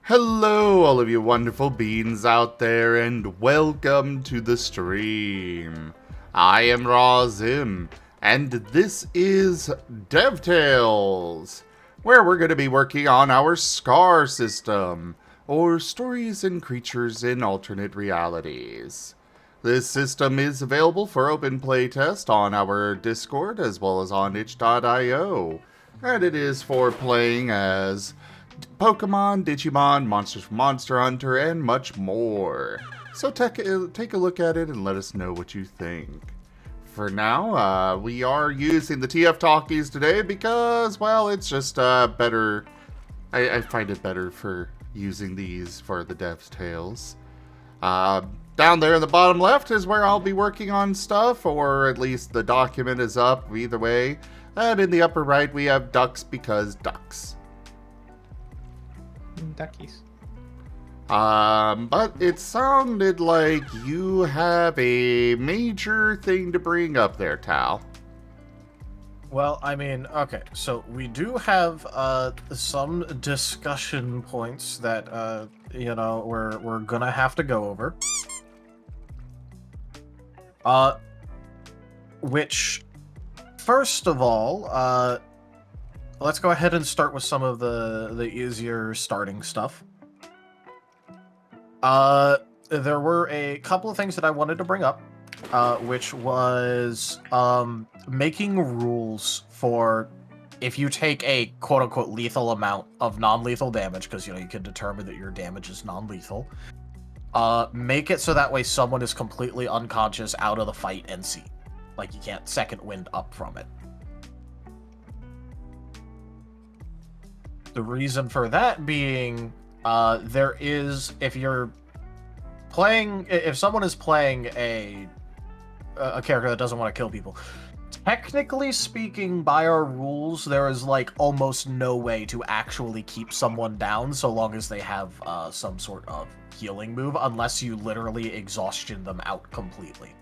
Hello, all of you wonderful beings out there, and welcome to the stream. I am Razim, and this is DevTales, where we're going to be working on our SCAR system, or Stories and Creatures in Alternate Realities. This system is available for open playtest on our Discord as well as on itch.io, and it is for playing as Pokemon, Digimon, Monsters from Monster Hunter, and much more. So take a look at it and let us know what you think. For now, we are using the TF Talkies today because, well, it's just better. I find it better for using these for the Dev's Tales. Down there in the bottom left is where I'll be working on stuff, or at least the document is up, either way. And in the upper right, we have ducks because ducks. Duckies. But it sounded like you have a major thing to bring up there, Tal. Well, I mean, okay, so we do have some discussion points that we're gonna have to go over. Which, first of all, let's go ahead and start with some of the easier starting stuff. There were a couple of things that I wanted to bring up, which was making rules for if you take a quote-unquote lethal amount of non-lethal damage, because you can determine that your damage is non-lethal. Make it so that way someone is completely unconscious out of the fight and see. Like, you can't second wind up from it. The reason for that being, there is, if someone is playing a character that doesn't want to kill people, technically speaking, by our rules, there is like almost no way to actually keep someone down so long as they have some sort of healing move, unless you literally exhaustion them out completely.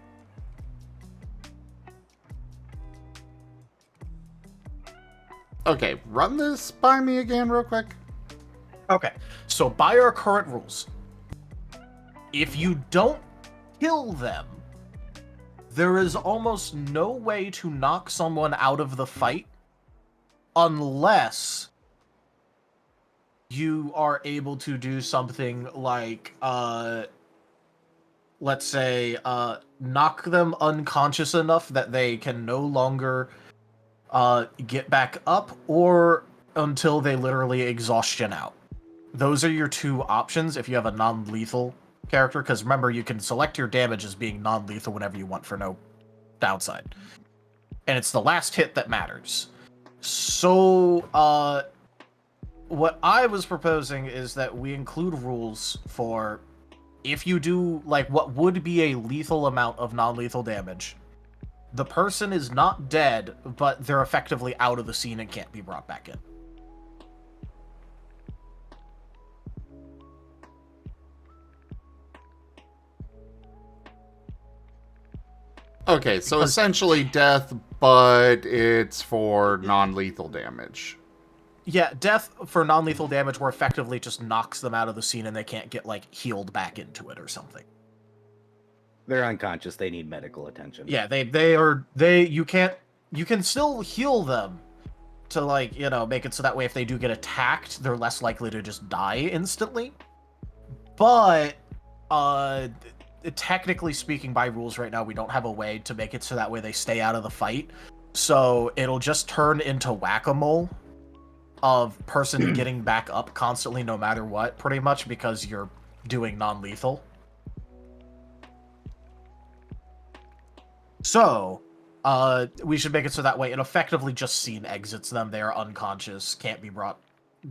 Okay, run this by me again real quick. Okay, so by our current rules, if you don't kill them, there is almost no way to knock someone out of the fight unless you are able to do something like, let's say, knock them unconscious enough that they can no longer get back up, or until they literally exhaustion out. Those are your two options if you have a non-lethal character, because remember, you can select your damage as being non-lethal whenever you want for no downside. And it's the last hit that matters. So, what I was proposing is that we include rules for if you do, like, what would be a lethal amount of non-lethal damage, the person is not dead, but they're effectively out of the scene and can't be brought back in. Okay, so essentially death, but it's for non-lethal damage. Yeah, death for non-lethal damage where effectively just knocks them out of the scene and they can't get, like, healed back into it or something. They're unconscious. They need medical attention. Yeah, you can still heal them to, like, make it so that way if they do get attacked, they're less likely to just die instantly. But, technically speaking, by rules right now, we don't have a way to make it so that way they stay out of the fight. So it'll just turn into whack-a-mole of person getting back up constantly no matter what, pretty much, because you're doing non-lethal. So, we should make it so that way it effectively just scene exits them. They are unconscious, can't be brought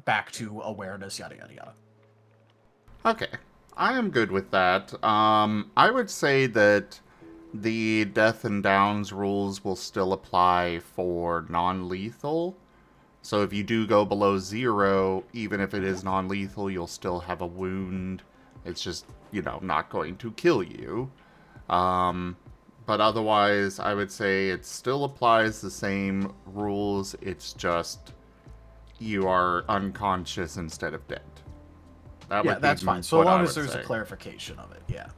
back to awareness, yada yada yada. Okay, I am good with that. I would say that the death and downs rules will still apply for non-lethal. So if you do go below 0, even if it is non-lethal, you'll still have a wound. It's just, not going to kill you. But otherwise, I would say it still applies the same rules. It's just you are unconscious instead of dead. That Yeah, would that's be fine. So what I long as would there's a say. clarification of it, yeah.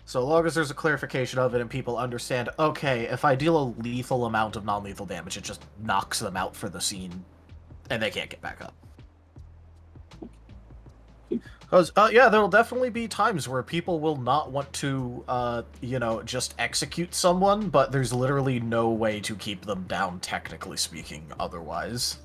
So long as there's a clarification of it and people understand, okay, if I deal a lethal amount of non-lethal damage, it just knocks them out for the scene, and they can't get back up. Because, yeah, there'll definitely be times where people will not want to, just execute someone, but there's literally no way to keep them down, technically speaking, otherwise.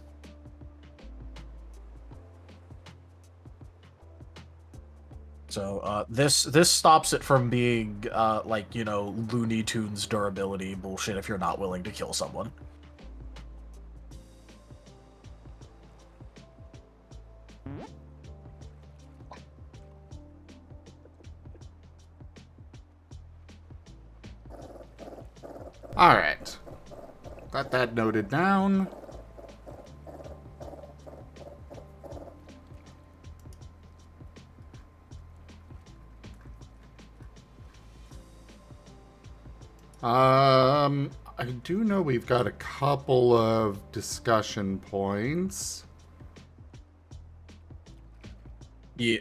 So, this stops it from being, Looney Tunes durability bullshit if you're not willing to kill someone. Alright. Got that noted down. I do know we've got a couple of discussion points. Yeah.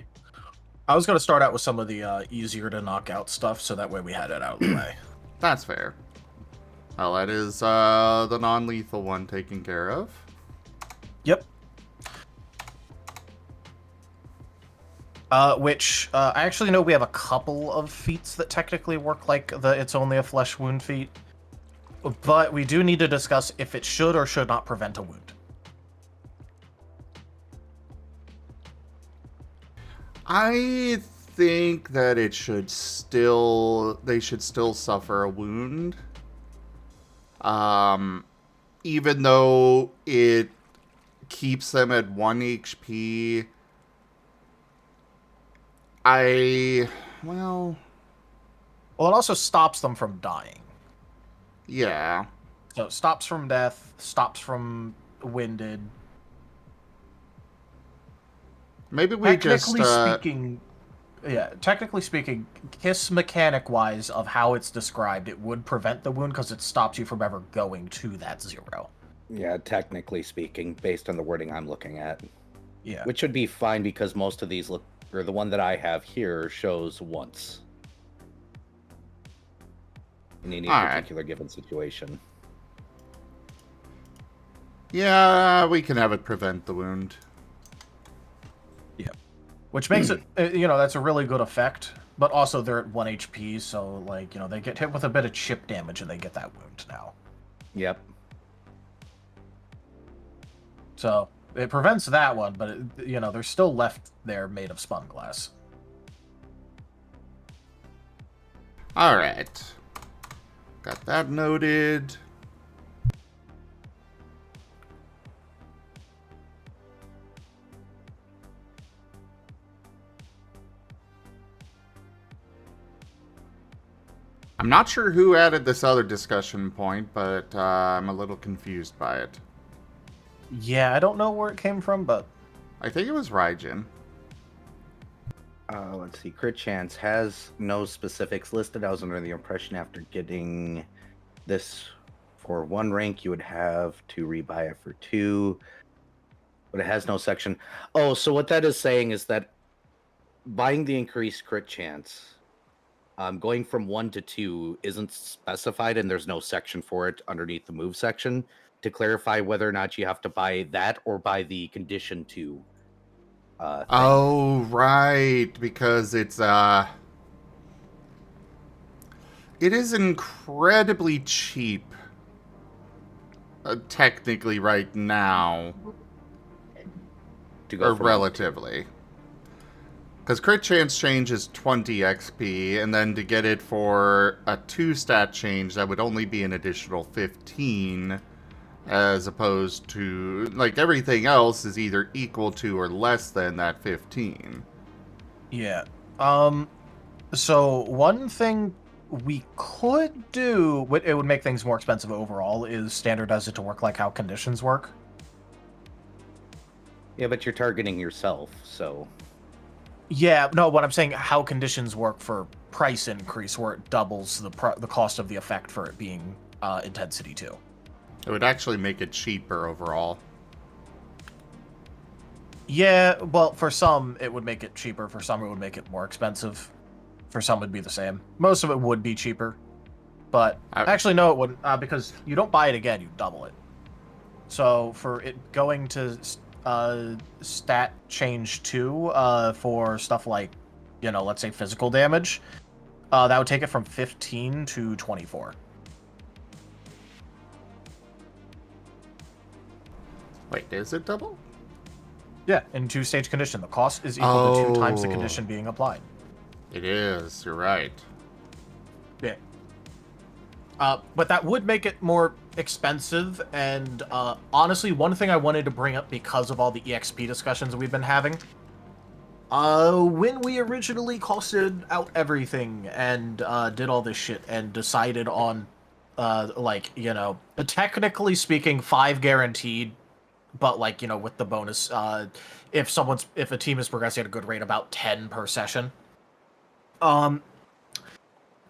I was going to start out with some of the easier to knock out stuff, so that way we had it out of the way. That's fair. Well, that is the non-lethal one taken care of. Yep. Which, I actually know we have a couple of feats that technically work like the it's only a flesh wound feat. But we do need to discuss if it should or should not prevent a wound. I think that they should still suffer a wound. Even though it keeps them at 1 HP, well, Well, it also stops them from dying. yeah. So it stops from death, stops from winded. Maybe we just, technically speaking, KISS mechanic-wise of how it's described, it would prevent the wound because it stops you from ever going to that 0. Yeah, technically speaking, based on the wording I'm looking at. Yeah. Which should be fine because most of these look, or the one that I have here shows once. In any particular given situation. Yeah, we can have it prevent the wound. Yeah. Which makes it, that's a really good effect. But also they're at 1 HP, so, they get hit with a bit of chip damage and they get that wound now. Yep. So, it prevents that one, but, they're still left there made of spun glass. Alright. Got that noted. I'm not sure who added this other discussion point, but I'm a little confused by it. Yeah, I don't know where it came from, but... I think it was Raijin. Let's see. Crit chance has no specifics listed. I was under the impression after getting this for 1 rank, you would have to rebuy it for 2. But it has no section. Oh, so what that is saying is that buying the increased crit chance, going from 1 to 2 isn't specified, and there's no section for it underneath the move section to clarify whether or not you have to buy that or buy the condition 2. Oh, right, because it is incredibly cheap, technically right now, To go or from relatively. Because crit chance change is 20 XP, and then to get it for a 2 stat change, that would only be an additional 15, as opposed to, everything else is either equal to or less than that 15. Yeah. So one thing we could do, it would make things more expensive overall, is standardize it to work like how conditions work. Yeah, but you're targeting yourself, so... Yeah, no, what I'm saying, how conditions work for price increase, where it doubles the cost of the effect for it being intensity 2. It would actually make it cheaper overall. Yeah, well, for some it would make it cheaper. For some it would make it more expensive. For some it'd be the same. Most of it would be cheaper, but actually no, it wouldn't, because you don't buy it again; you double it. So for it going to stat change 2 for stuff like, let's say physical damage, that would take it from 15 to 24. Wait, is it double? Yeah, in 2-stage condition, the cost is equal to 2 times the condition being applied. It is, you're right. Yeah. But that would make it more expensive, and honestly, one thing I wanted to bring up because of all the EXP discussions we've been having, when we originally costed out everything and did all this shit and decided on, technically speaking, 5 guaranteed, but with the bonus, if a team is progressing at a good rate, about 10 per session.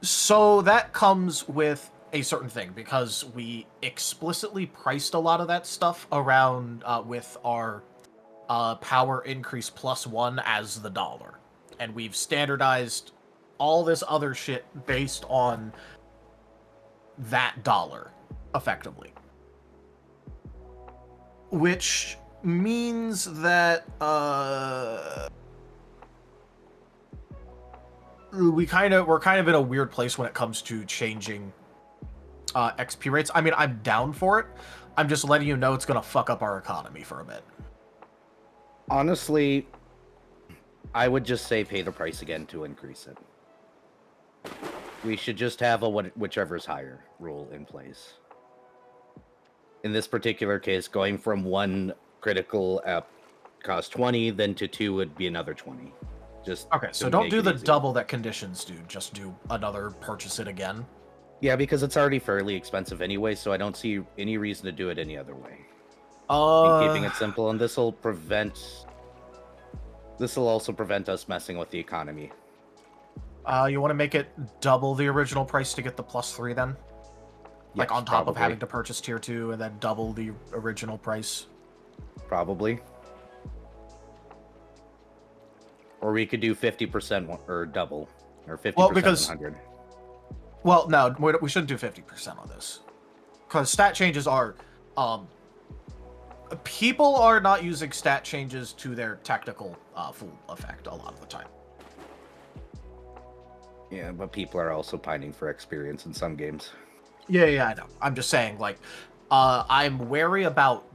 So that comes with a certain thing, because we explicitly priced a lot of that stuff around with our power increase +1 as the dollar. And we've standardized all this other shit based on that dollar, effectively. Which means that we're kind of in a weird place when it comes to changing XP rates. I mean, I'm down for it. I'm just letting you know it's gonna fuck up our economy for a bit. Honestly, I would just say pay the price again to increase it. We should just have a whichever's higher rule in place. In this particular case, going from 1 critical app cost 20, then to 2 would be another 20. Just okay, so don't do the double that conditions do. Just do another purchase it again. Yeah, because it's already fairly expensive anyway, so I don't see any reason to do it any other way. Keeping it simple, and this will also prevent us messing with the economy. You want to make it double the original price to get the +3 then? Like, yes, on top probably. of having to purchase tier 2 and then double the original price? Probably. Or we could do 50% or double. Or 50% well, because, 100. Well, no, we shouldn't do 50% on this. Because stat changes are... people are not using stat changes to their technical full effect a lot of the time. Yeah, but people are also pining for experience in some games. Yeah, I know. I'm just saying, I'm wary about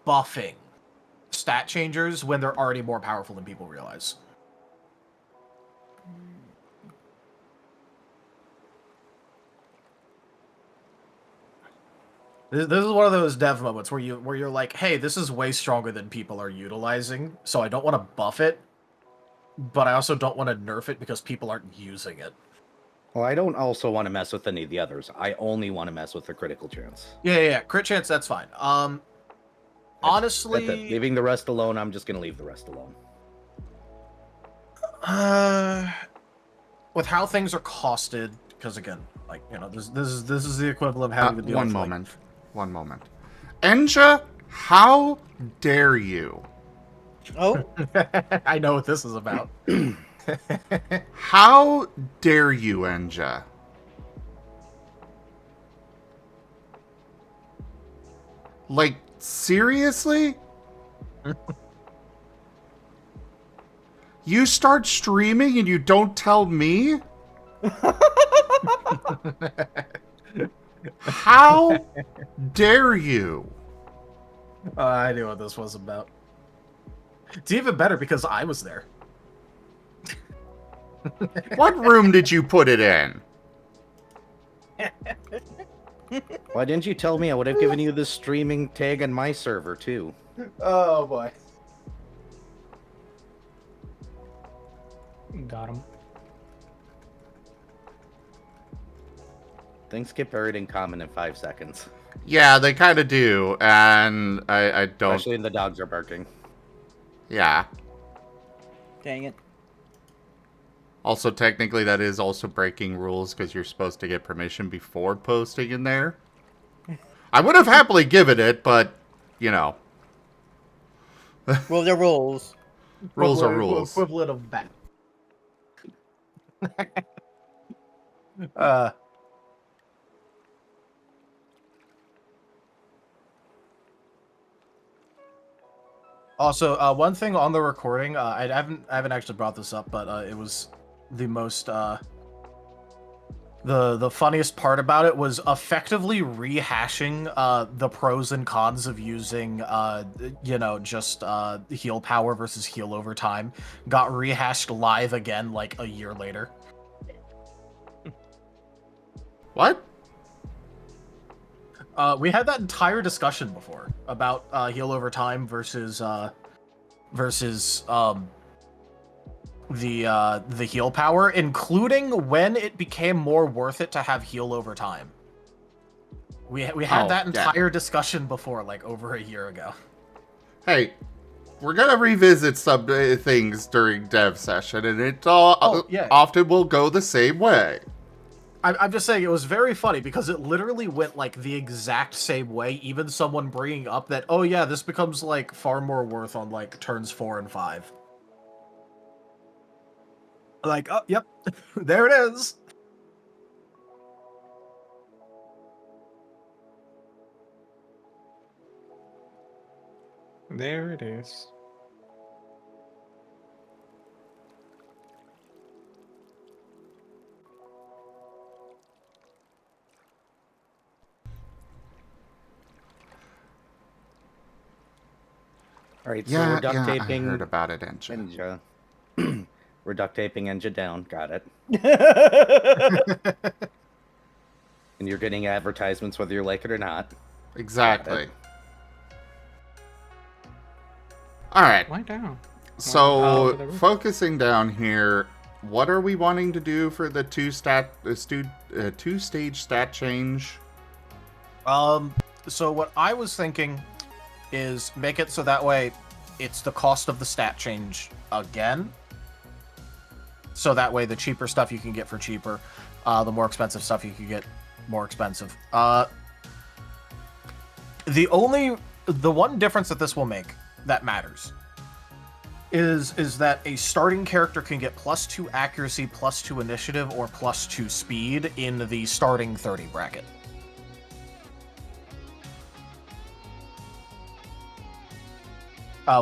buffing stat changers when they're already more powerful than people realize. This is one of those dev moments where you're like, hey, this is way stronger than people are utilizing, so I don't want to buff it, but I also don't want to nerf it because people aren't using it. Well, I don't also want to mess with any of the others. I only want to mess with the critical chance. Yeah. Crit chance, that's fine. Honestly... That's it. Leaving the rest alone, I'm just going to leave the rest alone. With how things are costed, because again, this is the equivalent of having to deal with... One moment. Enja, how dare you? Oh. I know what this is about. How dare you, Enja? Like, seriously? You start streaming and you don't tell me? How dare you? I knew what this was about. It's even better because I was there. What room did you put it in? Why didn't you tell me? I would have given you the streaming tag on my server, too. Oh, boy. Got him. Things get buried in common in 5 seconds. Yeah, they kind of do, and I don't... Especially when the dogs are barking. Yeah. Dang it. Also, technically, that is also breaking rules, because you're supposed to get permission before posting in there. I would have happily given it, but, Well, they're rules. Rules are Equivalent- rules. Equivalent of that. Also, one thing on the recording, I haven't actually brought this up, but it was the most the funniest part about it was effectively rehashing the pros and cons of using just heal power versus heal over time. Got rehashed live again like a year later. What? We had that entire discussion before about heal over time versus the heal power, including when it became more worth it to have heal over time. We had that entire discussion before, like over a year ago. Hey, we're gonna revisit some things during dev session, and it all often will go the same way. I'm just saying it was very funny because it literally went like the exact same way. Even someone bringing up that, oh yeah, this becomes like far more worth on like turns 4 and 5. Like, oh, yep, there it is. There it is. All right, so Yeah, we're duct taping. I heard about it, Ninja. Ninja. We're duct taping Ninja down. Got it. And you're getting advertisements whether you like it or not. Exactly. All right. Why down? So, focusing down here, what are we wanting to do for the two-stage stat change? So what I was thinking is make it so that way it's the cost of the stat change again. So that way the cheaper stuff you can get for cheaper, the more expensive stuff you can get more expensive. The one difference that this will make that matters is that a starting character can get +2 accuracy, +2 initiative, or +2 speed in the starting 30 bracket.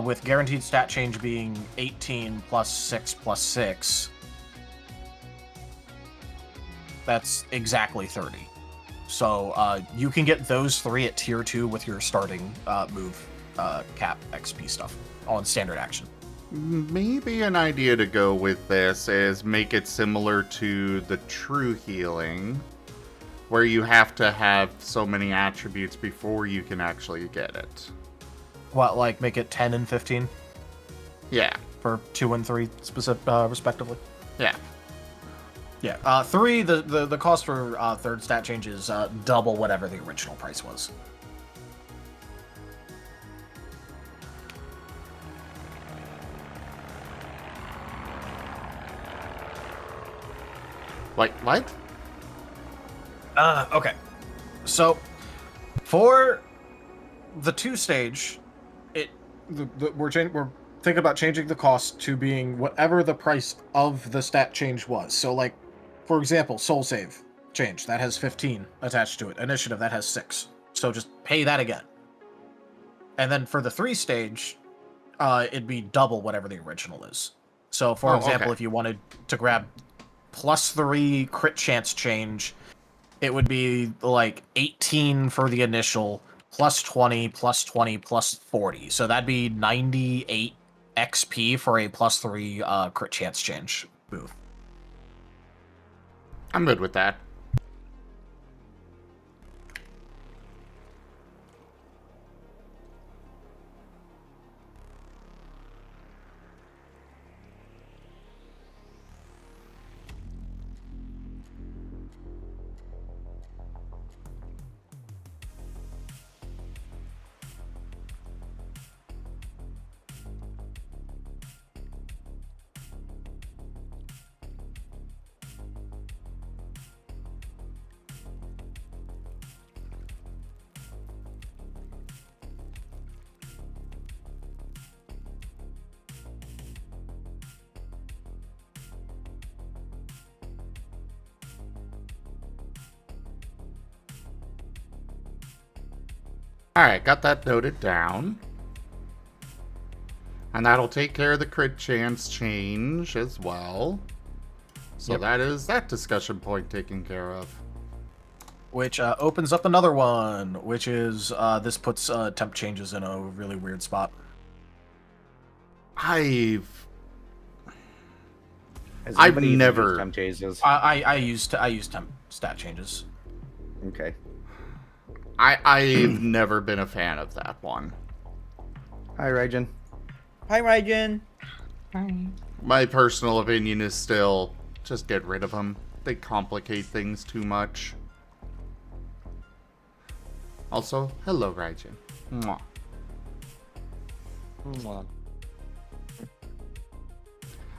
With guaranteed stat change being 18 +6 +6, that's exactly 30. So you can get those 3 at tier 2 with your starting move cap XP stuff on standard action. Maybe an idea to go with this is make it similar to the true healing, where you have to have so many attributes before you can actually get it. What, like make it 10 and 15? Yeah. For 2 and 3 respectively? Yeah. Yeah. 3, the cost for third stat change is double whatever the original price was. Like, what? Okay. So, for the 2 stage, we're thinking about changing the cost to being whatever the price of the stat change was. So, like, for example, Soul Save change, that has 15 attached to it. Initiative, that has 6. So just pay that again. And then for the 3 stage, it'd be double whatever the original is. So, for example, if you wanted to grab +3 crit chance change, it would be like 18 for the initial, +20, +20, +40. So that'd be 98 XP for a +3 crit chance change move. I'm good with that. Alright, got that noted down. And that'll take care of the crit chance change as well. So Yep. that is that discussion point taken care of. Which opens up another one, which is this puts temp changes in a really weird spot. I've Anybody even never- used temp changes? I used temp stat changes. Okay. I've never been a fan of that one. Hi, Raijin. Hi, Raijin. My personal opinion is still just get rid of them. They complicate things too much. Also, hello, Raijin. Mwah.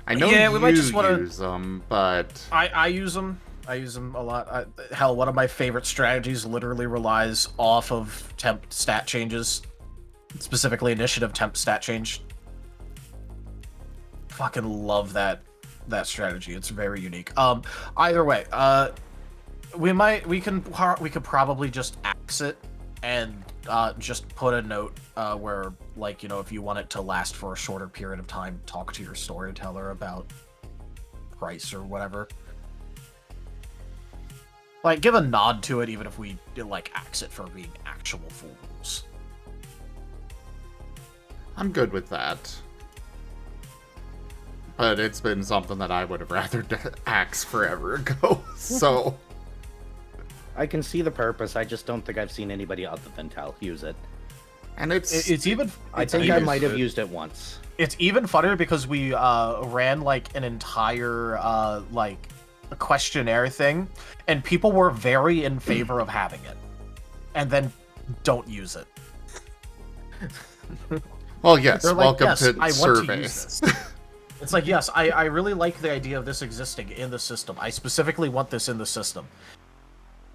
I know Yeah, we might you just wanna- use them, but I use them. I use them a lot. Hell, one of my favorite strategies literally relies off of temp stat changes, specifically initiative temp stat change. Fucking love that strategy. It's very unique. Either way, we could probably just axe it and just put a note where, like, you know, if you want it to last for a shorter period of time, talk to your storyteller about price or whatever. Like, give a nod to it, even if we, like, axe it for being actual fools. I'm good with that. But it's been something that I would have rather axed forever ago, so... I can see the purpose. I just don't think I've seen anybody other than Tal use it. And it's Even... I think I might have used it once. It's even funnier because we ran, like, an entire, like, a questionnaire thing, and people were very in favor of having it. And then don't use it. Well, yes, They're like, welcome yes, to I want survey. to use this. It's like, yes, I really like the idea of this existing in the system. I specifically want this in the system.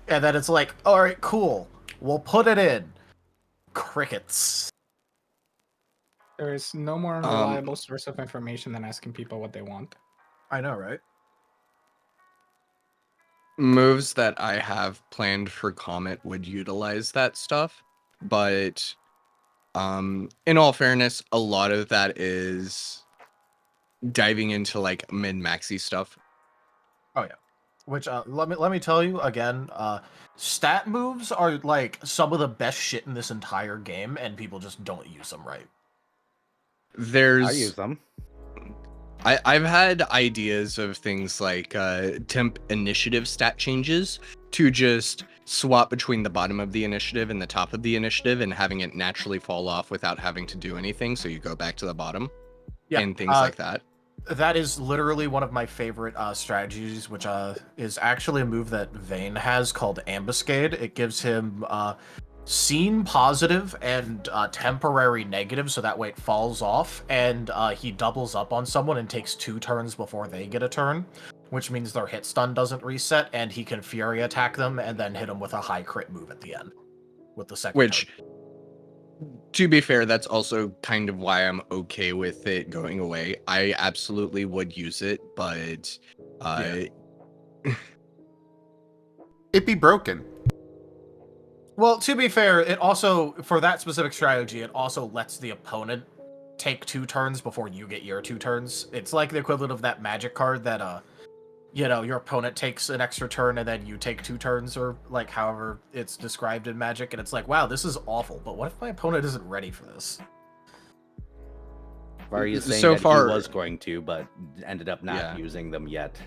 And then it's like, alright, cool. We'll put it in. Crickets. There is no more reliable source of information than asking people what they want. I know, right? Moves that I have planned for Comet would utilize that stuff, but in all fairness, a lot of that is diving into like min-maxy stuff. Oh yeah. Which let me tell you again, stat moves are like some of the best shit in this entire game, and people just don't use them right. I use them. I've had ideas of things like temp initiative stat changes to just swap between the bottom of the initiative and the top of the initiative and having it naturally fall off without having to do anything, so you go back to the bottom. Yeah, and things like that. That is literally one of my favorite strategies, which is actually a move that Vayne has called Ambuscade. It gives him scene positive and temporary negative, so that way it falls off, and he doubles up on someone and takes 2 turns before they get a turn, which means their hit stun doesn't reset, and he can Fury attack them and then hit them with a high crit move at the end with the second Which, turn. to be fair, that's also kind of why I'm okay with it going away. I absolutely would use it, but it'd be broken. Well, to be fair, it also, for that specific strategy, it also lets the opponent take 2 turns before you get your 2 turns. It's like the equivalent of that magic card that, you know, your opponent takes an extra turn and then you take 2 turns, or like however it's described in Magic, and it's like, wow, this is awful, but what if my opponent isn't ready for this? Or are you saying So that far- he was going to, but ended up not Yeah. using them yet?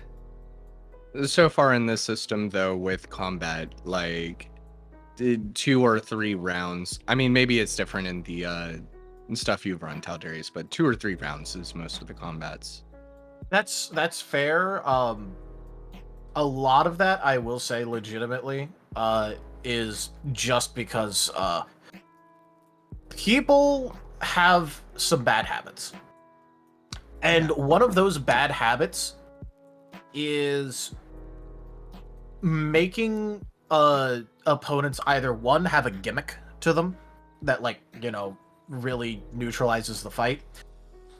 So far in this system, though, with combat, like 2 or 3 rounds. I mean, maybe it's different in the stuff you've run, Taldarius, but 2 or 3 rounds is most of the combats. That's fair. A lot of that, I will say legitimately, is just because people have some bad habits. And one of those bad habits is making opponents either, one, have a gimmick to them that, like, you know, really neutralizes the fight,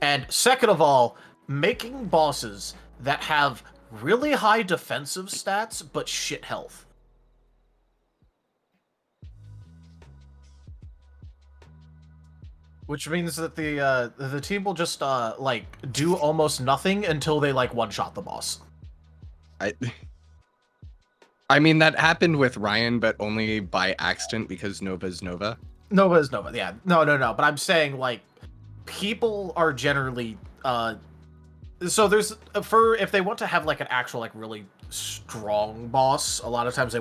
and second of all, making bosses that have really high defensive stats but shit health. Which means that the team will just like do almost nothing until they like one shot the boss. I I mean that happened with Ryan, but only by accident because Nova's Nova. Nova is Nova, yeah. No. But I'm saying like people are generally so there's for if they want to have like an actual like really strong boss, a lot of times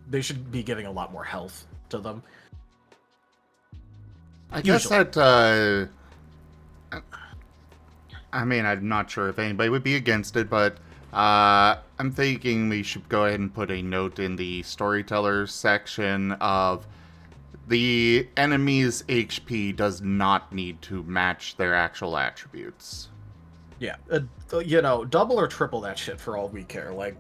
they should be giving a lot more health to them. I guess Usually. that, I mean, I'm not sure if anybody would be against it, but I'm thinking we should go ahead and put a note in the storyteller section of the enemy's HP does not need to match their actual attributes. Yeah, you know, double or triple that shit for all we care. Like,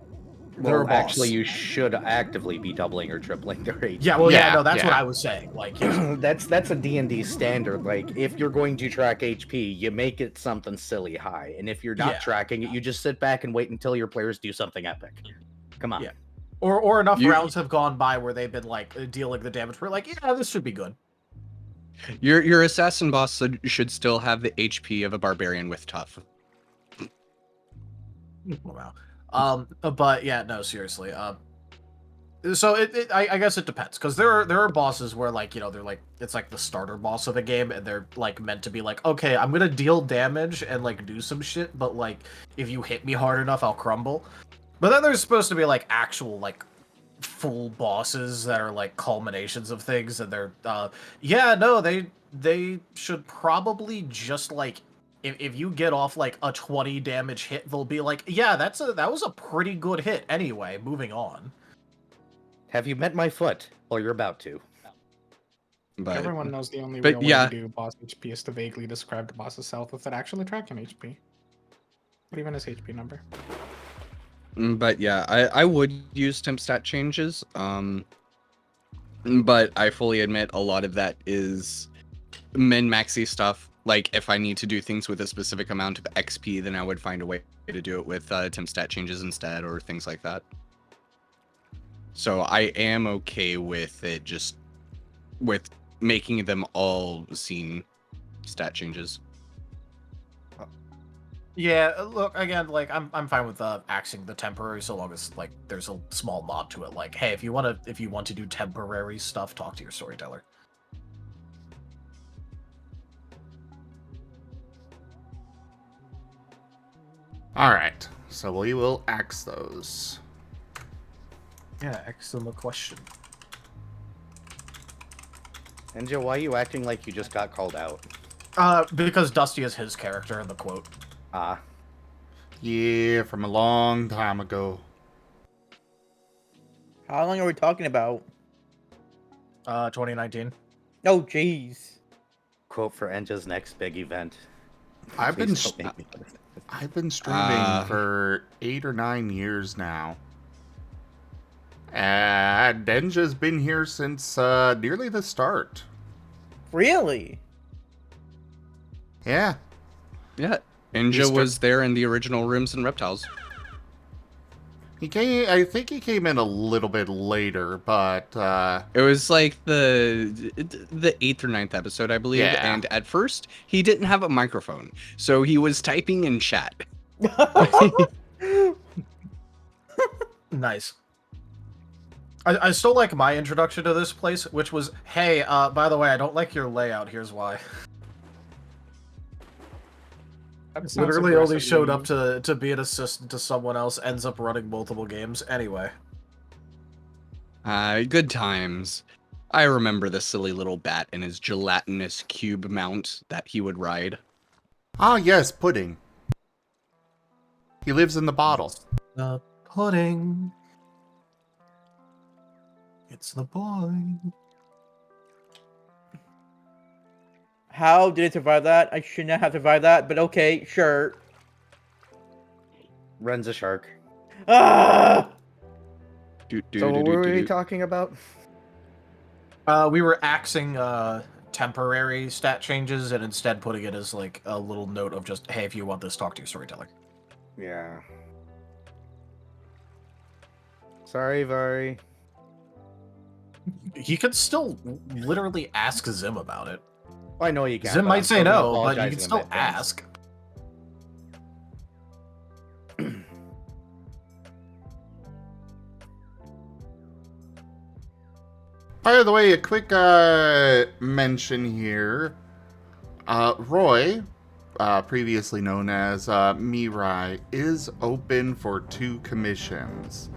they're a Well, boss. actually, you should actively be doubling or tripling their HP. Yeah, well, yeah, Yeah, no, that's what yeah. I was saying. Like, yeah. that's a D&D standard. Like, if you're going to track HP, you make it something silly high, and if you're not Yeah. tracking it, you just sit back and wait until your players do something epic. Come on. Yeah. Or enough You- rounds have gone by where they've been like dealing the damage. We're like, yeah, this should be good. Your assassin boss should still have the HP of a barbarian with tough. Wow. But yeah, no, seriously. So I guess it depends because there are bosses where like, you know, they're like it's like the starter boss of the game and they're like meant to be like, okay, I'm gonna deal damage and like do some shit, but like if you hit me hard enough, I'll crumble. But then there's supposed to be like actual like full bosses that are like culminations of things, and they're yeah, no, they should probably just like if you get off like a 20 damage hit, they'll be like, yeah, that was a pretty good hit anyway, moving on. Have you met my foot? Well, you're about to. But Everyone knows the only but real yeah. way to do boss HP is to vaguely describe the boss's self without actually tracking HP. What even is HP number? But yeah, I would use temp stat changes. But I fully admit a lot of that is min-maxy stuff. Like if I need to do things with a specific amount of XP, then I would find a way to do it with temp stat changes instead or things like that. So I am okay with it just with making them all scene stat changes. Yeah, look, again, like I'm fine with axing the temporary so long as like there's a small nod to it, like, hey, if you want to do temporary stuff, talk to your storyteller. Alright, so we will axe those. Yeah, excellent question. Ninja, why are you acting like you just got called out? Because Dusty is his character in the quote. Ah, Yeah, from a long time ago. How long are we talking about? 2019. Oh, jeez. quote for Enja's next big event. I've been Please don't make me put it. I've been streaming for 8 or 9 years now. And Denja's been here since nearly the start. Really? Yeah. Yeah, Ninja was there in the original Rooms and Reptiles. He came. I think he came in a little bit later, but It was like the 8th or 9th episode, I believe. Yeah. And at first, he didn't have a microphone, so he was typing in chat. Nice. I still like my introduction to this place, which was, hey, by the way, I don't like your layout. Here's why. That sounds Literally only aggressively showed up to be an assistant to someone else, ends up running multiple games. Anyway. Good times. I remember the silly little bat and his gelatinous cube mount that he would ride. ah, yes, pudding. He lives in the bottle. The pudding. It's the boy. How did it survive that? I should not have survived that, but okay, sure. Ren's a shark. Ah! So what were we talking about? We were axing temporary stat changes and instead putting it as like a little note of just, hey, if you want this, talk to your storyteller. Yeah. Sorry, Vari. He could still literally ask Zim about it. I know you can. Zim but might I'm say still gonna no, but you apologize can in still advance. ask. By the way, a quick mention here. Roy, previously known as Mirai, is open for 2 commissions.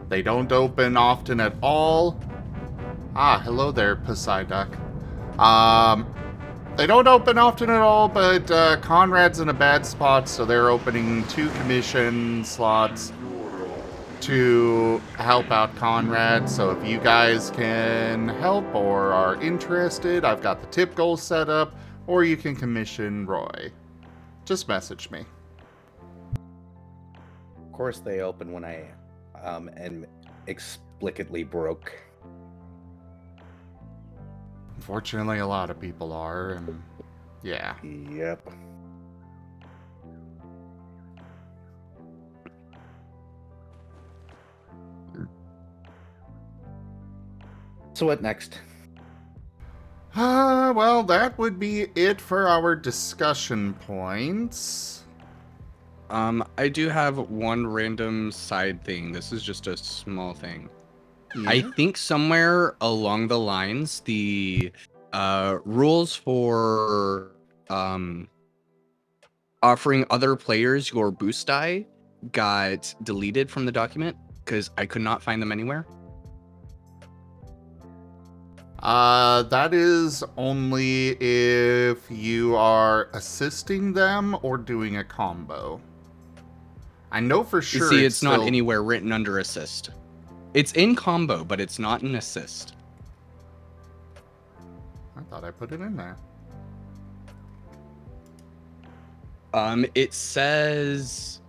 They don't open often at all. Ah, hello there, Poseidon. They don't open often at all, but Conrad's in a bad spot, so they're opening 2 commission slots to help out Conrad. So if you guys can help or are interested, I've got the tip goal set up, or you can commission Roy. Just message me. Of course, they open when I am explicitly broke. Unfortunately, a lot of people are, and yeah. Yep. So what next? Well, that would be it for our discussion points. I do have one random side thing. This is just a small thing. I think somewhere along the lines, the rules for offering other players your boost die got deleted from the document because I could not find them anywhere. That is only if you are assisting them or doing a combo. I know for You sure see, it's not still... anywhere written under assist. It's in combo, but it's not in assist. I thought I put it in there. It says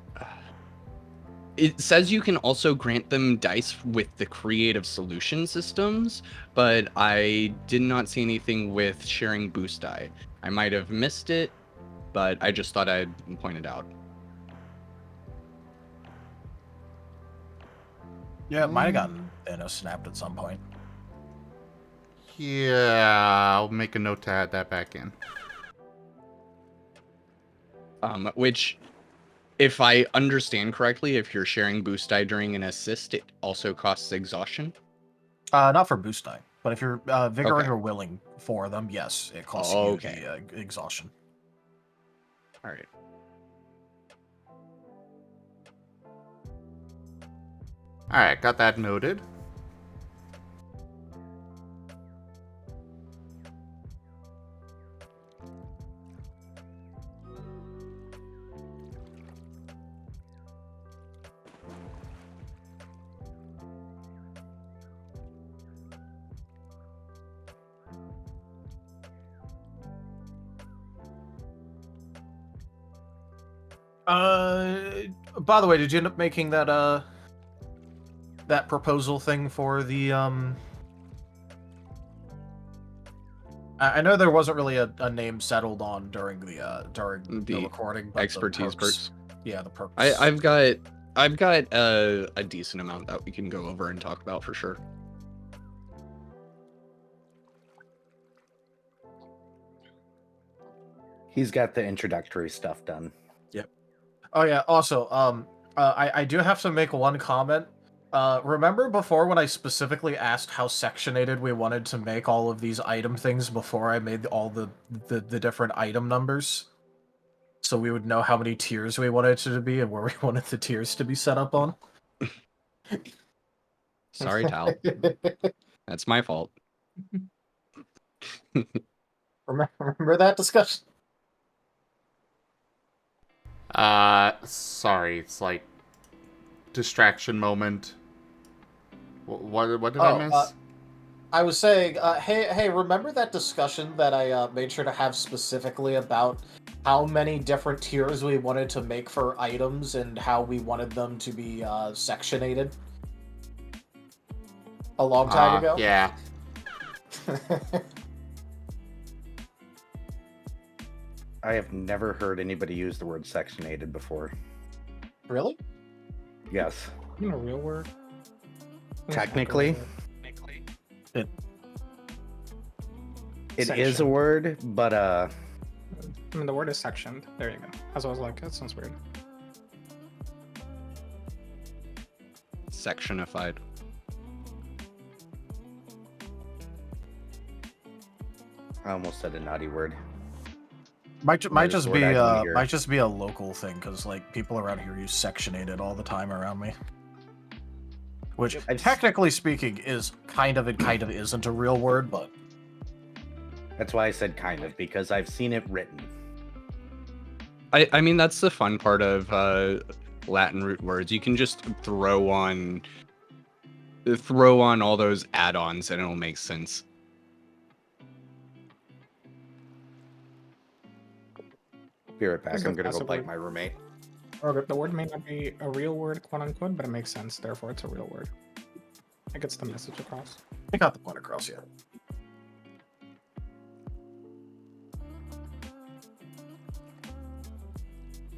you can also grant them dice with the creative solution systems, but I did not see anything with sharing boost die. I might have missed it, but I just thought I'd point it out. Yeah, it might have gotten snapped at some point. Yeah, I'll make a note to add that back in. Which, if I understand correctly, if you're sharing boost die during an assist, it also costs exhaustion. Not for boost die, but if you're vigorous Okay. or willing for them, yes, it costs Oh, you okay. the exhaustion. All right. Alright, got that noted. By the way, did you end up making that that proposal thing for the I know there wasn't really a name settled on during the recording, but Expertise the perks. perks. Yeah, the perks. I've got a decent amount that we can go over and talk about for sure. He's got the introductory stuff done. Oh yeah. Also, I do have to make one comment. Remember before when I specifically asked how sectionated we wanted to make all of these item things before I made all the different item numbers, so we would know how many tiers we wanted it to be and where we wanted the tiers to be set up on. Sorry, Tal. That's my fault. Remember that discussion? Sorry, it's like distraction moment. What did I miss? I was saying, hey, remember that discussion that I made sure to have specifically about how many different tiers we wanted to make for items and how we wanted them to be sectionated? A long time ago? Yeah. I have never heard anybody use the word sectionated before. Really? Yes. Isn't a real word? Technically, It is a sectioned. word, but I mean, the word is sectioned. There you go. As I was like, that sounds weird. Sectionified. I almost said a naughty word. Might There's just a word be I don't wanna hear. might just be a local thing because like people around here use sectionated all the time around me. Which, I've s- technically speaking, is kind of and kind of isn't a real word, but That's why I said kind of, because I've seen it written. I mean, that's the fun part of Latin root words. You can just throw on all those add-ons and it'll make sense. Be right back. That's I'm a- gonna that's go a bite word. my roommate. The word may not be a real word, quote unquote, but it makes sense. Therefore, it's a real word. It gets the message across. I got the point across yet.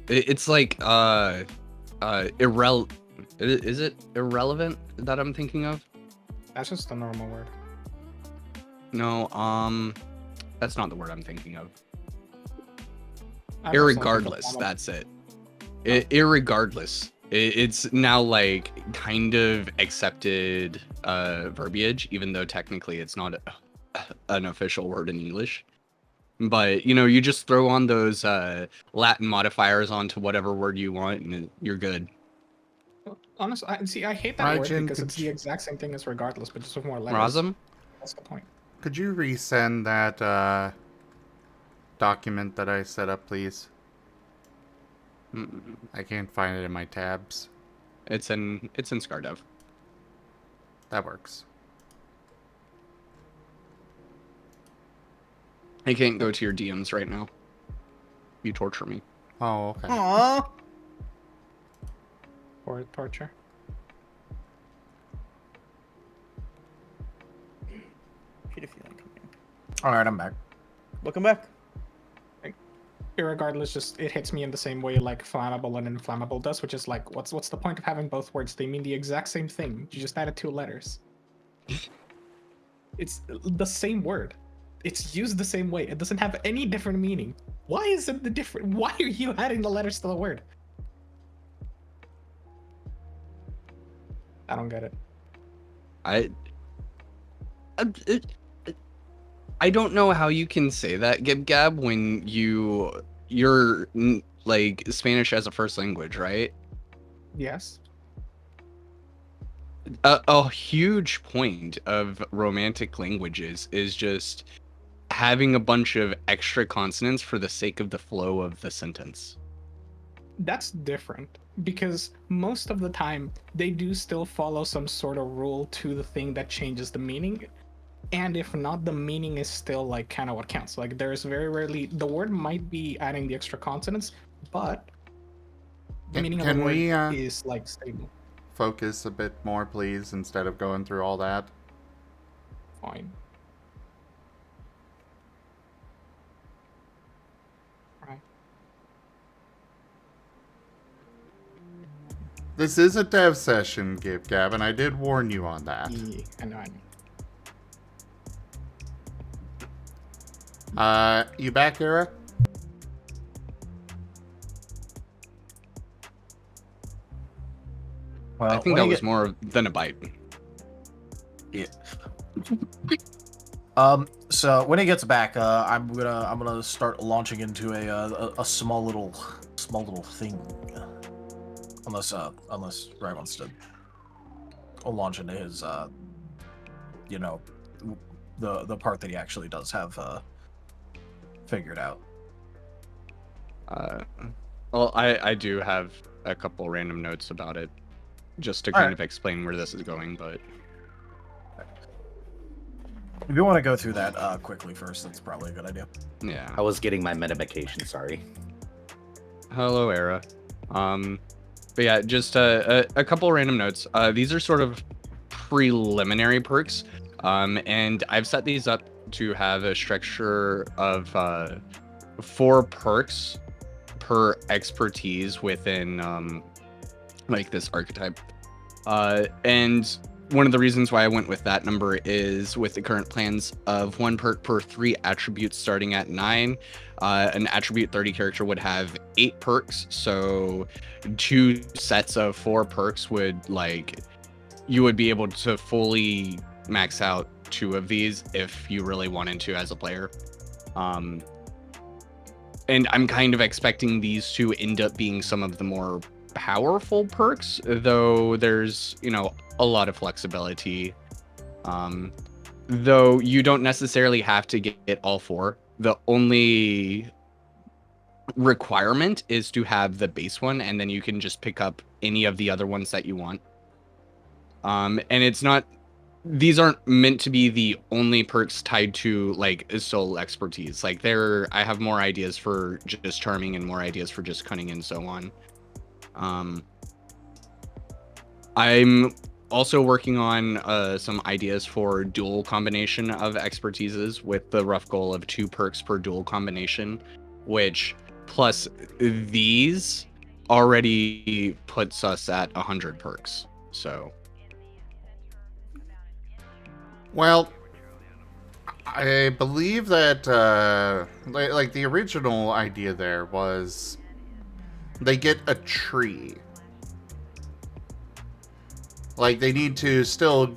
It's like is it irrelevant that I'm thinking of? That's just a normal word. No, that's not the word I'm thinking of. I personally think of Irregardless, normal- that's it. Irregardless, it's now like kind of accepted verbiage, even though technically it's not an official word in English. But you know, you just throw on those Latin modifiers onto whatever word you want, and you're good. Honestly, I hate that word Marten, because could it's the exact same thing as regardless, but just with more letters. Razum? That's the point. Could you resend that document that I set up, please? Mm, I can't find it in my tabs. It's in ScarDev. That works. I can't go to your DMs right now. You torture me. Oh, okay. Aww. Or torture. Should have feeling coming. All right, I'm back. Welcome back. Irregardless, just it hits me in the same way like flammable and inflammable does, which is like, what's the point of having both words? They mean the exact same thing. You just added 2 letters. It's the same word. It's used the same way. It doesn't have any different meaning. Why is it the different? Why are you adding the letters to the word? I don't get it. I don't know how you can say that, Gab, when you're like Spanish as a first language, right? Yes. A huge point of romantic languages is just having a bunch of extra consonants for the sake of the flow of the sentence. That's different because most of the time they do still follow some sort of rule to the thing that changes the meaning. And if not, the meaning is still like kind of what counts. Like there's very rarely the word might be adding the extra consonants, but the meaning of the Can word we is like stable. focus a bit more, please, instead of going through all that? Fine. Right. This is a dev session, Gab, and I did warn you on that. Yeah, I know. You back, Era? Well, I think when that you was get- more than a bite. Yeah. So when he gets back, I'm gonna start launching into a small little thing. Unless Ray wants to launch into his you know, the part that he actually does have figured out. Well, I do have a couple random notes about it, just to kind of explain where this is going, but If you want to go through that quickly first, that's probably a good idea. yeah. I was getting my medication. Sorry. Hello, Era. But yeah, just a couple random notes. These are sort of preliminary perks, and I've set these up to have a structure of 4 perks per expertise within like this archetype. And one of the reasons why I went with that number is with the current plans of 1 perk per 3 attributes starting at 9. An attribute 30 character would have 8 perks, so 2 sets of 4 perks would you would be able to fully max out 2 of these if you really wanted to as a player. And I'm kind of expecting these to end up being some of the more powerful perks, though there's, a lot of flexibility. Though you don't necessarily have to get all 4. The only requirement is to have the base one, and then you can just pick up any of the other ones that you want. And these aren't meant to be the only perks tied to soul expertise. I have more ideas for just charming and more ideas for just cunning and so on. I'm also working on some ideas for dual combination of expertises with the rough goal of 2 perks per dual combination, which plus these already puts us at 100 perks. So Well, I believe that, the original idea there was they get a tree. They need to still...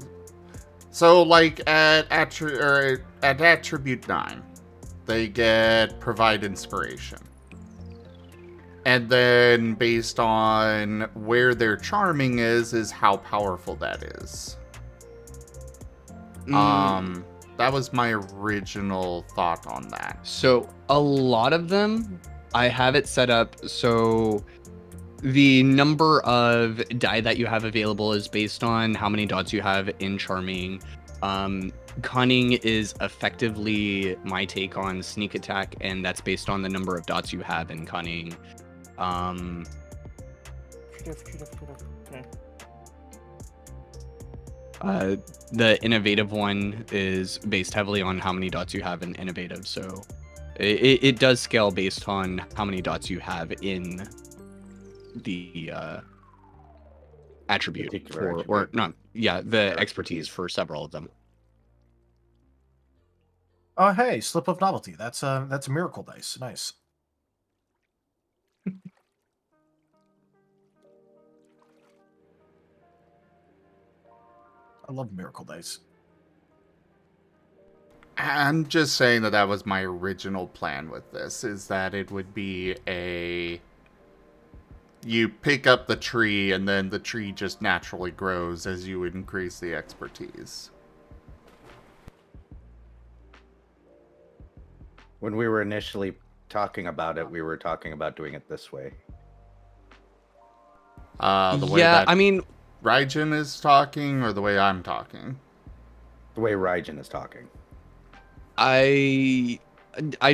So, at Attribute 9, they get Provide Inspiration. And then, based on where their charming is how powerful that is. That was my original thought on that. So a lot of them, I have it set up so the number of die that you have available is based on how many dots you have in charming. Cunning is effectively my take on sneak attack, and that's based on the number of dots you have in cunning. The innovative one is based heavily on how many dots you have in innovative, so it does scale based on how many dots you have in the attribute the expertise for several of them. Oh, hey, slip of novelty. That's a miracle dice. Nice. I love miracle dice. I'm just saying that was my original plan with this, is that it would be you pick up the tree, and then the tree just naturally grows as you increase the expertise. When we were initially talking about it, we were talking about doing it this way. The way that Raijin is talking, or the way I'm talking? The way Raijin is talking. I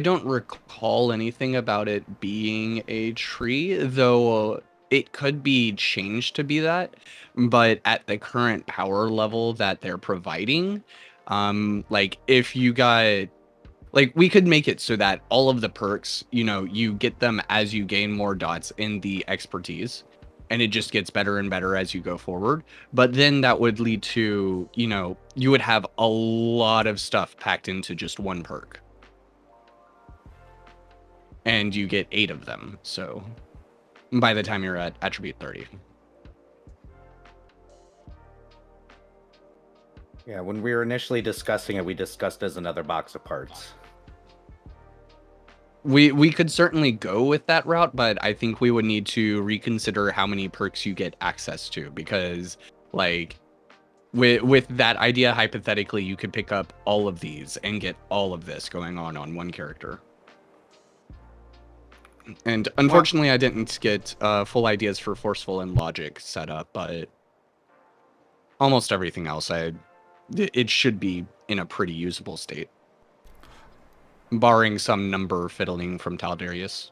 don't recall anything about it being a tree, though it could be changed to be that. But at the current power level that they're providing, if you got... we could make it so that all of the perks, you get them as you gain more dots in the expertise, and it just gets better and better as you go forward. But then that would lead to, you would have a lot of stuff packed into just 1 perk. And you get 8 of them, so by the time you're at attribute 30. Yeah, when we were initially discussing it, we discussed as another box of parts. We could certainly go with that route, but I think we would need to reconsider how many perks you get access to, because with that idea, hypothetically, you could pick up all of these and get all of this going on 1 character. And unfortunately, I didn't get full ideas for forceful and logic set up, but almost everything else, it should be in a pretty usable state. Barring some number fiddling from Taldarius.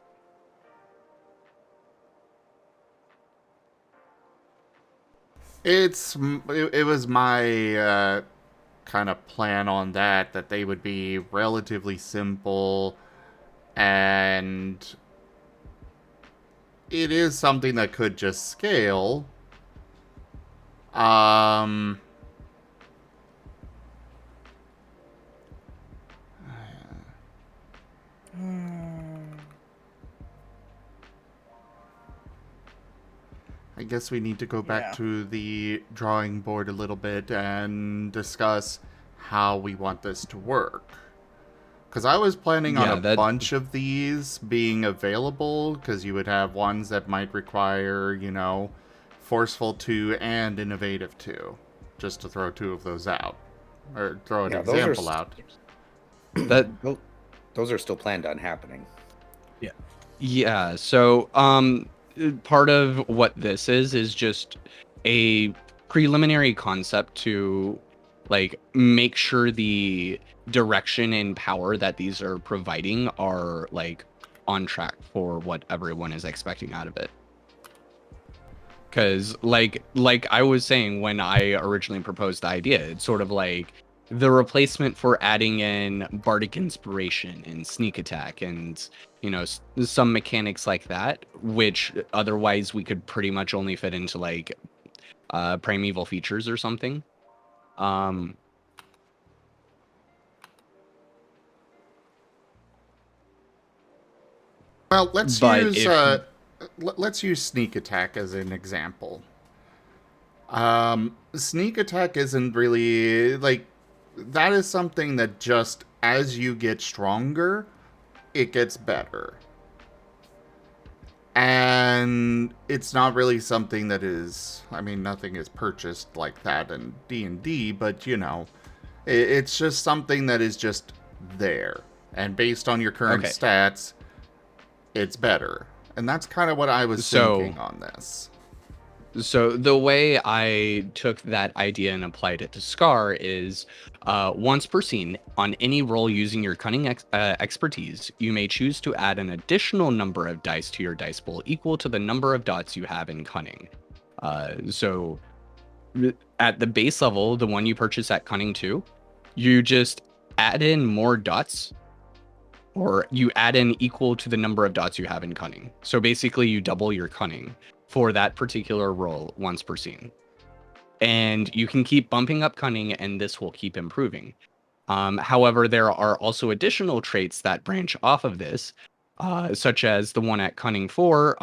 It was my kind of plan on that they would be relatively simple, and it is something that could just scale. I guess we need to go back Yeah. to the drawing board a little bit and discuss how we want this to work. Because I was planning on Yeah, a bunch of these being available, because you would have ones that might require, Forceful 2 and Innovative 2, just to throw two of those out, or throw an Yeah, those are example out. that Those are still planned on happening. Yeah, so part of what this is just a preliminary concept to like make sure the direction and power that these are providing are like on track for what everyone is expecting out of it. Cuz like I was saying when I originally proposed the idea, it's sort of like the replacement for adding in bardic inspiration and sneak attack and some mechanics like that, which otherwise we could pretty much only fit into like primeval features or something. Um Well, let's but use if let's use sneak attack as an example. Sneak attack isn't really like that is something that just as you get stronger, it gets better. And it's not really something that is, I mean, nothing is purchased like that in D&D, but it's just something that is just there. And based on your current Okay. stats, it's better. And that's kind of what I was thinking on this. So the way I took that idea and applied it to Scar is once per scene, on any roll using your cunning expertise, you may choose to add an additional number of dice to your dice pool equal to the number of dots you have in cunning. So at the base level, the one you purchase at cunning 2, you just add in more dots, or you add in equal to the number of dots you have in cunning. So basically you double your cunning for that particular roll once per scene. And you can keep bumping up cunning and this will keep improving. However, there are also additional traits that branch off of this, such as the one at cunning 4.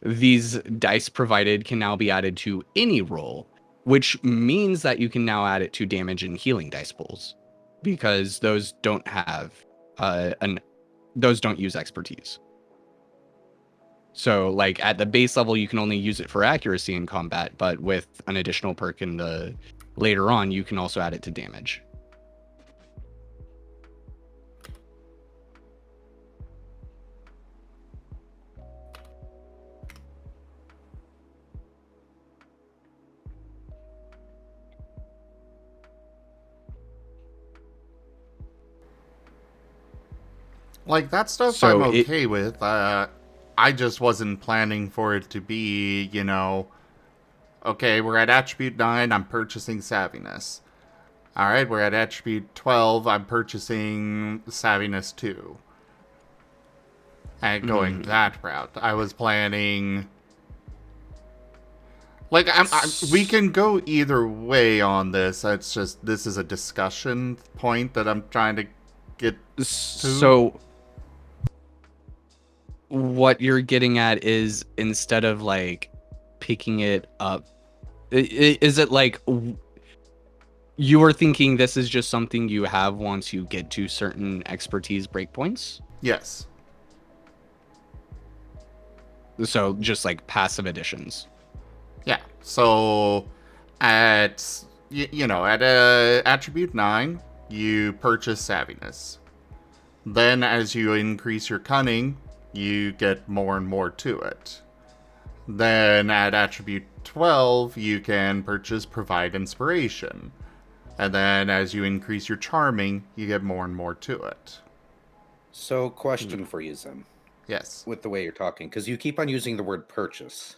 These dice provided can now be added to any roll, which means that you can now add it to damage and healing dice pools, because those don't have those don't use expertise. So like at the base level, you can only use it for accuracy in combat, but with an additional perk in the later on, you can also add it to damage. Like, that stuff So I'm okay with. I just wasn't planning for it to be, okay, we're at attribute 9, I'm purchasing savviness. Alright, we're at attribute 12, I'm purchasing savviness 2. And going that route. I was planning... Like, we can go either way on this. It's just, this is a discussion point that I'm trying to get to. So what you're getting at is, instead of like picking it up, is it like you were thinking this is just something you have once you get to certain expertise breakpoints? Yes. So just like passive additions. Yeah. So at at attribute 9, you purchase savviness. Then as you increase your cunning, you get more and more to it. Then at attribute 12, you can purchase provide inspiration. And then as you increase your charming, you get more and more to it. So, question for you, Zim, Yes. with the way you're talking, because you keep on using the word purchase.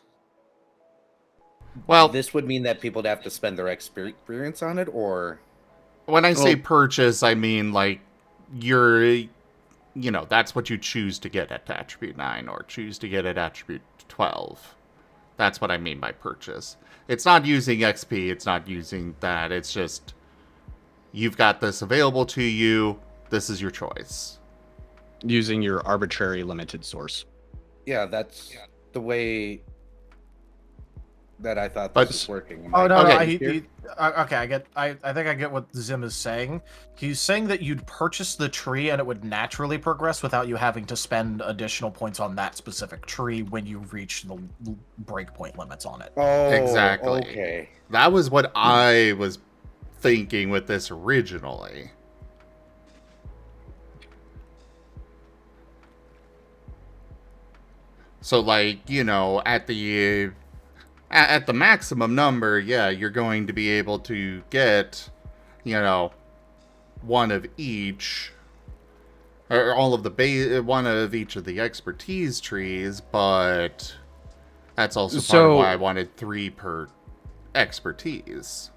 Well, This would mean that people would have to spend their experience on it, or... when I say purchase, I mean like you're, that's what you choose to get at attribute 9 or choose to get at attribute 12. That's what I mean by purchase. It's not using XP, it's not using that, it's just you've got this available to you, this is your choice. Using your arbitrary limited source. Yeah, that's the way that I thought But- this was working. Am Oh I no, no. Okay. Okay, I think I get what Zim is saying. He's saying that you'd purchase the tree and it would naturally progress without you having to spend additional points on that specific tree when you reach the breakpoint limits on it. Oh, Exactly. okay. That was what I was thinking with this originally. So, like, you know, at the maximum number, yeah, you're going to be able to get, you know, one of each, or all of the one of each of the expertise trees, but that's also part of why I wanted 3 per expertise.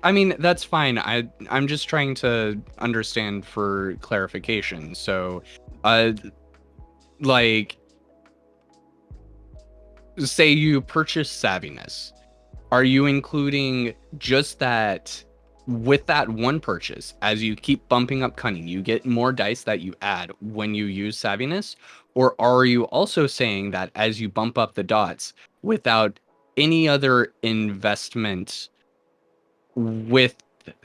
I mean, that's fine. I'm just trying to understand for clarification. So, like, say you purchase savviness. Are you including just that with that one purchase? As you keep bumping up cunning, you get more dice that you add when you use savviness? Or are you also saying that as you bump up the dots without any other investment with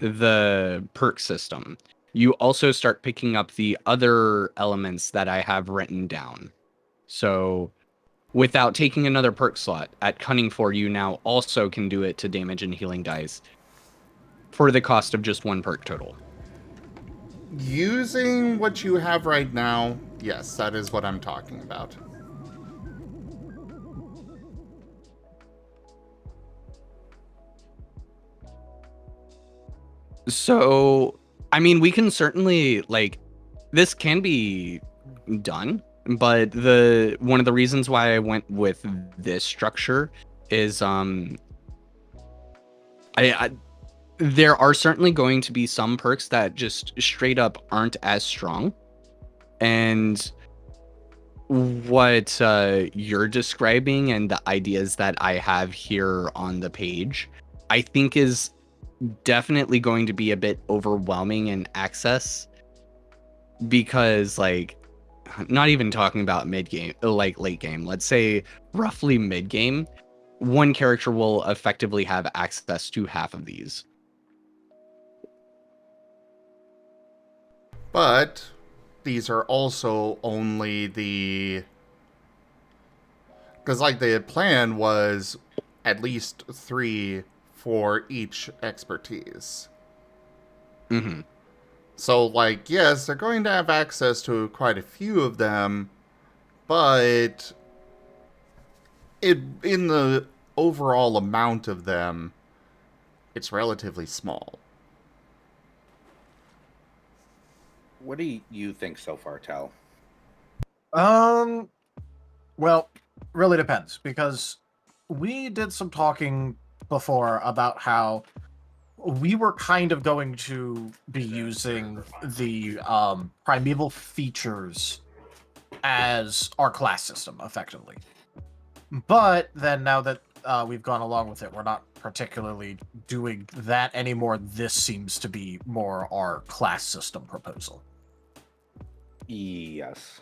the perk system, you also start picking up the other elements that I have written down? So without taking another perk slot at Cunning 4, you now also can do it to damage and healing dice for the cost of just 1 perk total. Using what you have right now, yes, that is what I'm talking about. So, I mean, we can certainly, like, this can be done, but one of the reasons why I went with this structure is there are certainly going to be some perks that just straight up aren't as strong, and what you're describing and the ideas that I have here on the page, I think is definitely going to be a bit overwhelming in access, because, like, not even talking about mid game, like late game, let's say roughly mid game, one character will effectively have access to half of these. But these are also only the... Because, like, the plan was at least 3 for each expertise. Mm-hmm. So, like, yes, they're going to have access to quite a few of them, but in the overall amount of them, it's relatively small. What do you think so far, Tal? Well, really depends, because we did some talking before about how we were kind of going to be using the primeval features as our class system, effectively. But then now that we've gone along with it, we're not particularly doing that anymore. This seems to be more our class system proposal. Yes.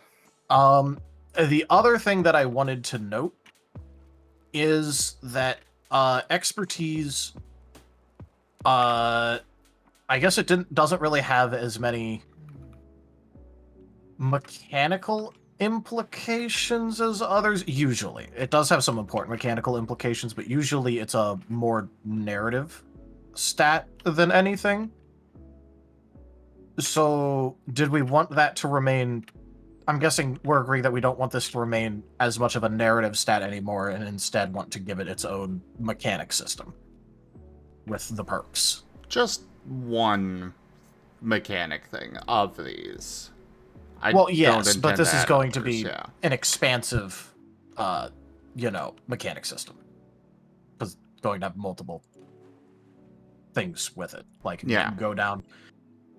The other thing that I wanted to note is that expertise, I guess it doesn't really have as many mechanical implications as others. Usually, it does have some important mechanical implications, but usually it's a more narrative stat than anything. So, did we want that to remain? I'm guessing we're agreeing that we don't want this to remain as much of a narrative stat anymore, and instead want to give it its own mechanic system with the perks. Just one mechanic thing of these. Well, yes, but this is going to be yeah. an expansive, mechanic system. Because going to have multiple things with it. Like, you can go down.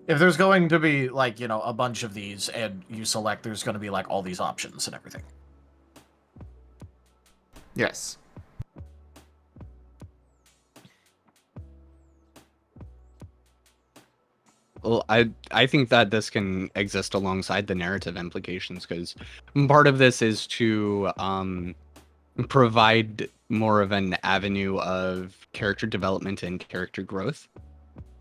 If there's going to be, like, a bunch of these, and you select, there's going to be, like, all these options and everything. Yes. Well, I think that this can exist alongside the narrative implications, because part of this is to provide more of an avenue of character development and character growth,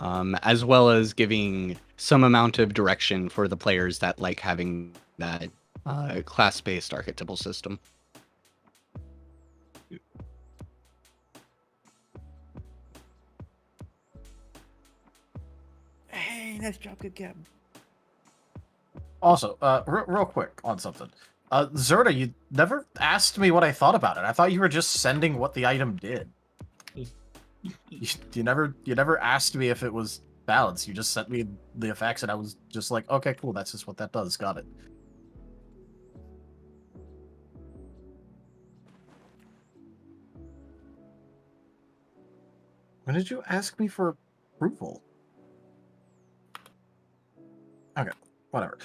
as well as giving some amount of direction for the players that like having that class-based archetypal system. Hey, nice job, good gab. Also, real quick on something. Zerda, you never asked me what I thought about it. I thought you were just sending what the item did. You never asked me if it was balanced. You just sent me the effects, and I was just like, okay, cool, that's just what that does. Got it. When did you ask me for approval? Okay, whatever.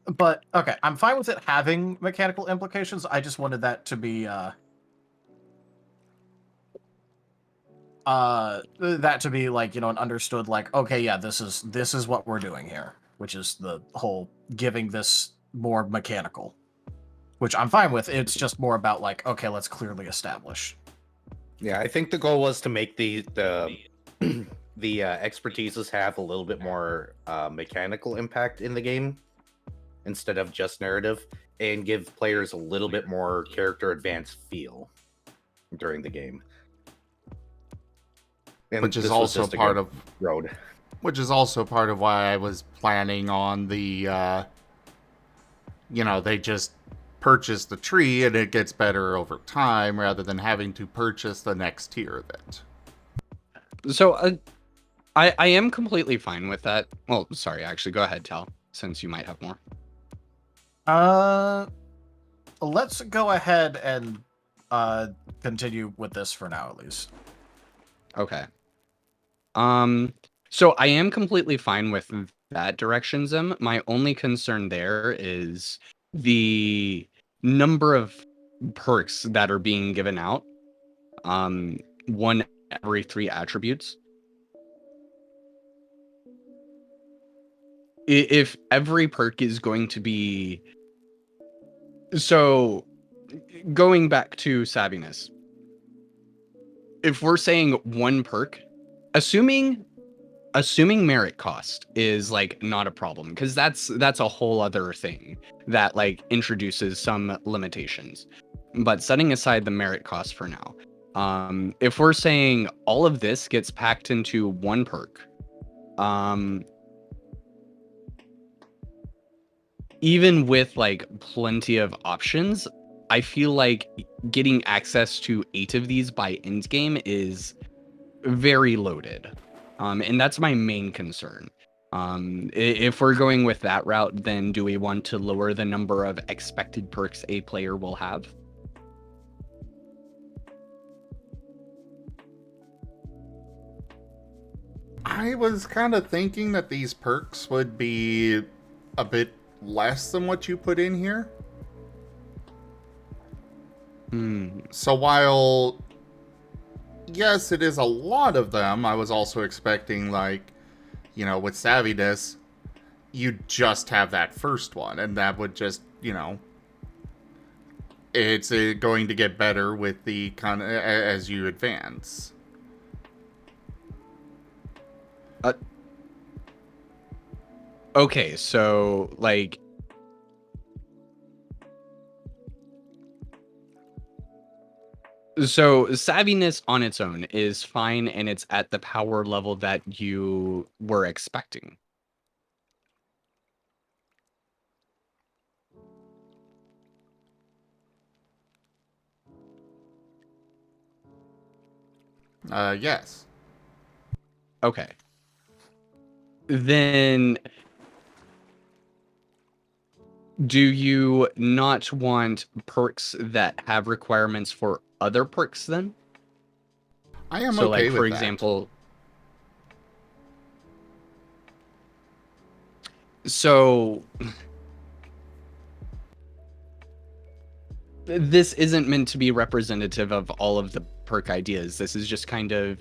But okay, I'm fine with it having mechanical implications. I just wanted that to be like, you know, an understood, like, okay, yeah, this is what we're doing here, which is the whole giving this more mechanical, which I'm fine with. It's just more about like, okay, let's clearly establish. Yeah, I think the goal was to make the expertises have a little bit more mechanical impact in the game instead of just narrative, and give players a little bit more character advance feel during the game. And Which is this was also just a part good of road. Which is also part of why I was planning on the, you know, they just purchase the tree and it gets better over time rather than having to purchase the next tier of it. So I am completely fine with that. Well, sorry, actually, go ahead, Tal, since you might have more. Let's go ahead and continue with this for now, at least. Okay. So I am completely fine with that direction, Zim. My only concern there is the number of perks that are being given out. One every 3 attributes. If every perk is going to be... So, going back to savviness. If we're saying one perk, assuming merit cost is like not a problem, because that's a whole other thing that like introduces some limitations. But setting aside the merit cost for now, if we're saying all of this gets packed into one perk, even with like plenty of options, I feel like getting access to 8 of these by endgame is very loaded. And that's my main concern. If we're going with that route, then do we want to lower the number of expected perks a player will have? I was kind of thinking that these perks would be a bit less than what you put in here. So while, yes, it is a lot of them, I was also expecting, like, you know, with savviness, you just have that first one, and that would just, you know, it's going to get better with the kind of as you advance. Okay, so like, so savviness on its own is fine, and it's at the power level that you were expecting. Yes. Okay. Then do you not want perks that have requirements for other perks then? I am So okay like, with for that. example, so this isn't meant to be representative of all of the perk ideas. This is just kind of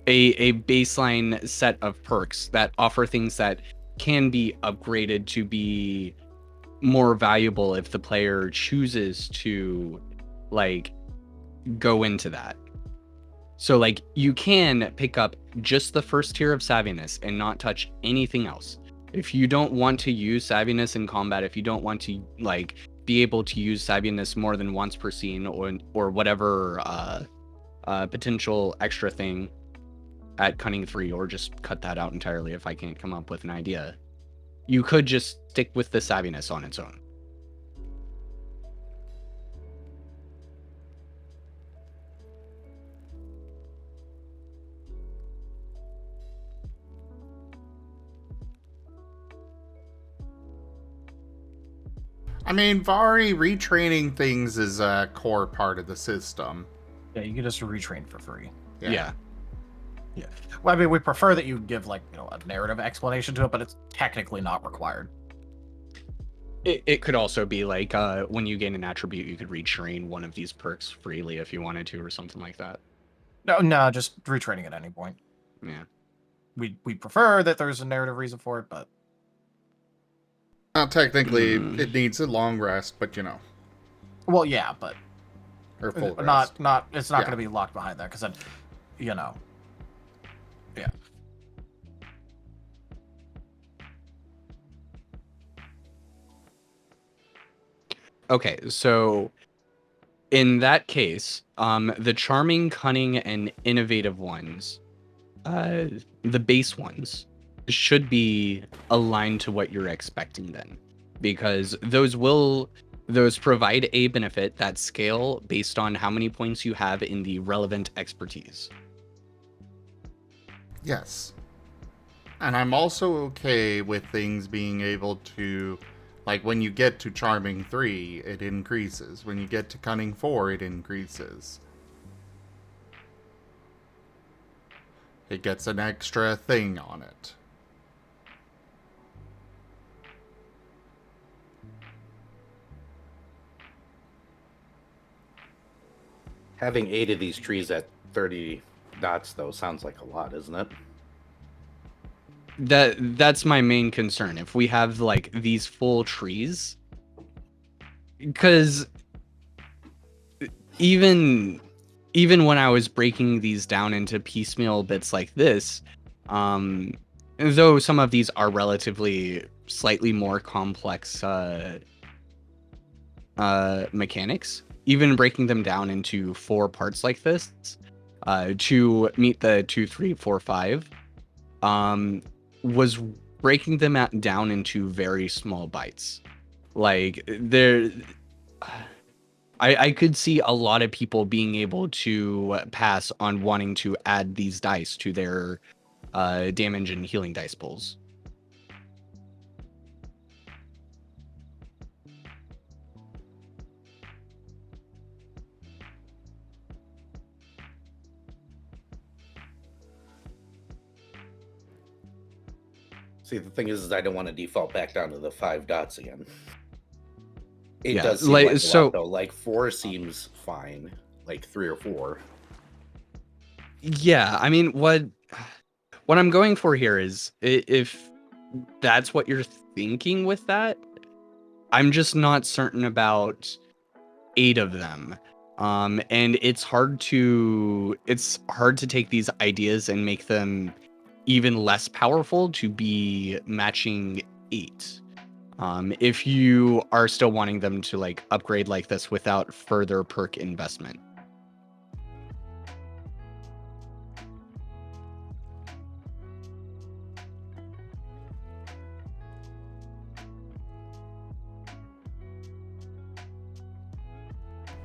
a baseline set of perks that offer things that can be upgraded to be more valuable if the player chooses to like go into that. So like you can pick up just the first tier of savviness and not touch anything else. If you don't want to use savviness in combat, if you don't want to like be able to use savviness more than once per scene or whatever potential extra thing at cunning 3, or just cut that out entirely if I can't come up with an idea, you could just stick with the savviness on its own. I mean, Vari retraining things is a core part of the system. Yeah, you can just retrain for free. Yeah. Well, I mean, we prefer that you give like a narrative explanation to it, but it's technically not required. It could also be like when you gain an attribute, you could retrain one of these perks freely if you wanted to, or something like that. No, just retraining at any point. Yeah. We prefer that there's a narrative reason for it, but Now, technically, it needs a long rest, but well, yeah, but or full rest. not it's not Yeah. going to be locked behind that because then, yeah. Okay, so in that case, the charming, cunning, and innovative ones, the base ones, should be aligned to what you're expecting then, because those provide a benefit that scale based on how many points you have in the relevant expertise. Yes. And I'm also okay with things being able to, like, when you get to Charming 3, it increases. When you get to Cunning 4, it increases. It gets an extra thing on it. Having 8 of these trees at 30 dots, though, sounds like a lot, isn't it? That's my main concern. If we have like these full trees, because even when I was breaking these down into piecemeal bits like this, though some of these are relatively slightly more complex mechanics, even breaking them down into 4 parts like this, to meet the 2, 3, 4, 5, was breaking them down into very small bites. Like I could see a lot of people being able to pass on wanting to add these dice to their damage and healing dice pools. See, the thing is I don't want to default back down to the 5 dots again. It Yeah, does seem like- like a so- lot, though. Like 4 seems fine. Like 3 or 4. Yeah, I mean, what I'm going for here is if that's what you're thinking with that, I'm just not certain about 8 of them. And it's hard to take these ideas and make them even less powerful to be matching 8. If you are still wanting them to like upgrade like this without further perk investment.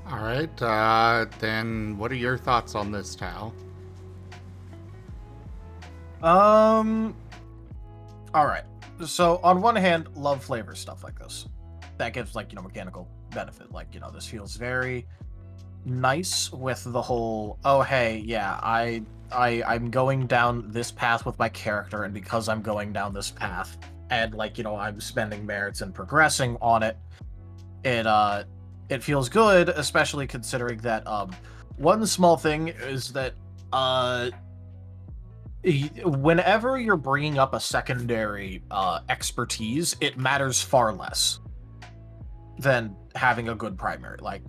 All right, then what are your thoughts on this, Tal? All right. So on one hand, love flavor stuff like this. That gives like mechanical benefit. Like this feels very nice with the whole. Oh hey, yeah, I'm going down this path with my character, and because I'm going down this path, and like I'm spending merits and progressing on it, it feels good, especially considering that one small thing is that whenever you're bringing up a secondary expertise, it matters far less. than having a good primary. Like,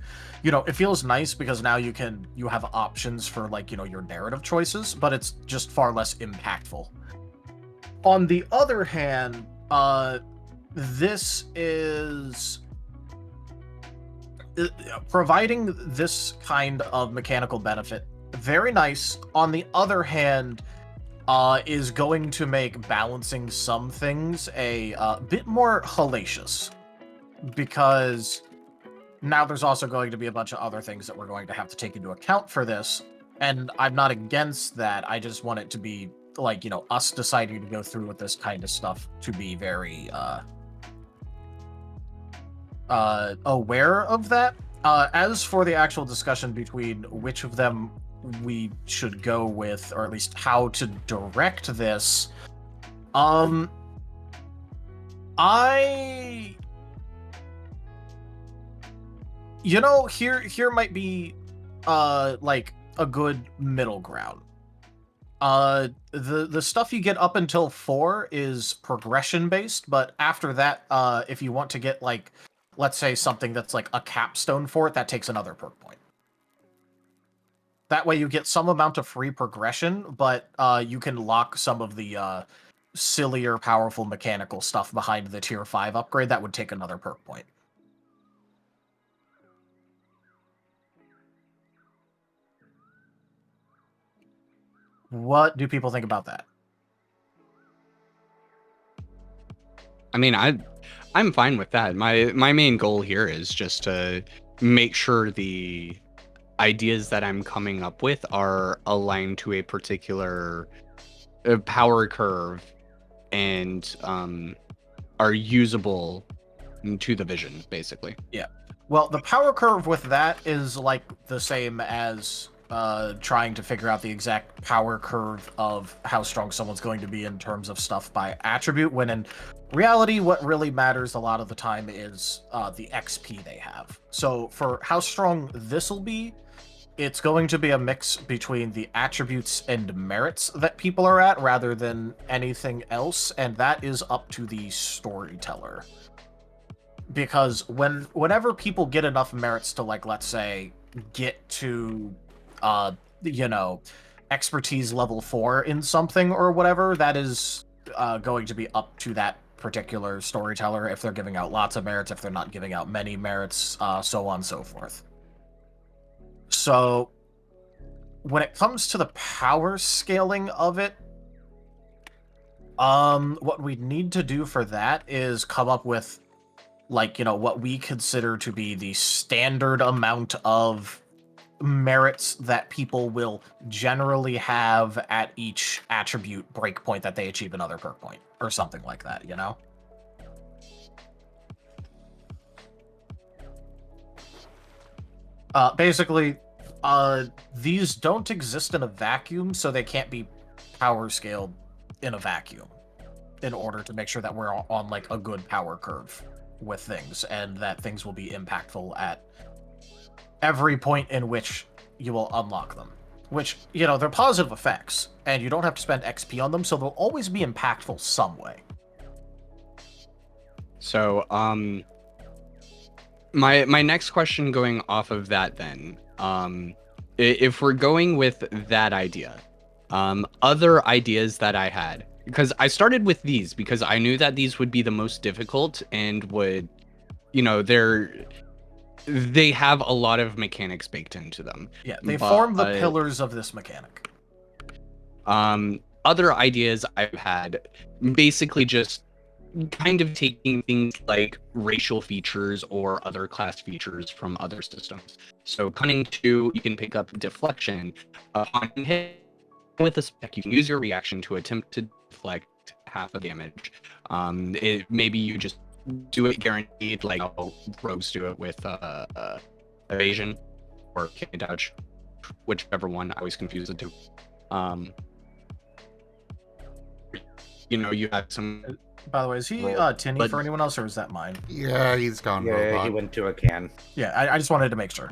it feels nice because now you have options for like, your narrative choices, but it's just far less impactful. On the other hand, this is providing this kind of mechanical benefit. Very nice. On the other hand, is going to make balancing some things a bit more hellacious, because now there's also going to be a bunch of other things that we're going to have to take into account for this, and I'm not against that. I just want it to be like, us deciding to go through with this kind of stuff to be very aware of that. As for the actual discussion between which of them we should go with, or at least how to direct this, here might be like a good middle ground. The stuff you get up until 4 is progression based, but after that, if you want to get like, let's say something that's like a capstone for it, that takes another perk point. That way you get some amount of free progression, but you can lock some of the sillier, powerful mechanical stuff behind the tier 5 upgrade. That would take another perk point. What do people think about that? I mean, I'm fine with that. My main goal here is just to make sure the ideas that I'm coming up with are aligned to a particular power curve and are usable to the vision, basically. Yeah. Well, the power curve with that is like the same as trying to figure out the exact power curve of how strong someone's going to be in terms of stuff by attribute, when in reality, what really matters a lot of the time is the XP they have. So for how strong this will be, it's going to be a mix between the attributes and merits that people are at rather than anything else, and that is up to the storyteller. Because whenever people get enough merits to, like, let's say, get to, expertise level 4 in something or whatever, that is going to be up to that particular storyteller, if they're giving out lots of merits, if they're not giving out many merits, so on and so forth. So, when it comes to the power scaling of it, what we need to do for that is come up with, like, what we consider to be the standard amount of merits that people will generally have at each attribute breakpoint that they achieve another perk point, or something like that, Basically, these don't exist in a vacuum, so they can't be power scaled in a vacuum in order to make sure that we're on, like, a good power curve with things, and that things will be impactful at every point in which you will unlock them. Which, they're positive effects, and you don't have to spend XP on them, so they'll always be impactful some way. So, my next question going off of that then, if we're going with that idea, other ideas that I had, because I started with these because I knew that these would be the most difficult and would, they have a lot of mechanics baked into them. Yeah, they form the pillars of this mechanic. Other ideas I've had, basically just kind of taking things like racial features or other class features from other systems. So Cunning 2, you can pick up deflection. Upon hit with a spec, you can use your reaction to attempt to deflect half of damage. Maybe you just do it guaranteed, like rogues do it with evasion or kick and dodge, whichever one. I always confuse the two. You have some. By the way, is he tinny for anyone else, or is that mine? Yeah, he's gone. Yeah, robot. he went to a can. Yeah, I just wanted to make sure.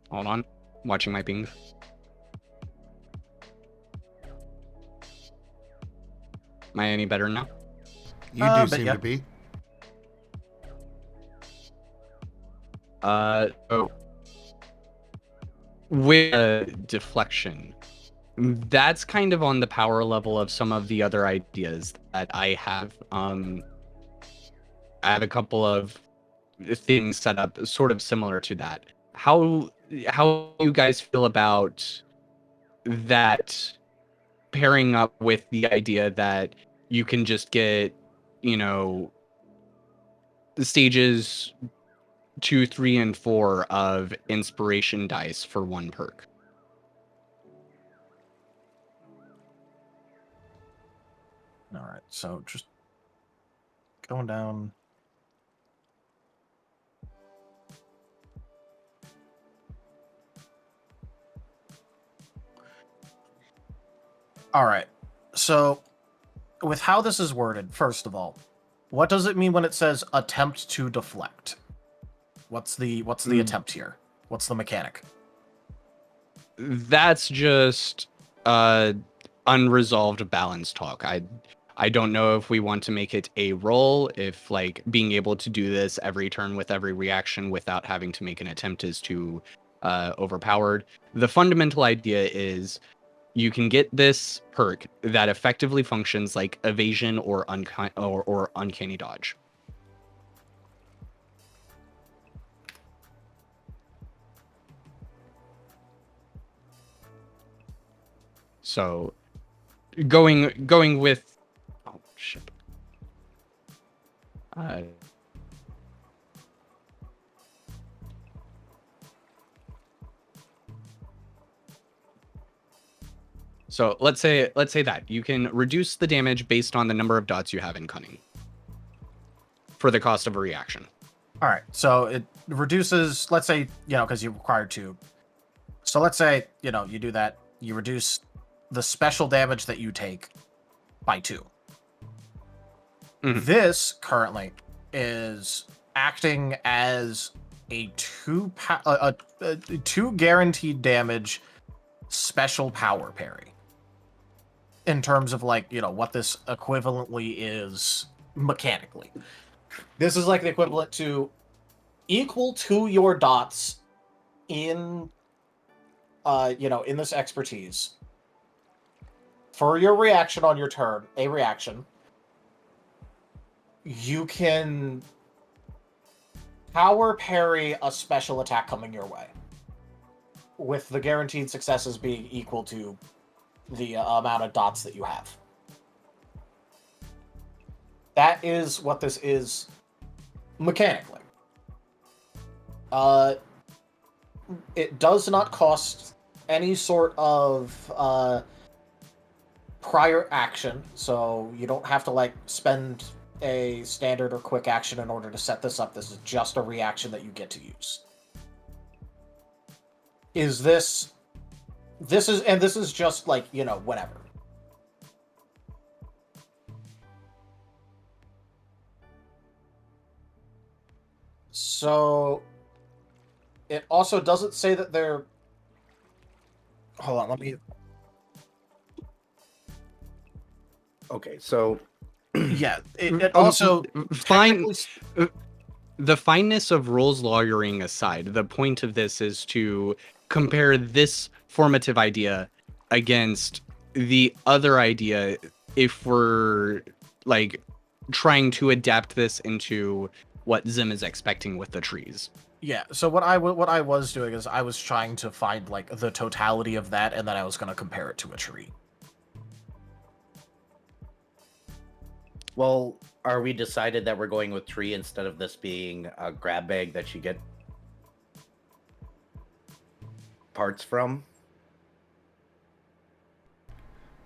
Hold on, watching my ping. Am I any better now? You do but seem yeah. to be. Oh. With deflection, that's kind of on the power level of some of the other ideas that I have. I have a couple of things set up sort of similar to that. How you guys feel about that pairing up with the idea that you can just get, the stages 2, 3, and 4 of inspiration dice for one perk? All right, so just going down. All right, so with how this is worded, first of all, what does it mean when it says attempt to deflect? What's the attempt here? What's the mechanic? That's just unresolved balance talk. I don't know if we want to make it a roll, if like being able to do this every turn with every reaction without having to make an attempt is too overpowered. The fundamental idea is you can get this perk that effectively functions like evasion or uncanny dodge. So going with shit. So let's say that you can reduce the damage based on the number of dots you have in cunning for the cost of a reaction. All right, so it reduces, let's say, because you require 2. So let's say, you do that, you reduce the special damage that you take by 2. Mhm. This currently is acting as a 2 guaranteed damage special power parry. In terms of what this equivalently is mechanically. This is like the equivalent to equal to your dots in in this expertise. For your reaction on your turn, a reaction, you can power parry a special attack coming your way, with the guaranteed successes being equal to the amount of dots that you have. That is what this is mechanically. It does not cost any sort of prior action, so you don't have to spend a standard or quick action in order to set this up. This is just a reaction that you get to use. This is just whatever. So it also doesn't say that they're... Hold on, let me... Okay, so Yeah, it also... Fine. The fineness of rules lawyering aside, the point of this is to compare this formative idea against the other idea if we're trying to adapt this into what Zim is expecting with the trees. Yeah, so what I was doing is I was trying to find the totality of that, and then I was going to compare it to a tree. well, are we decided that we're going with tree instead of this being a grab bag that you get parts from?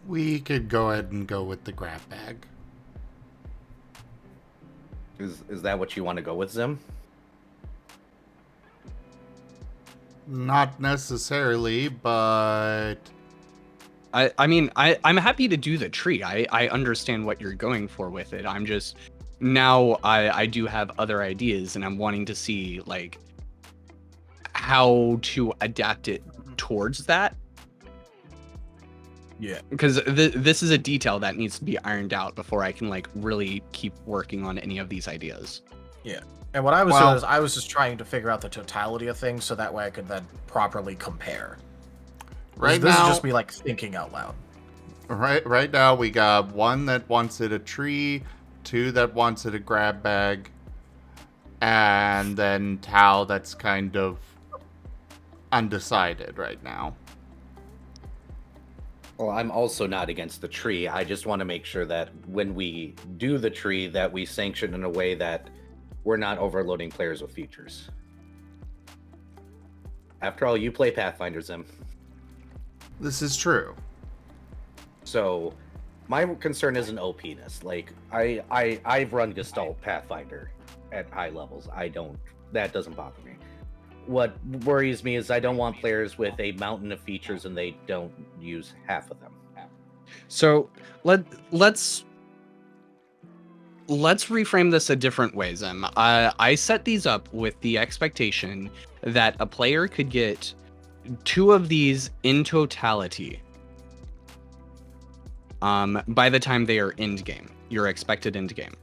We could go ahead and go with the grab bag. Is that what you want to go with, Zim? Not necessarily, but I'm happy to do the tree. I understand what you're going for with it. I'm just now I do have other ideas, and I'm wanting to see how to adapt it towards that. Yeah. Because this is a detail that needs to be ironed out before I can like really keep working on any of these ideas. And what I was Well- doing is I was just trying to figure out the totality of things so that way I could then properly compare. Right This now, is just me like thinking out loud. right now we got one that wants it a tree, two that wants it a grab bag, and then Tao that's kind of undecided right now. Well, I'm also not against the tree. I just want to make sure that when we do the tree, that we sanction in a way that we're not overloading players with features. After all, you play Pathfinder, Zim. This is true. So my concern isn't OP-ness. Like I've run Gestalt Pathfinder at high levels. That doesn't bother me. What worries me is I don't want players with a mountain of features and they don't use half of them. So let's reframe this a different way, Zim. I set these up with the expectation that a player could get 2 of these in totality by the time they are end game, your expected end game.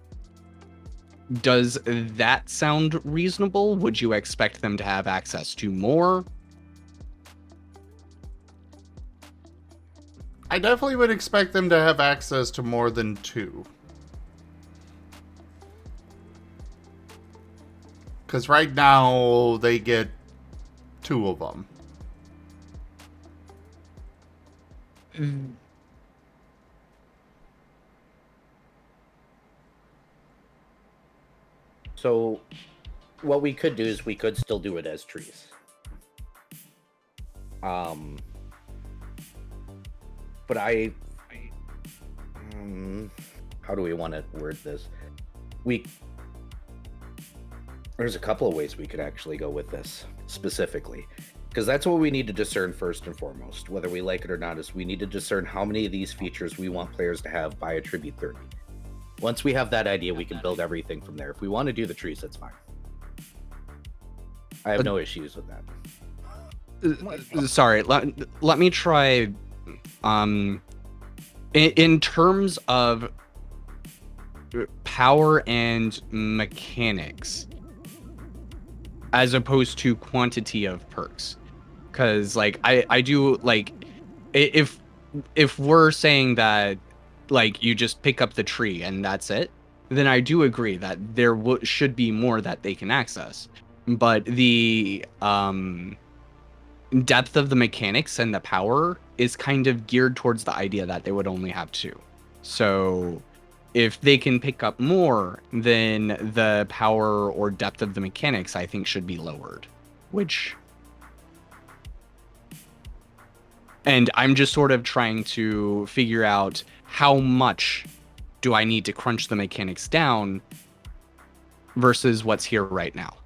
Does that sound reasonable? Would you expect them to have access to more? I definitely would expect them to have access to more than 2. Because right now, they get 2 of them. So what we could do is we could still do it as trees. But how do we want to word this? There's a couple of ways we could actually go with this specifically, because that's what we need to discern first and foremost, whether we like it or not, is we need to discern how many of these features we want players to have by attribute 30. Once we have that idea, we can build everything from there. If we want to do the trees, that's fine. I have no issues with that. Sorry, let me try. In terms of power and mechanics, as opposed to quantity of perks, because like I do like if we're saying that like you just pick up the tree and that's it, then I do agree that there should be more that they can access, but the depth of the mechanics and the power is kind of geared towards the idea that they would only have 2. So if they can pick up more, then the power or depth of the mechanics I think should be lowered, and I'm just sort of trying to figure out how much do I need to crunch the mechanics down versus what's here right now.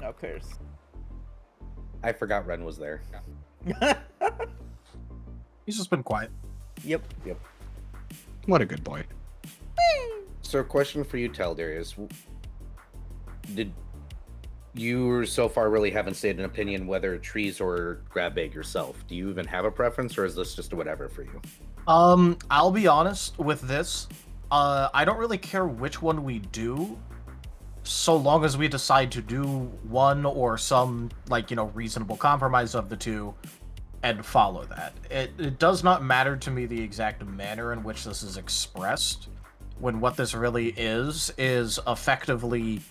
No cares. I forgot Ren was there. He's just been quiet. Yep. What a good boy. So, question for you, Taldarius. Did you so far really haven't stated an opinion whether trees or grab bag yourself? Do you even have a preference, or is this just a whatever for you? I'll be honest with this. I don't really care which one we do, so long as we decide to do one or some, like, reasonable compromise of the two and follow that. It does not matter to me the exact manner in which this is expressed, when what this really is effectively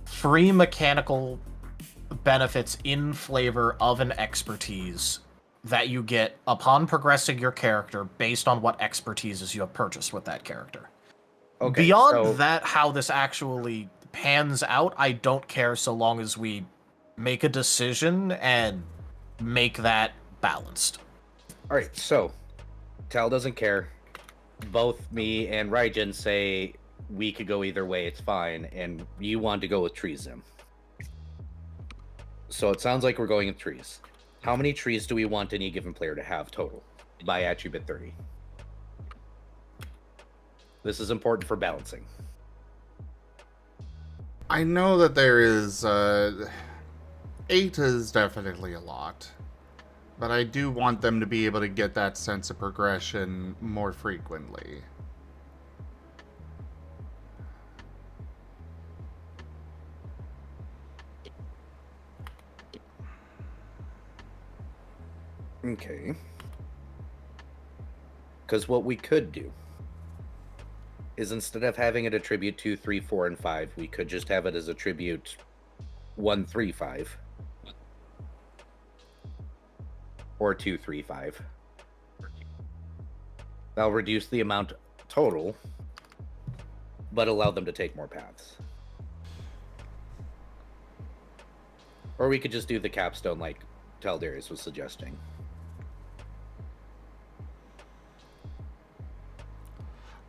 free mechanical benefits in flavor of an expertise that you get upon progressing your character based on what expertises you have purchased with that character. Okay, Beyond that, how this actually pans out, I don't care so long as we make a decision and make that balanced. All right, so Tal doesn't care. Both me and Raijin say we could go either way, it's fine, and you want to go with trees, Zim. So it sounds like we're going with trees. How many trees do we want any given player to have total by attribute 30? This is important for balancing. I know that there is 8 is definitely a lot, but I do want them to be able to get that sense of progression more frequently. Okay. Because what we could do is instead of having it attribute 2, 3, 4, and 5, we could just have it as attribute 1, 3, 5. Or 2, 3, 5. That'll reduce the amount total, but allow them to take more paths. Or we could just do the capstone like Taldarius was suggesting.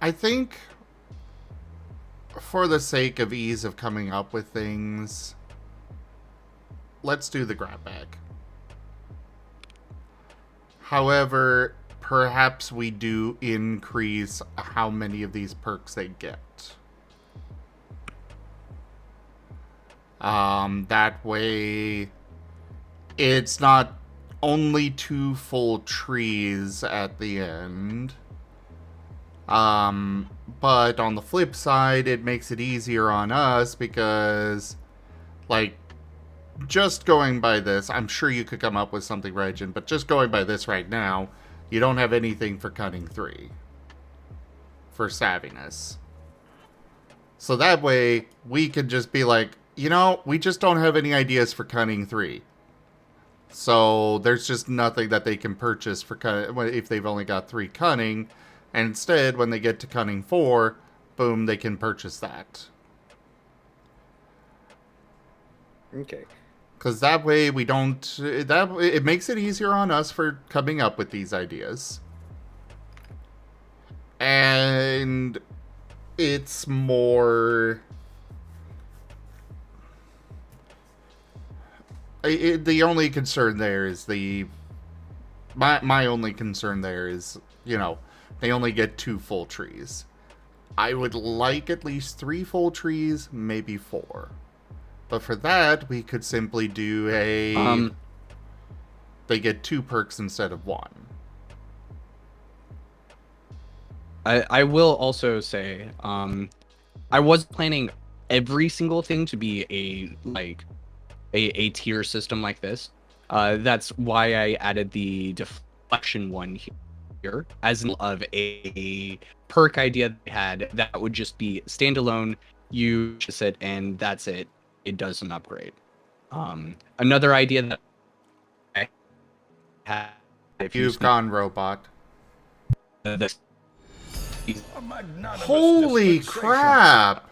I think, for the sake of ease of coming up with things, let's do the grab bag. However, perhaps we do increase how many of these perks they get. That way, it's not only 2 full trees at the end. But on the flip side, it makes it easier on us because, like, just going by this, I'm sure you could come up with something, Regin, but just going by this right now, you don't have anything for cunning 3. For savviness. So that way, we can just be like, you know, we just don't have any ideas for cunning 3. So there's just nothing that they can purchase for if they've only got 3 cunning. And instead, when they get to cunning 4, boom, they can purchase that. Okay. Because that way we don't... it makes it easier on us for coming up with these ideas. And it's more... the only concern there is my only concern there is, you know, they only get 2 full trees. I would like at least 3 full trees, maybe 4. But for that, we could simply do a... they get 2 perks instead of 1. I will also say, I was planning every single thing to be a tier system like this. That's why I added the deflection one here as of a perk idea they had that would just be standalone. You just it and that's it. It does an upgrade. Another idea that I had, if You've gone robot. This, Holy crap!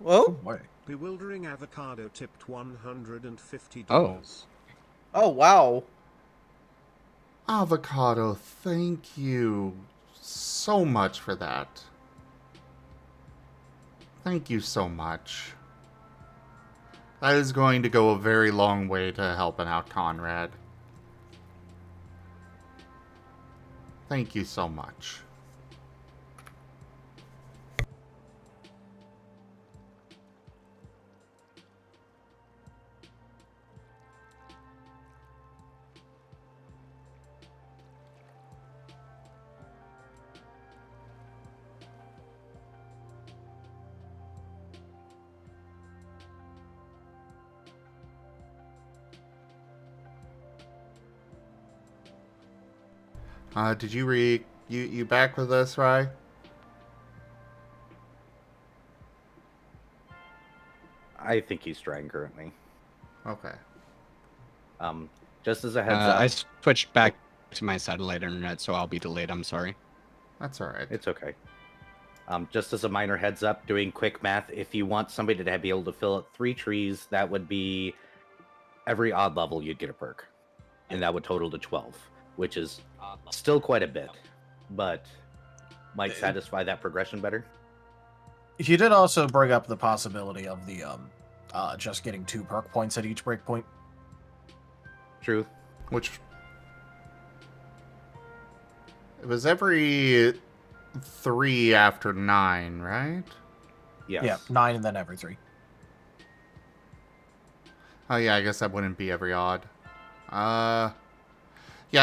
Whoa. Boy. Bewildering avocado tipped $150. Oh, wow. Avocado, thank you so much for that. Thank you so much. That is going to go a very long way to helping out Conrad. Thank you so much. Did you you back with us, Rye? I think he's trying currently. Okay. Just as a heads up. I switched back to my satellite internet, so I'll be delayed. I'm sorry. That's alright. It's okay. Just as a minor heads up, doing quick math, if you want somebody to be able to fill out 3 trees, that would be every odd level you'd get a perk. And that would total to 12, which is still quite a bit, but might satisfy that progression better. You did also bring up the possibility of the just getting 2 perk points at each breakpoint. Truth. Which it was every 3 after 9, right? Yes. Yeah, 9 and then every 3. Oh yeah, I guess that wouldn't be every odd. Yeah,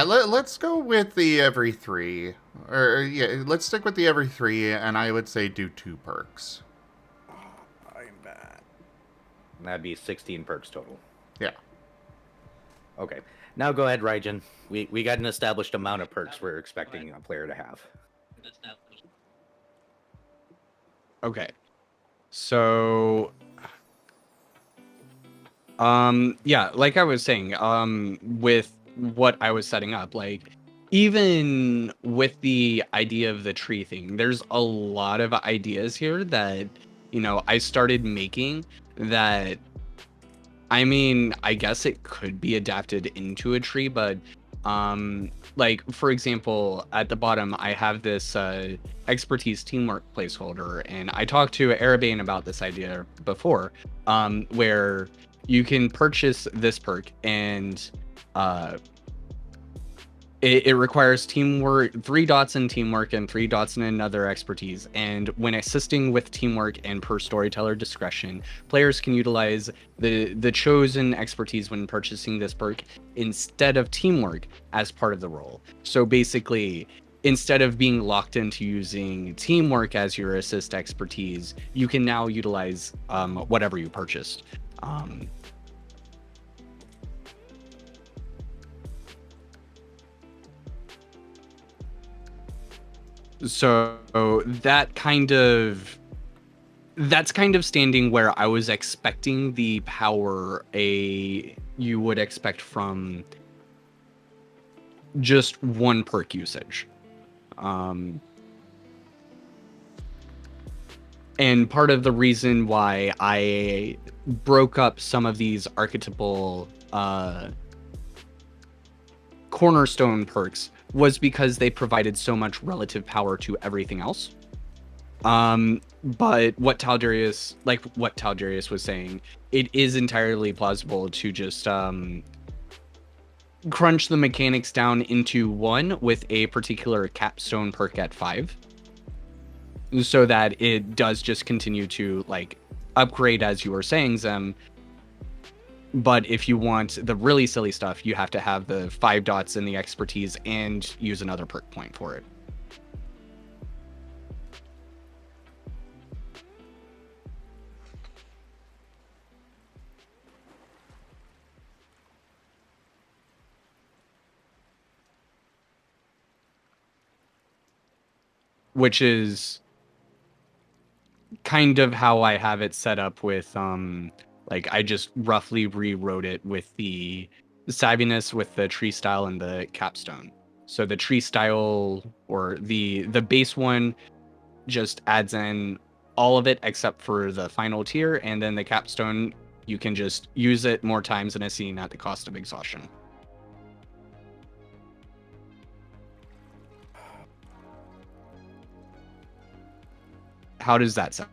let's go with the every 3. Or yeah, let's stick with the every 3, and I would say do 2 perks. I'm bad. That'd be 16 perks total. Yeah. Okay. Now go ahead, Raijin. We got an established amount of perks we're expecting a player to have. Okay. So yeah, like I was saying, with what I was setting up, like even with the idea of the tree thing, there's a lot of ideas here that, I started making that, I mean, I guess it could be adapted into a tree, but like for example, at the bottom I have this expertise teamwork placeholder, and I talked to Arabane about this idea before, where you can purchase this perk, and it requires teamwork, 3 dots in teamwork and 3 dots in another expertise. And when assisting with teamwork and per storyteller discretion, players can utilize the chosen expertise when purchasing this perk instead of teamwork as part of the role. So basically, instead of being locked into using teamwork as your assist expertise, you can now utilize whatever you purchased. So that's kind of standing where I was expecting the power you would expect from just one perk usage. And part of the reason why I broke up some of these archetypal cornerstone perks was because they provided so much relative power to everything else. But what Taldarius was saying, it is entirely plausible to just crunch the mechanics down into one with a particular capstone perk at 5, so that it does just continue to like upgrade as you were saying, Zem. But if you want the really silly stuff, you have to have the 5 dots in the expertise and use another perk point for it. Which is kind of how I have it set up with like I just roughly rewrote it with the savviness with the tree style and the capstone. So the tree style, or the base one, just adds in all of it except for the final tier, and then the capstone, you can just use it more times in a scene at the cost of exhaustion. How does that sound?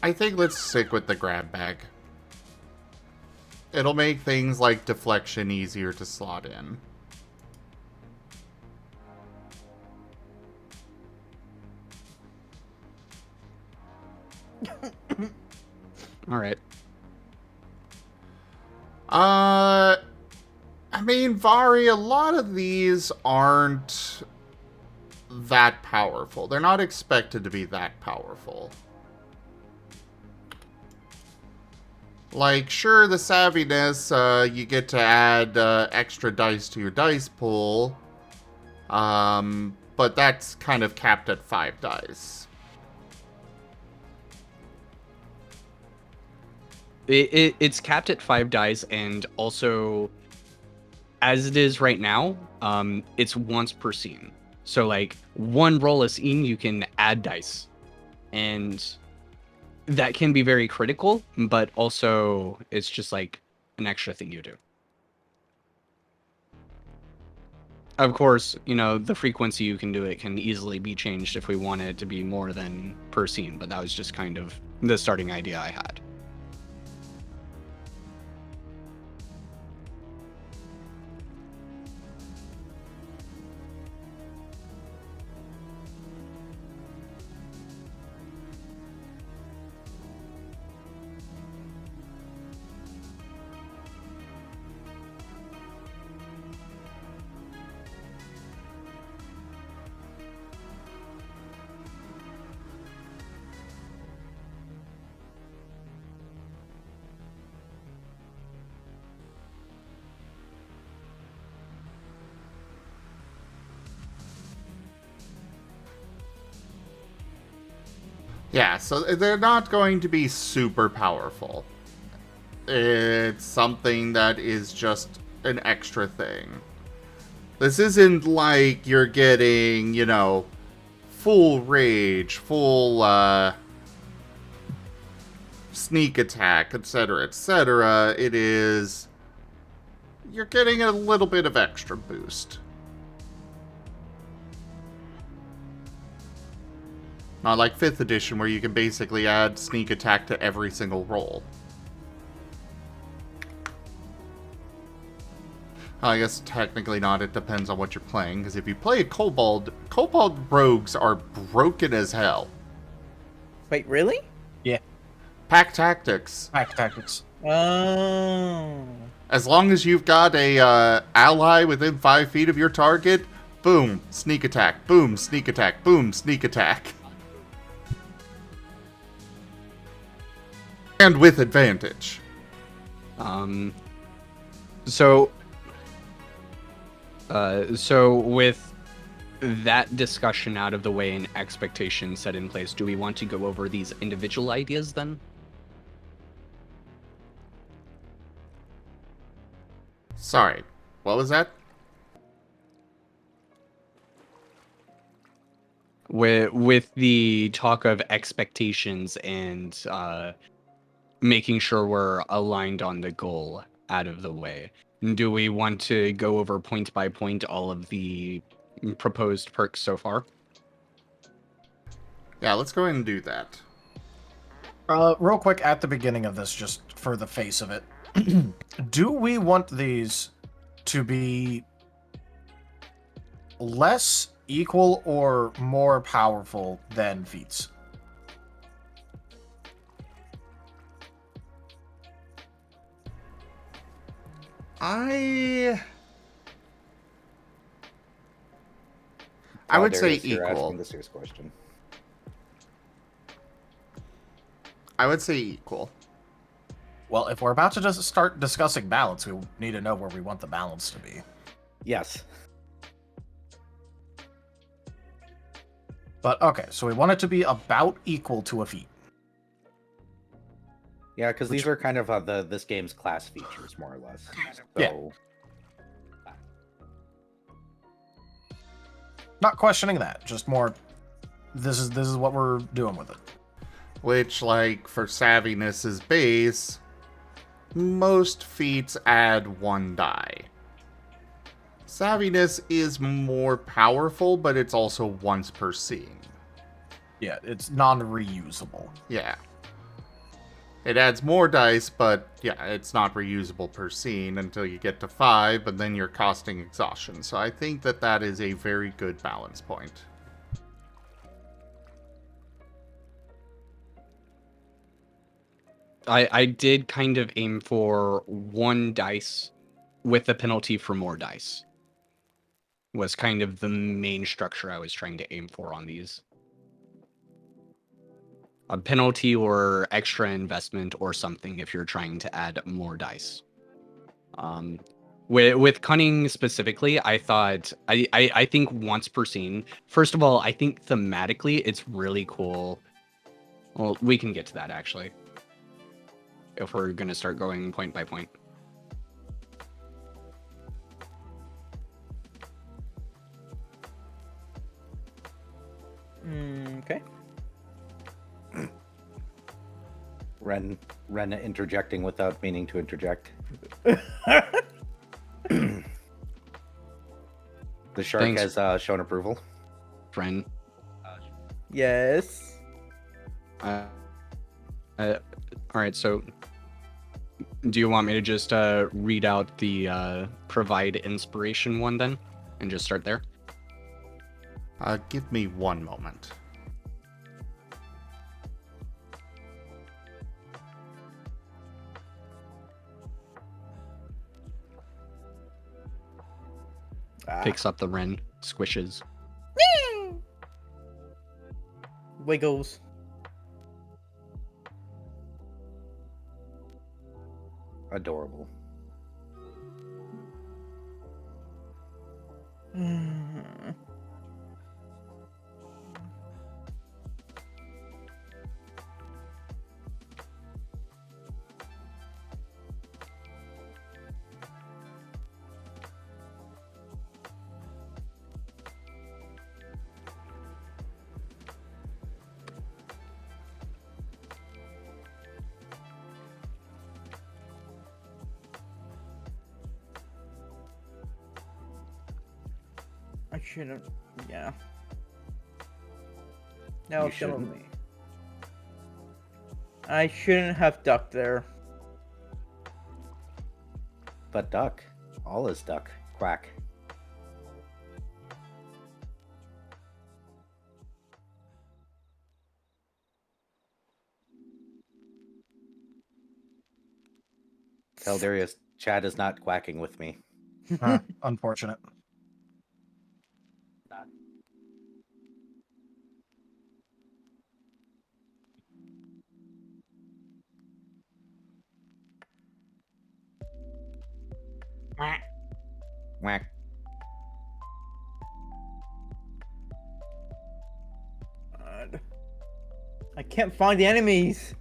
I think let's stick with the grab bag. It'll make things like deflection easier to slot in. All right. I mean, Vari, a lot of these aren't that powerful. They're not expected to be that powerful. Like, sure, the savviness, you get to add extra dice to your dice pool, but that's kind of capped at 5 dice. It's capped at 5 dice, and also, as it is right now, it's once per scene. So, like, one roll a scene, you can add dice. And that can be very critical, but also it's just like an extra thing you do. Of course, the frequency you can do it can easily be changed if we want it to be more than per scene, but that was just kind of the starting idea I had. Yeah, so they're not going to be super powerful. It's something that is just an extra thing. This isn't like you're getting, full rage, full sneak attack, etc., etc. It is... you're getting a little bit of extra boost. Not like 5th edition, where you can basically add sneak attack to every single roll. I guess technically not, it depends on what you're playing, because if you play a Kobold rogues are broken as hell. Wait, really? Pack tactics. Pack tactics. Oh. As long as you've got a ally within 5 feet of your target, boom, sneak attack, boom, sneak attack, boom, sneak attack. And with advantage. So with that discussion out of the way and expectations set in place, do we want to go over these individual ideas then? Sorry, what was that? With the talk of expectations and making sure we're aligned on the goal out of the way, do we want to go over point by point all of the proposed perks so far? Yeah, let's go ahead and do that. Real quick at the beginning of this, just for the face of it. Do we want these to be less, equal, or more powerful than feats? I Wow, would say Darius, you're equal. asking the serious question. I would say equal. Well, if we're about to just start discussing balance, we need to know where we want the balance to be. Yes. But okay, so we want it to be about equal to a feat. Yeah, because these are kind of this game's class features, more or less. So, Yeah. Not questioning that, just more. This is what we're doing with it. Which, like, for savviness's base, most feats add 1 die. Savviness is more powerful, but it's also once per scene. Yeah, it's non-reusable. Yeah. It adds more dice, but yeah, it's not reusable per scene until you get to 5, but then you're costing exhaustion. So I think that is a very good balance point. I did kind of aim for 1 dice with a penalty for more dice. Was kind of the main structure I was trying to aim for on these. A penalty or extra investment or something if you're trying to add more dice. With cunning specifically, I thought I think once per scene. First of all, I think thematically it's really cool. Well, we can get to that actually. If we're gonna start going point by point. Okay. Ren interjecting without meaning to interject. The shark Thanks. has shown approval. Friend. Yes. All right, so do you want me to just read out the provide inspiration one then? And just start there? Give me one moment. Picks up the wren, squishes. Wiggles. Adorable. I shouldn't. Yeah. Now You it's killing shouldn't. me. I shouldn't have ducked there. But duck. All is duck. Quack. Tell Darius, Chad is not quacking with me. Unfortunate. Whack. God. I can't find the enemies.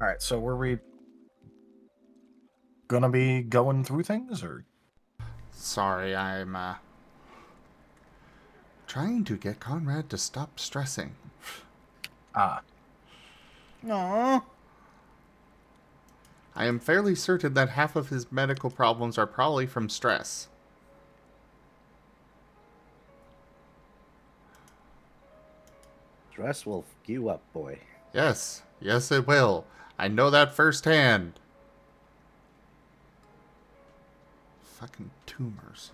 All right, so were we gonna be going through things, or? Sorry, I'm trying to get Conrad to stop stressing. Ah, Aww. I am fairly certain that half of his medical problems are probably from stress. Stress will f you up, boy. Yes, yes it will. I know that firsthand. Fucking tumors.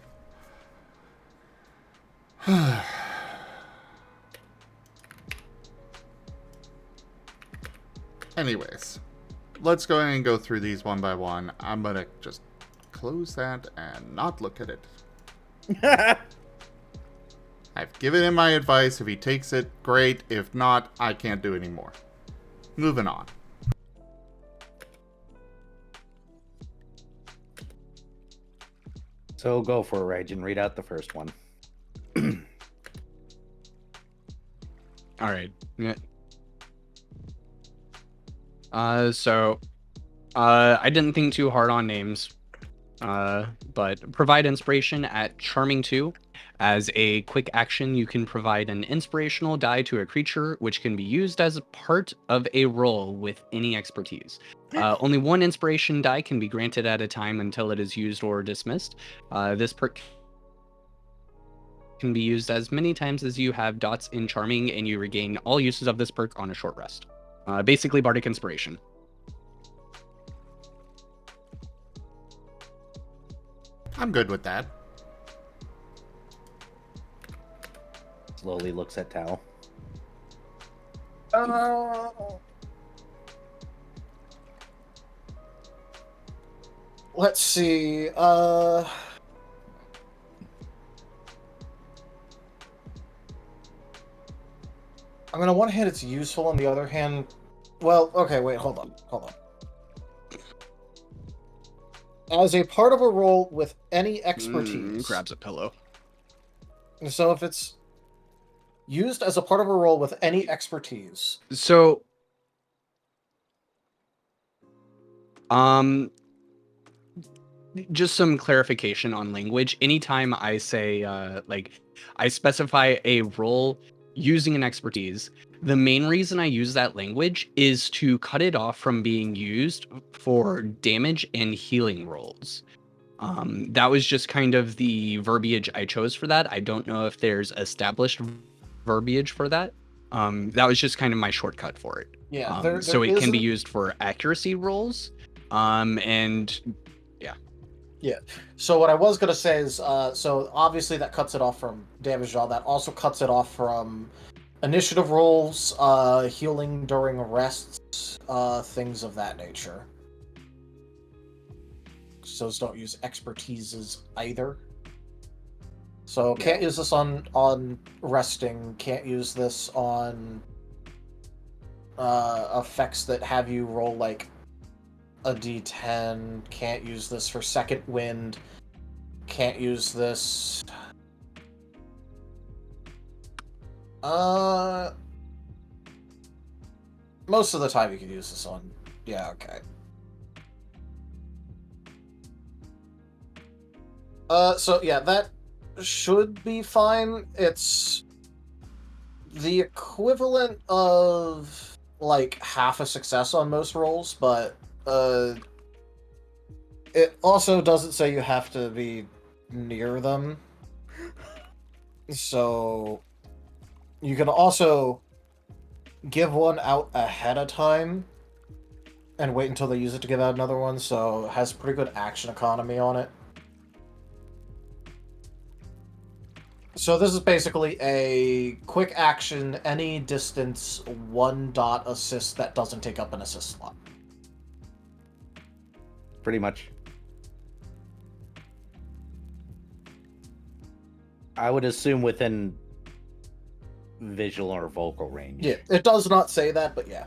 Anyways, let's go ahead and go through these one by one. I'm gonna just close that and not look at it. I've given him my advice. If he takes it, great. If not, I can't do anymore. Moving on. So go for it, Rage, and read out the first one. All right. Yeah. So I didn't think too hard on names. But provide inspiration at Charming 2. As a quick action, you can provide an inspirational die to a creature, which can be used as a part of a roll with any expertise. Only one inspiration die can be granted at a time until it is used or dismissed. This perk can be used as many times as you have dots in Charming, and you regain all uses of this perk on a short rest. Basically, Bardic Inspiration. I'm good with that. Slowly looks at Tal. Let's see. I'm gonna one hand it's useful, on the other hand, well, okay, wait, hold on. As a part of a roll with any expertise. Grabs a pillow. So if it's used as a part of a roll with any expertise. So, just some clarification on language. Anytime I say, I specify a roll using an expertise, the main reason I use that language is to cut it off from being used for damage and healing rolls. That was just kind of the verbiage I chose for that. I don't know if there's established verbiage for that. That was just kind of my shortcut for it. Yeah, so it can be used for accuracy rolls. And yeah. So what I was gonna say is, so obviously that cuts it off from damage draw. That also cuts it off from initiative rolls, healing during rests, things of that nature. So don't use expertises either. So can't use this on resting. Can't use this on effects that have you roll like a d10. Can't use this for second wind. Can't use this. Most of the time you can use this on. Yeah, okay. So yeah, that should be fine. It's the equivalent of like half a success on most rolls, but it also doesn't say you have to be near them. So you can also give one out ahead of time and wait until they use it to give out another one, so it has pretty good action economy on it. So this is basically a quick action, any distance, 1 dot assist that doesn't take up an assist slot. Pretty much. I would assume within visual or vocal range. Yeah, it does not say that, but yeah.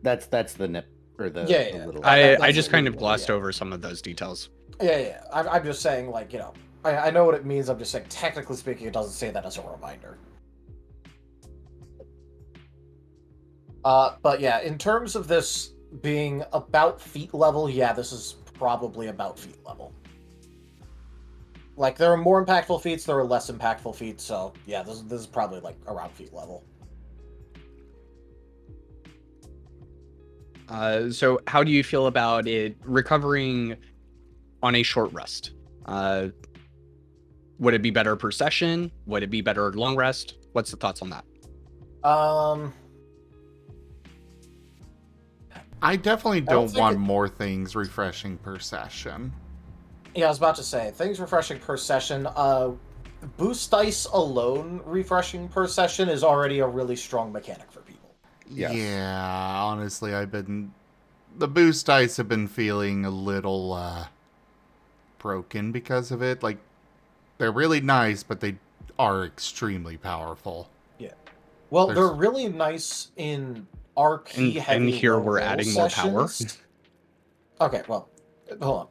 That's the nip or the, Yeah. the little. I just kind of glossed over some of those details. Yeah. I'm just saying, like, you know, I know what it means. I'm just saying, technically speaking, it doesn't say that as a reminder. But yeah, in terms of this being about feet level, yeah, this is probably about feet level. Like, there are more impactful feats, there are less impactful feats, so yeah, this is probably, like, around feet level. So how do you feel about it recovering on a short rest? Would it be better per session? Would it be better long rest? What's the thoughts on that? I definitely don't want more things refreshing per session. Yeah, I was about to say, things refreshing per session. Boost dice alone refreshing per session is already a really strong mechanic for people. Yes. Yeah, honestly, the boost dice have been feeling a little broken because of it. Like, they're really nice, but they are extremely powerful. Yeah. Well, they're really nice in RP heavy. And here we're adding more power. Okay, well, hold on.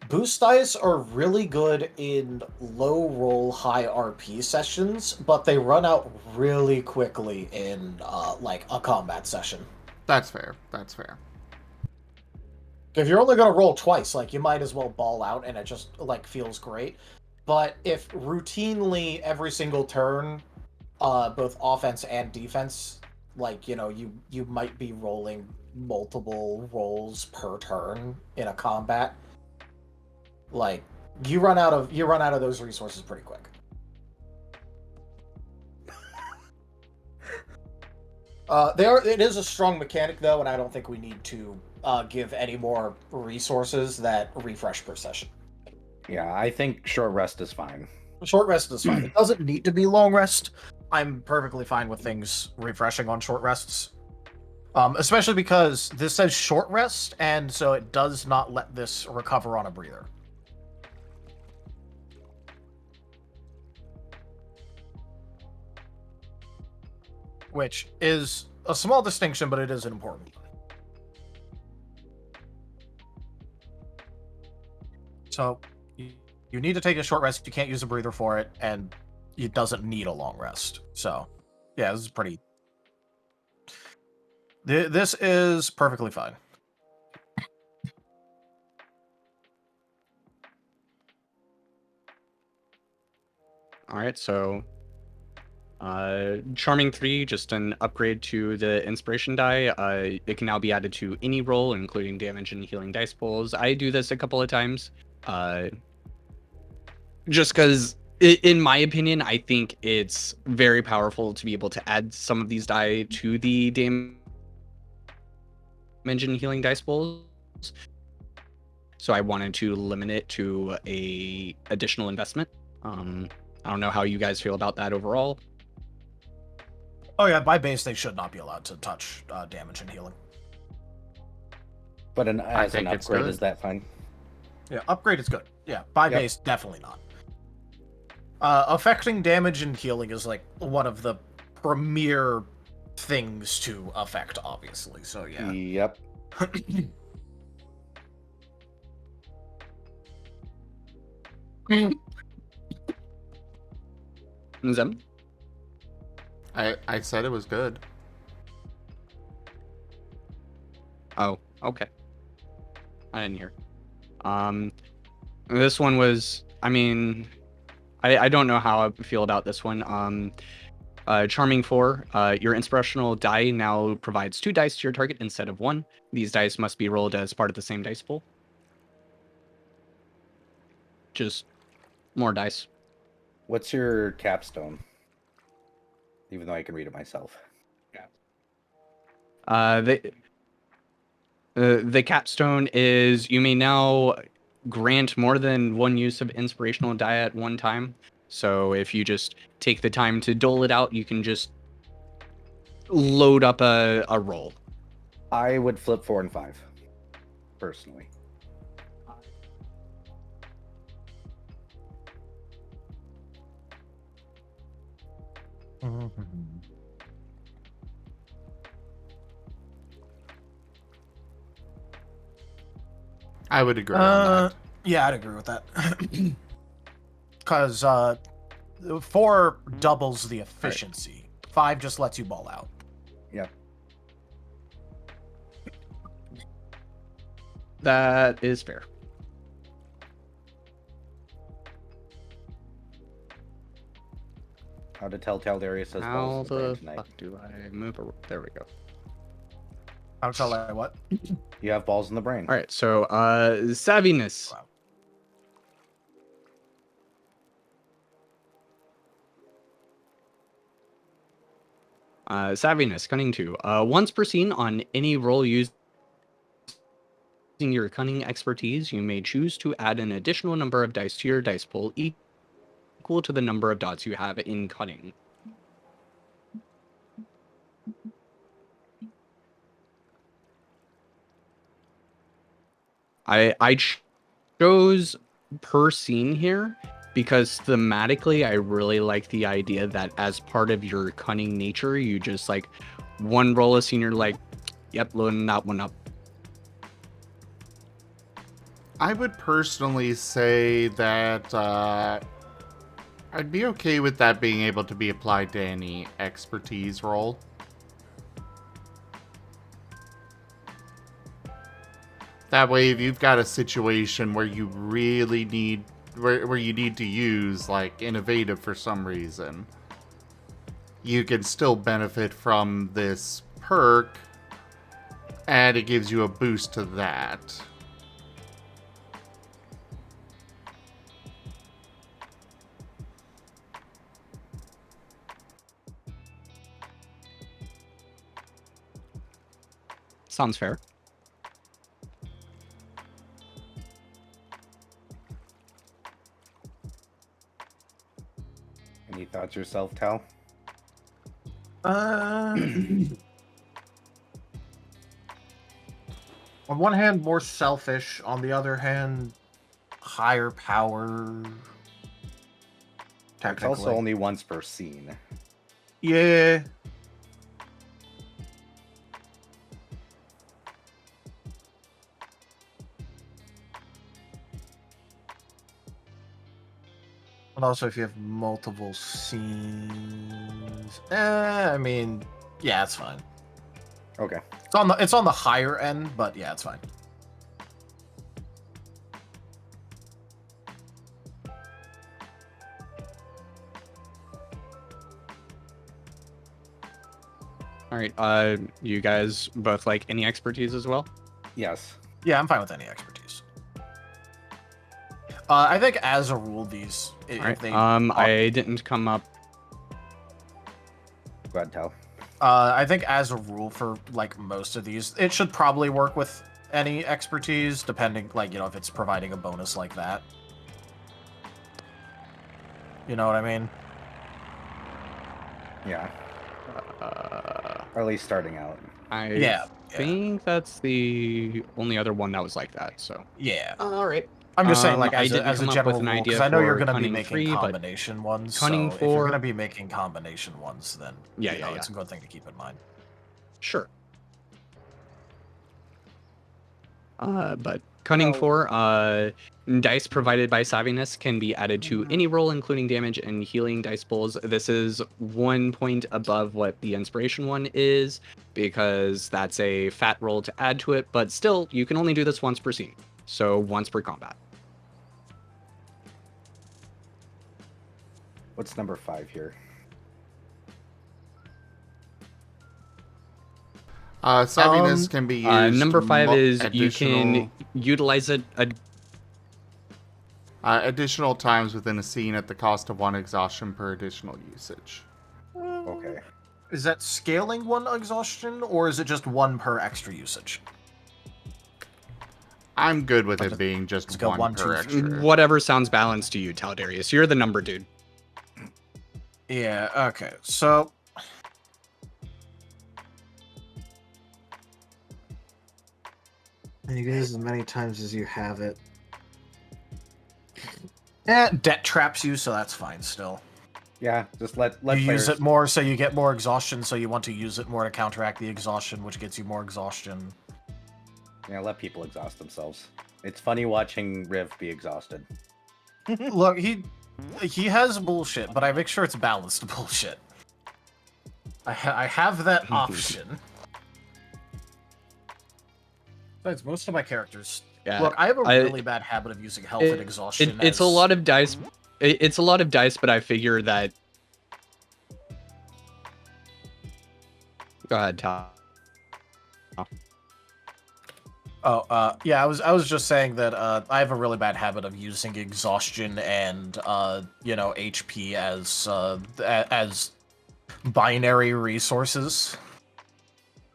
Boost dice are really good in low roll, high RP sessions, but they run out really quickly in like a combat session. That's fair. If you're only gonna roll twice, like, you might as well ball out, and it just, like, feels great. But if routinely every single turn, both offense and defense, like, you might be rolling multiple rolls per turn in a combat, like, you run out of those resources pretty quick. It is a strong mechanic, though, and I don't think we need to give any more resources that refresh per session. Yeah, I think short rest is fine. Short rest is fine. It doesn't need to be long rest. I'm perfectly fine with things refreshing on short rests. Especially because this says short rest, and so it does not let this recover on a breather. Which is a small distinction, but it is an important one. So, you need to take a short rest. You can't use a breather for it, and it doesn't need a long rest. So, yeah, this is pretty... This is perfectly fine. All right, so Charming 3, just an upgrade to the inspiration die. It can now be added to any roll, including damage and healing dice pools. I do this a couple of times, just because, in my opinion, I think it's very powerful to be able to add some of these die to the damage and healing dice pools. So I wanted to limit it to a additional investment. I don't know how you guys feel about that overall. Oh yeah, by base they should not be allowed to touch damage and healing. But as an upgrade, is that fine? Yeah, upgrade is good. Yeah, by base, definitely not. Affecting damage and healing is like one of the premier things to affect, obviously. So yeah. Yep. Zem? I said it was good. Oh, okay. I didn't hear. This one was, I mean, I don't know how I feel about this one. Charming 4, your inspirational die now provides 2 dice to your target instead of 1. These dice must be rolled as part of the same dice pool. Just more dice. What's your capstone? Even though I can read it myself. The capstone is, you may now grant more than 1 use of inspirational die at one time. So if you just take the time to dole it out, you can just load up a roll. I would flip 4 and 5, personally. I would agree on that. Yeah, I'd agree with that. Because 4 doubles the efficiency. 5 just lets you ball out. Yeah. That is fair. How to Telltale area says How balls in the brain the tonight. fuck do I move? There we go. I'll tell you what. You have balls in the brain. All right, so savviness. Wow. Savviness, cunning 2. Once per scene on any roll using your cunning expertise, you may choose to add an additional number of dice to your dice pool equal to the number of dots you have in cunning. I chose per scene here because thematically I really like the idea that as part of your cunning nature, you just like one roll a scene, you're like, yep, loading that one up. I would personally say that I'd be okay with that being able to be applied to any expertise roll. That way, if you've got a situation where you really need, where you need to use, like, innovative for some reason, you can still benefit from this perk, and it gives you a boost to that. Sounds fair. Any thoughts yourself, Tal? On one hand, more selfish. On the other hand, higher power. It's also only once per scene. Yeah. And also, if you have multiple scenes, I mean, yeah, it's fine. Okay. It's on the higher end, but yeah, it's fine. All right. You guys both like any expertise as well? Yes. Yeah, I'm fine with any expertise. I think as a rule, these All right. I didn't come up. Go ahead, Tal. I think as a rule for like most of these, it should probably work with any expertise, depending, like, if it's providing a bonus like that. You know what I mean? Yeah. Or at least starting out. I think that's the only other one that was like that. So Yeah. all right. I'm just saying, like, I as didn't a come up general with an rule, because idea I know you're for going to be cunning making 3, but combination ones. cunning So if you're 4 going to be making combination ones, then Yeah, it's a good thing to keep in mind. Sure. But cunning 4, dice provided by savviness can be added to any roll, including damage and healing dice pools. This is 1 point above what the inspiration one is, because that's a fat roll to add to it. But still, you can only do this once per scene, so once per combat. What's number 5 here? Savviness can be used. Number 5 is you additional, can utilize it. Additional times within a scene at the cost of 1 exhaustion per additional usage. Okay. Is that scaling 1 exhaustion, or is it just 1 per extra usage? I'm good with it being just go 1 1, per 2, extra. Whatever sounds balanced to you, Taldarius. You're the number dude. Yeah, okay. So you can use as many times as you have it. Debt traps you, so that's fine still. Yeah, just let You use players... it more, so you get more exhaustion, so you want to use it more to counteract the exhaustion, which gets you more exhaustion. Yeah, let people exhaust themselves. It's funny watching Riv be exhausted. Look, he has bullshit, but I make sure it's balanced bullshit. I have that option. Besides, most of my characters... Yeah, Look, I have a really bad habit of using health and exhaustion it's a lot of dice. It's a lot of dice, but I figure that... Go ahead, Tom. Yeah, I was just saying that I have a really bad habit of using exhaustion and HP as binary resources.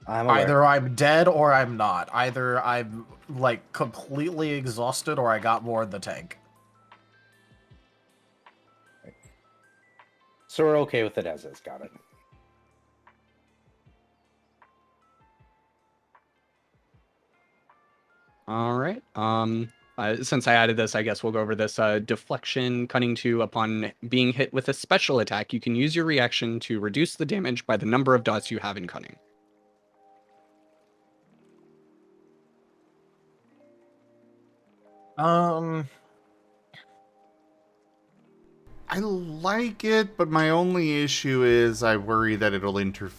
Either I'm dead or I'm not. Either I'm like completely exhausted or I got more in the tank. So we're okay with it as is. Got it. All right. Since I added this, I guess we'll go over this. Deflection, cunning 2. Upon being hit with a special attack, you can use your reaction to reduce the damage by the number of dots you have in cunning. I like it, but my only issue is I worry that it'll if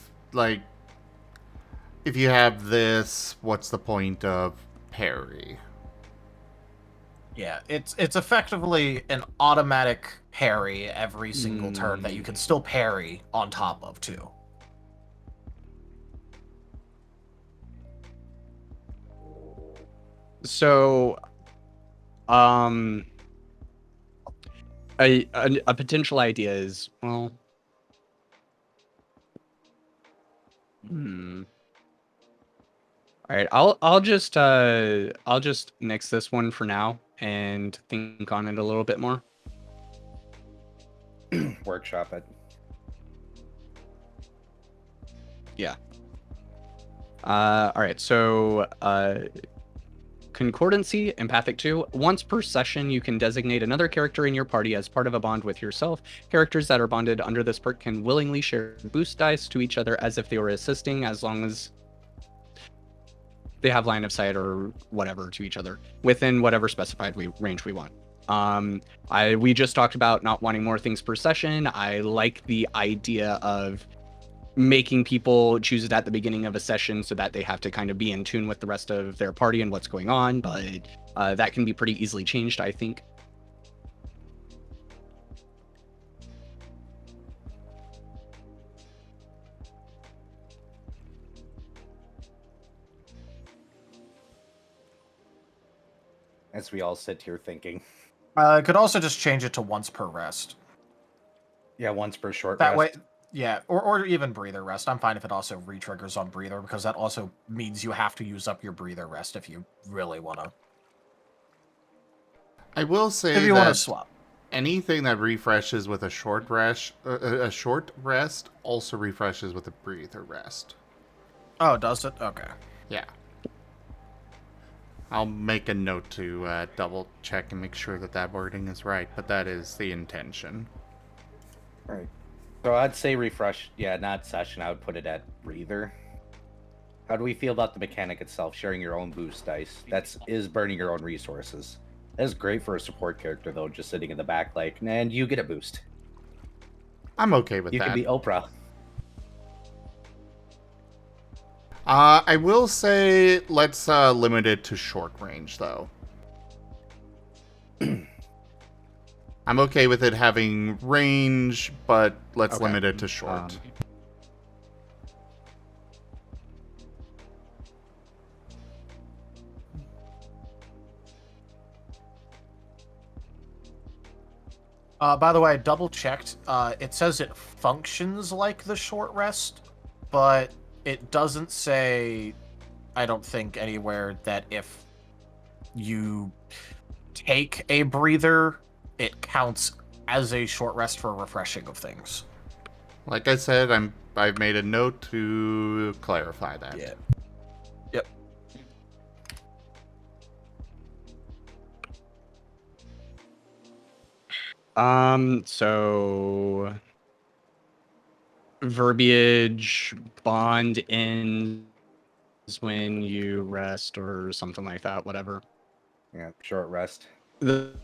you have this, what's the point of parry. Yeah, it's effectively an automatic parry every single turn that you can still parry on top of too. So, a potential idea is, well, All right, I'll just nix this one for now and think on it a little bit more. Workshop it. Yeah. All right, so Concordancy, Empathic 2. Once per session, you can designate another character in your party as part of a bond with yourself. Characters that are bonded under this perk can willingly share boost dice to each other as if they were assisting, as long as they have line of sight or whatever to each other within whatever specified range we want. We just talked about not wanting more things per session. I like the idea of making people choose it at the beginning of a session so that they have to kind of be in tune with the rest of their party and what's going on, but that can be pretty easily changed, I think. As we all sit here thinking. I could also just change it to once per rest. Yeah, once per short That rest. way, yeah, or even breather rest. I'm fine if it also re-triggers on breather, because that also means you have to use up your breather rest if you really want to. I will say If you want to that swap. anything that refreshes with a short rest also refreshes with a breather rest. Oh, does it? Okay. Yeah. I'll make a note to double check and make sure that that wording is right, but that is the intention. Right. So I'd say refresh. Yeah, not session. I would put it at breather. How do we feel about the mechanic itself? Sharing your own boost dice. Is burning your own resources. That is great for a support character, though, just sitting in the back like, and you get a boost. I'm okay with You that. can be Oprah. I will say let's limit it to short range, though. I'm okay with it having range, but let's limit it to short. By the way, I double checked. It says it functions like the short rest, but it doesn't say, I don't think, anywhere that if you take a breather, it counts as a short rest for refreshing of things. Like I said, I've made a note to clarify that. Yeah. Yep. So verbiage bond ends when you rest or something like that, whatever. Yeah, short rest. The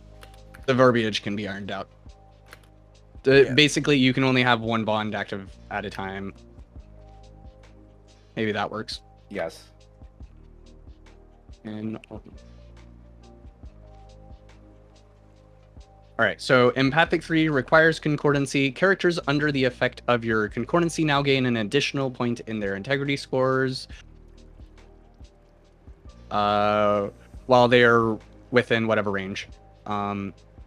verbiage can be ironed out. Yeah. Basically, you can only have one bond active at a time. Maybe that works. Yes. And all right, so Empathic 3 requires Concordancy. Characters under the effect of your Concordancy now gain an additional point in their integrity scores while they're within whatever range.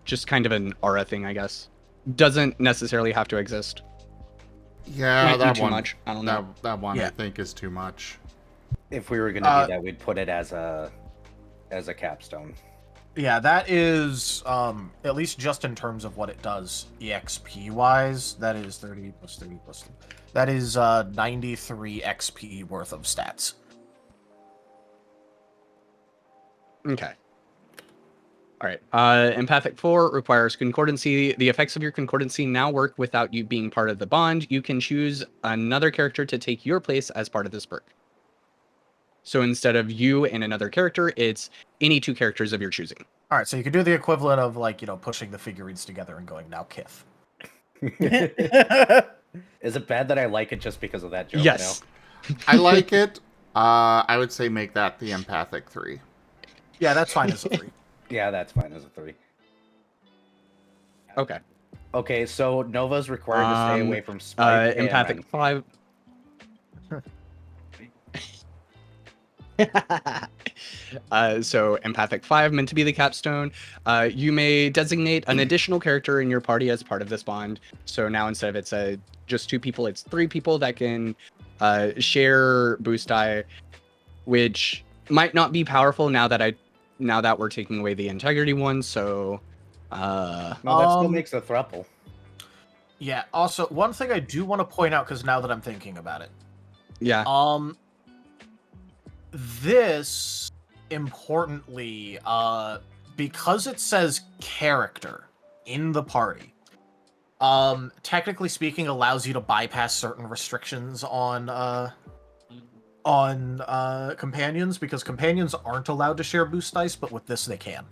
Just kind of an aura thing, I guess. Doesn't necessarily have to exist. Yeah, Might be that too one. much. I don't know. That one Yeah. I think is too much. If we were gonna do that, we'd put it as a capstone. Yeah, that is, at least just in terms of what it does EXP wise, that is 30 plus 30 plus 30. That is 93 XP worth of stats. Okay. All right. Empathic 4 requires Concordancy. The effects of your Concordancy now work without you being part of the bond. You can choose another character to take your place as part of this perk. So instead of you and another character, it's any two characters of your choosing. All right, so you can do the equivalent of, like, pushing the figurines together and going, now Kith. Is it bad that I like it just because of that joke? Yes. I like it. I would say make that the Empathic 3. Yeah, that's fine as a 3. Yeah, that's fine as a 3. Okay. Okay, so Nova's required to stay away from Spike. Empathic and 5. So empathic 5 meant to be the capstone. You may designate an additional character in your party as part of this bond. So now instead of it's just 2 people, it's 3 people that can share boost die, which might not be powerful now that we're taking away the integrity one. So No, that still makes a thruple. Yeah, also, one thing I do want to point out, because now that I'm thinking about it. yeah. This, importantly, because it says character in the party, technically speaking, allows you to bypass certain restrictions on companions, because companions aren't allowed to share boost dice, but with this they can.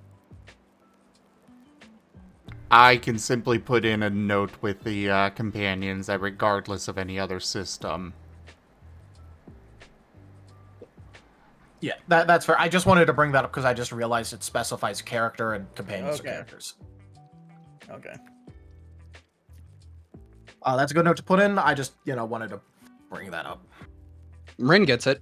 I can simply put in a note with the companions that regardless of any other system. Yeah, that's fair. I just wanted to bring that up because I just realized it specifies character and companions are Okay. characters. Okay. That's a good note to put in. I just, wanted to bring that up. Rin gets it.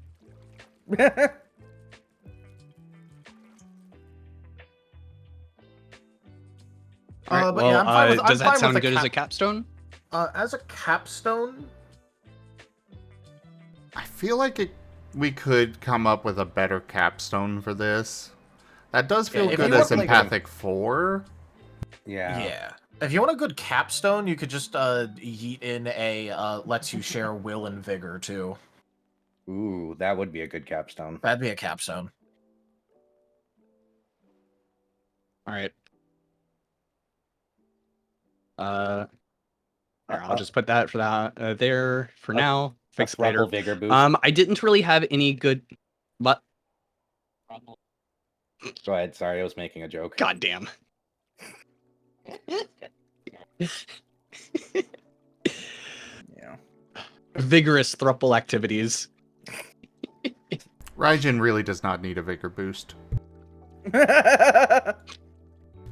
All right, But yeah, I'm fine with- I'm does fine that with sound the good as a cap- capstone? As a capstone, I feel like we could come up with a better capstone for this. That does feel if good you as want, like, empathic 4. Yeah. If you want a good capstone, you could just yeet in a lets you share will and vigor too. Ooh, that would be a good capstone. That'd be a capstone. All right. I'll just put that for that there for now. Fix it later. Vigor boost. I didn't really have any good. But Go ahead. Sorry, I was making a joke. goddamn. Yeah. Vigorous thruple activities. Raijin really does not need a vigor boost.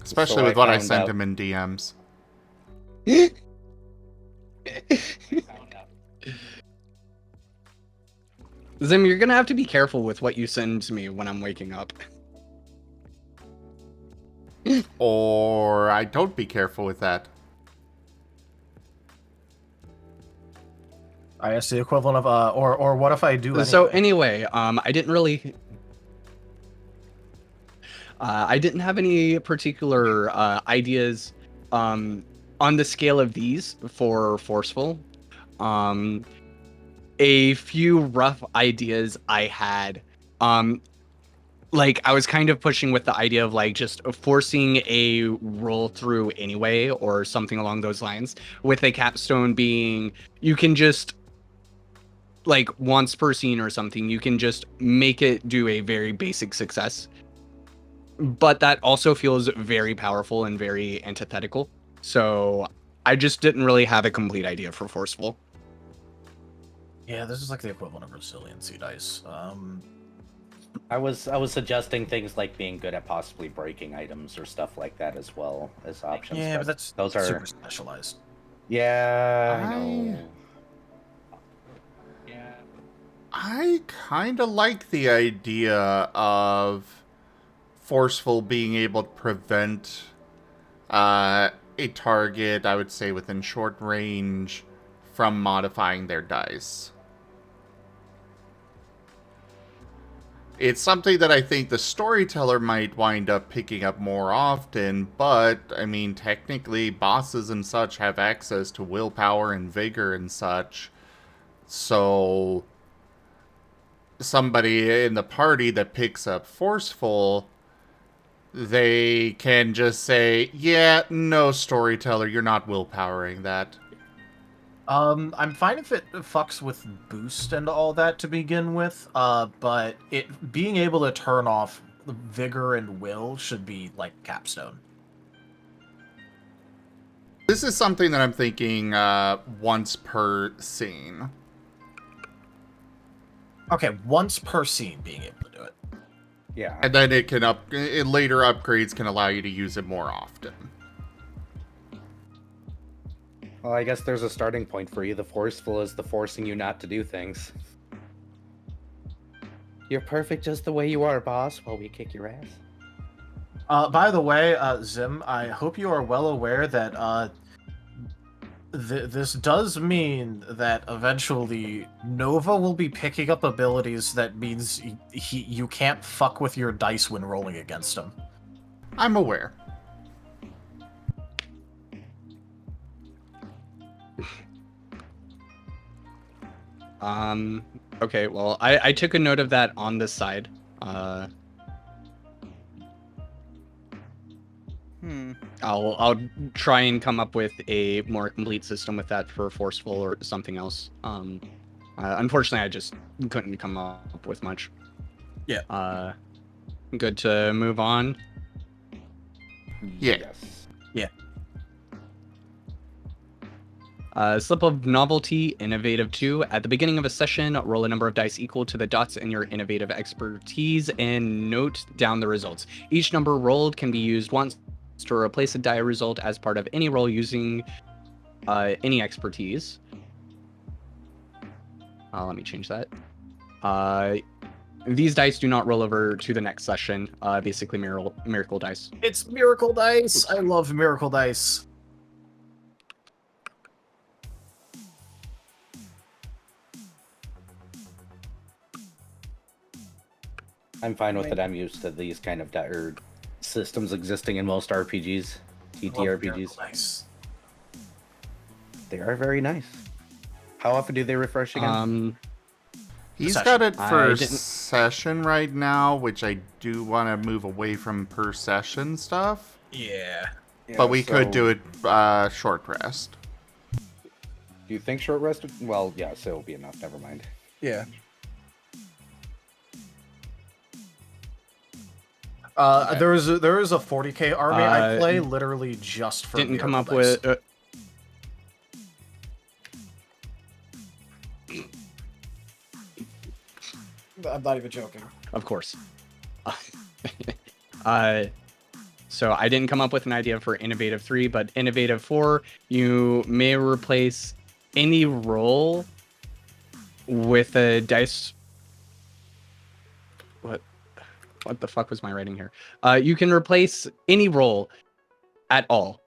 Especially So with what I found sent out. him in DMs. Zim, you're gonna have to be careful with what you send to me when I'm waking up. Or I don't be careful with that. I guess the equivalent of or what if I do anyway? So anyway, I didn't really. I didn't have any particular ideas on the scale of these for forceful. A few rough ideas I had. Like I was kind of pushing with the idea of like just forcing a roll through anyway, or something along those lines. With a capstone being, you can just like once per scene or something, you can just make it do a very basic success. But that also feels very powerful and very antithetical. So I just didn't really have a complete idea for forceful. Yeah, this is like the equivalent of resiliency dice. I was suggesting things like being good at possibly breaking items or stuff like that as well as options. Yeah, but that's those are super specialized. Yeah, I know. I kind of like the idea of forceful being able to prevent a target, I would say within short range, from modifying their dice. It's something that I think the storyteller might wind up picking up more often, but, I mean, technically, bosses and such have access to willpower and vigor and such. So, somebody in the party that picks up forceful, they can just say, yeah, no, storyteller, you're not willpowering that. I'm fine if it fucks with boost and all that to begin with, but it being able to turn off vigor and will should be like capstone. This is something that I'm thinking once per scene. Okay, once per scene being able to do it. Yeah. And then later upgrades can allow you to use it more often. Well, I guess there's a starting point for you. The forceful is the forcing you not to do things. You're perfect just the way you are, boss, while we kick your ass. By the way, Zim, I hope you are well aware that this does mean that eventually Nova will be picking up abilities that means you can't fuck with your dice when rolling against him. I'm aware. Okay, well, I took a note of that on this side. I'll try and come up with a more complete system with that for forceful or something else. Unfortunately, I just couldn't come up with much. Yeah. Good to move on. Yeah. Yes. Slip of Novelty, Innovative 2. At the beginning of a session, roll a number of dice equal to the dots in your innovative expertise and note down the results. Each number rolled can be used once to replace a die result as part of any roll using any expertise. Let me change that. These dice do not roll over to the next session. Basically, miracle dice. It's Miracle Dice! I love Miracle Dice. I'm fine with it. I'm used to these kind of systems existing in most RPGs, TTRPGs. Nice. They are very nice. How often do they refresh again? He's Session. got it for I didn't- session right now, which I do want to move away from per session stuff. Yeah. But we could do it short rest. Do you think short rest? Well, yeah, so it'll be enough. Never mind. Yeah. There is a 40k army I play literally just for Didn't come up Miracle Dice. with... I'm not even joking. Of course. So I didn't come up with an idea for Innovative 3, but Innovative 4, you may replace any roll with a dice... What the fuck was my writing here? You can replace any roll at all.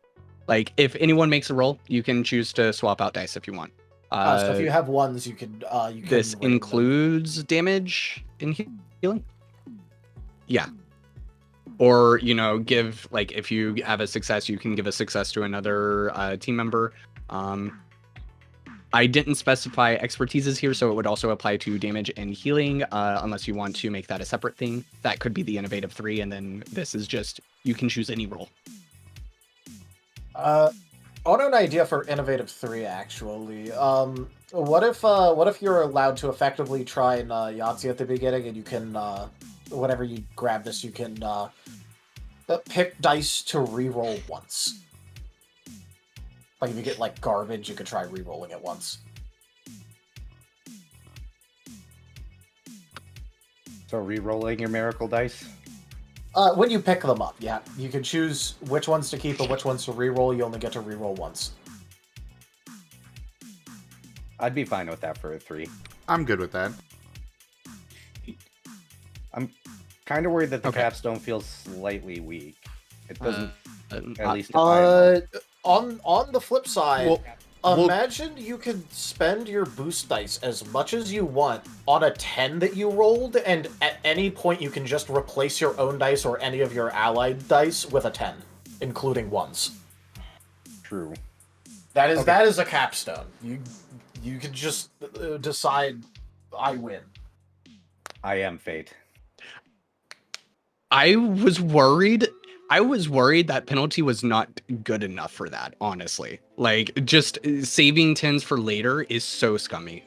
Like, if anyone makes a roll, you can choose to swap out dice if you want. So if you have ones, you can This rate them. includes damage and healing? Yeah. Or, give, like, if you have a success, you can give a success to another team member. I didn't specify expertises here, so it would also apply to damage and healing, unless you want to make that a separate thing. That could be the Innovative 3, and then this is just, you can choose any roll. I want an idea for Innovative 3, actually. What if you're allowed to effectively try and Yahtzee at the beginning, and you can, whenever you grab this, you can pick dice to reroll once. Like, if you get, like, garbage, you could try re-rolling it once. So re-rolling your miracle dice? When you pick them up, yeah. You can choose which ones to keep and which ones to re-roll. You only get to re-roll once. I'd be fine with that for a 3. I'm good with that. I'm kind of worried that the Okay. capstone feels slightly weak. It doesn't, at uh, least if I On the flip side, Well, imagine you could spend your boost dice as much as you want on a 10 that you rolled, and at any point you can just replace your own dice or any of your allied dice with a 10, including ones. True. That is a capstone. You could just decide, I win. I am fate. I was worried that penalty was not good enough for that, honestly. Like, just saving 10s for later is so scummy.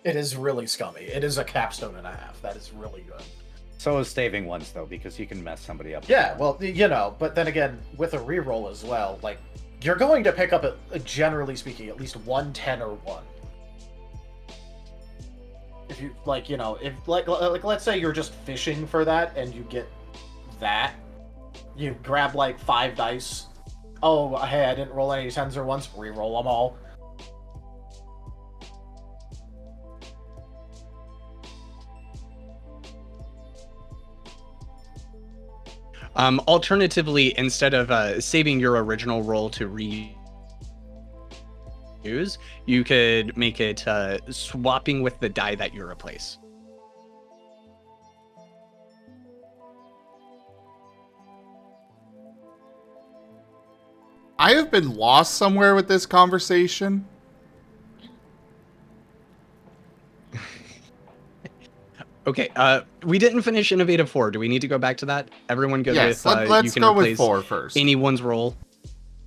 It is really scummy. It is a capstone and a half. That is really good. So is saving once, though, because you can mess somebody up. Yeah, well, but then again, with a reroll as well, like, you're going to pick up, generally speaking, at least 1 10 or 1. If you like, if like let's say you're just fishing for that and you get that, you grab like 5 dice. Oh, hey, I didn't roll any 10s or 1s. Re-roll them all. Alternatively, instead of saving your original roll to reuse, you could make it swapping with the die that you replace. I have been lost somewhere with this conversation. Okay, we didn't finish Innovative 4. Do we need to go back to that? Everyone good Yes, with you let's can go with replace 4 first. anyone's roll?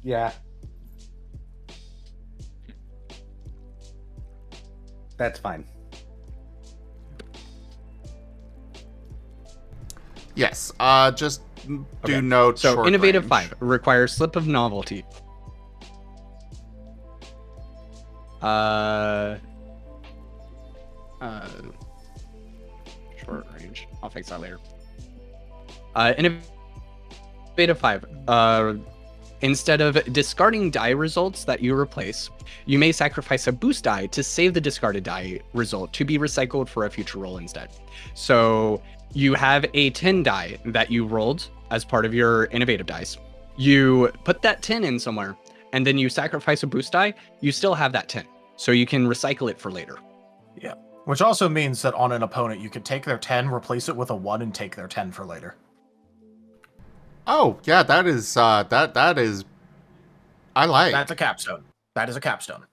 Yeah. That's fine. Yes, just do Okay. note So short Innovative range. 5 requires Slip of Novelty. Short range. I'll fix that later. Innovative 5. Instead of discarding die results that you replace, you may sacrifice a boost die to save the discarded die result to be recycled for a future roll instead. So you have a 10 die that you rolled as part of your innovative dice. You put that 10 in somewhere, and then you sacrifice a boost die, you still have that 10. So you can recycle it for later. Yeah. Which also means that on an opponent, you could take their 10, replace it with a 1, and take their 10 for later. Oh, yeah, that is that is I like. That's a capstone. That is a capstone.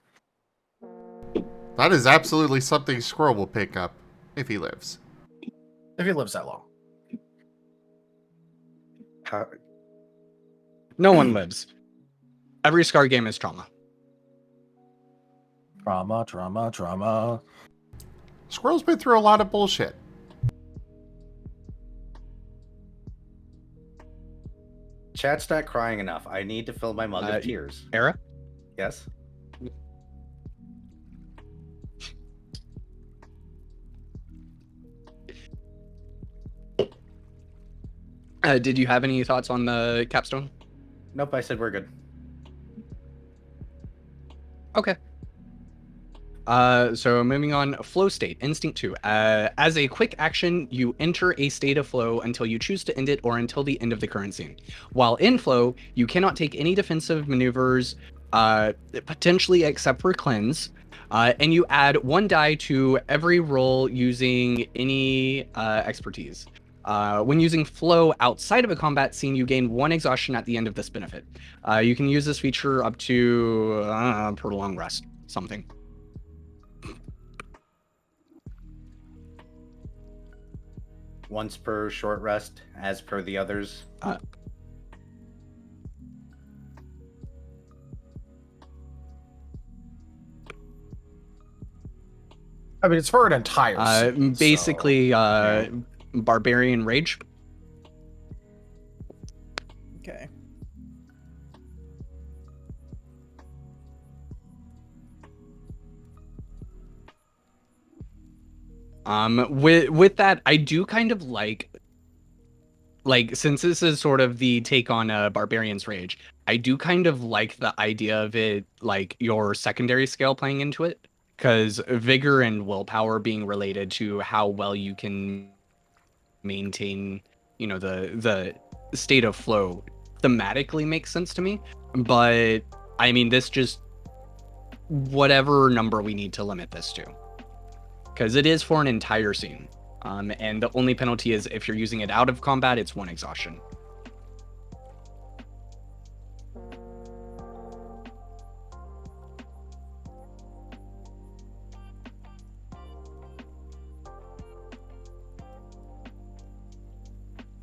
That is absolutely something Squirrel will pick up if he lives. If he lives that long. How, No one lives. Every Scar game is trauma. Trauma, trauma, trauma. Squirrel's been through a lot of bullshit. chat's not crying enough. I need to fill my mug of tears. Era? Yes. Did you have any thoughts on the capstone? Nope, I said we're good. Okay. So moving on, flow state, instinct 2. As a quick action, you enter a state of flow until you choose to end it or until the end of the current scene. While in flow, you cannot take any defensive maneuvers, potentially except for cleanse, and you add 1 die to every roll using any expertise. When using flow outside of a combat scene, you gain 1 exhaustion at the end of this benefit. You can use this feature up to prolonged rest, something. Once per short rest, as per the others. I mean, it's for an entire scene, basically, so, Barbarian Rage. Okay. With that, I do kind of like since this is sort of the take on Barbarian's Rage, I do kind of like the idea of it, like your secondary skill playing into it, because vigor and willpower being related to how well you can maintain, the state of flow thematically makes sense to me. But I mean, this just whatever number we need to limit this to, because it is for an entire scene. And the only penalty is if you're using it out of combat, it's 1 exhaustion.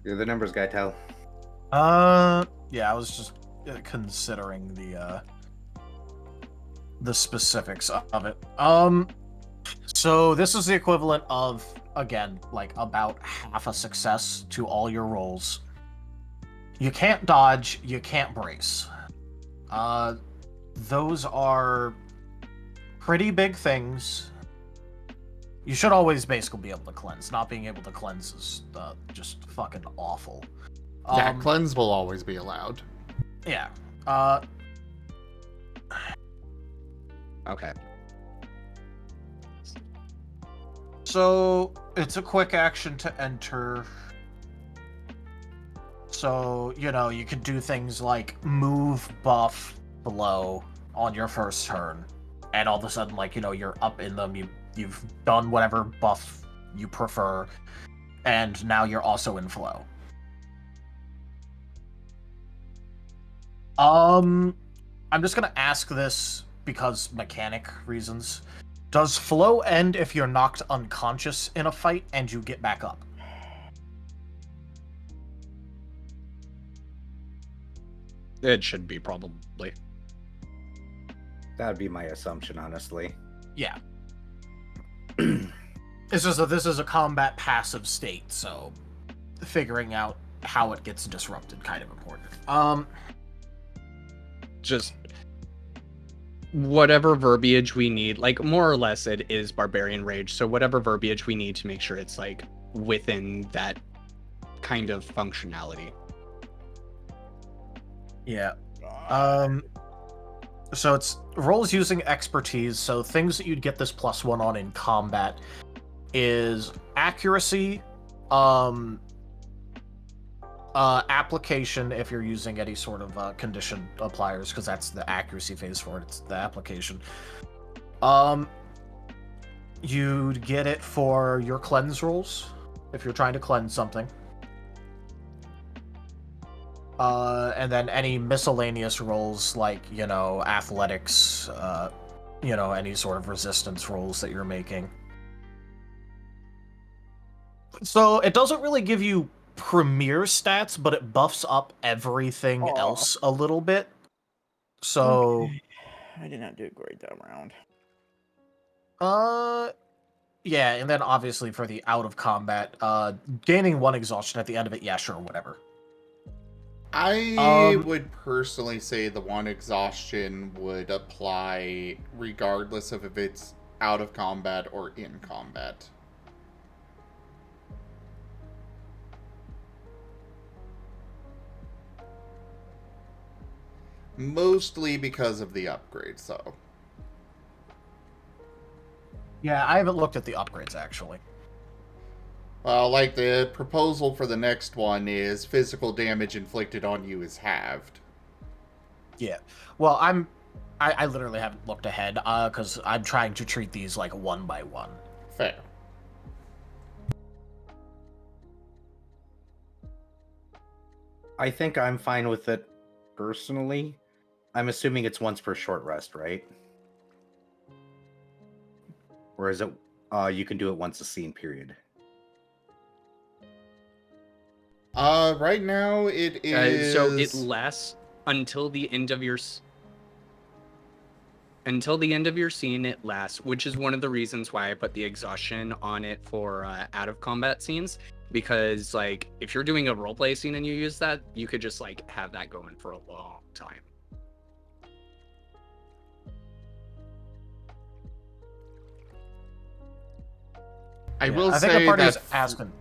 You're the numbers guy, Tal. Yeah, I was just considering the specifics of it. So this is the equivalent of, again, like about half a success to all your rolls. You can't dodge, you can't brace. Those are pretty big things. You should always basically be able to cleanse. Not being able to cleanse is just fucking awful. Yeah, cleanse will always be allowed. Yeah. Okay. So it's a quick action to enter. So, you could do things like move, buff, blow on your first turn. And all of a sudden, you're up in them. You've done whatever buff you prefer. And now you're also in flow. I'm just gonna ask this because mechanic reasons. Does flow end if you're knocked unconscious in a fight and you get back up? It should be probably. That'd be my assumption, honestly. Yeah. This is a combat passive state, so figuring out how it gets disrupted kind of important. Just whatever verbiage we need, like more or less it is barbarian rage, so whatever verbiage we need to make sure it's like within that kind of functionality. Yeah. So it's rolls using expertise, so things that you'd get this +1 on in combat is accuracy, application if you're using any sort of condition appliers, because that's the accuracy phase for it, it's the application. You'd get it for your cleanse rolls, if you're trying to cleanse something. And then any miscellaneous rolls like, athletics, any sort of resistance rolls that you're making. So it doesn't really give you premier stats, but it buffs up everything else a little bit. So Okay. I did not do great that round. yeah, and then obviously for the out of combat, gaining 1 exhaustion at the end of it, yeah, sure, whatever. I would personally say the 1 exhaustion would apply regardless of if it's out of combat or in combat. Mostly because of the upgrades, though. Yeah, I haven't looked at the upgrades, actually. Well, like the proposal for the next one is physical damage inflicted on you is halved. Yeah. Well, I literally haven't looked ahead, because I'm trying to treat these like 1 by 1. Fair. I think I'm fine with it personally. I'm assuming it's once per short rest, right? Or is it you can do it once a scene period? Right now it is... So it lasts until the end of your scene. It lasts, which is one of the reasons why I put the exhaustion on it for out of combat scenes, because like if you're doing a roleplay scene and you use that, you could just like have that going for a long time. I will I think say the party is that asking.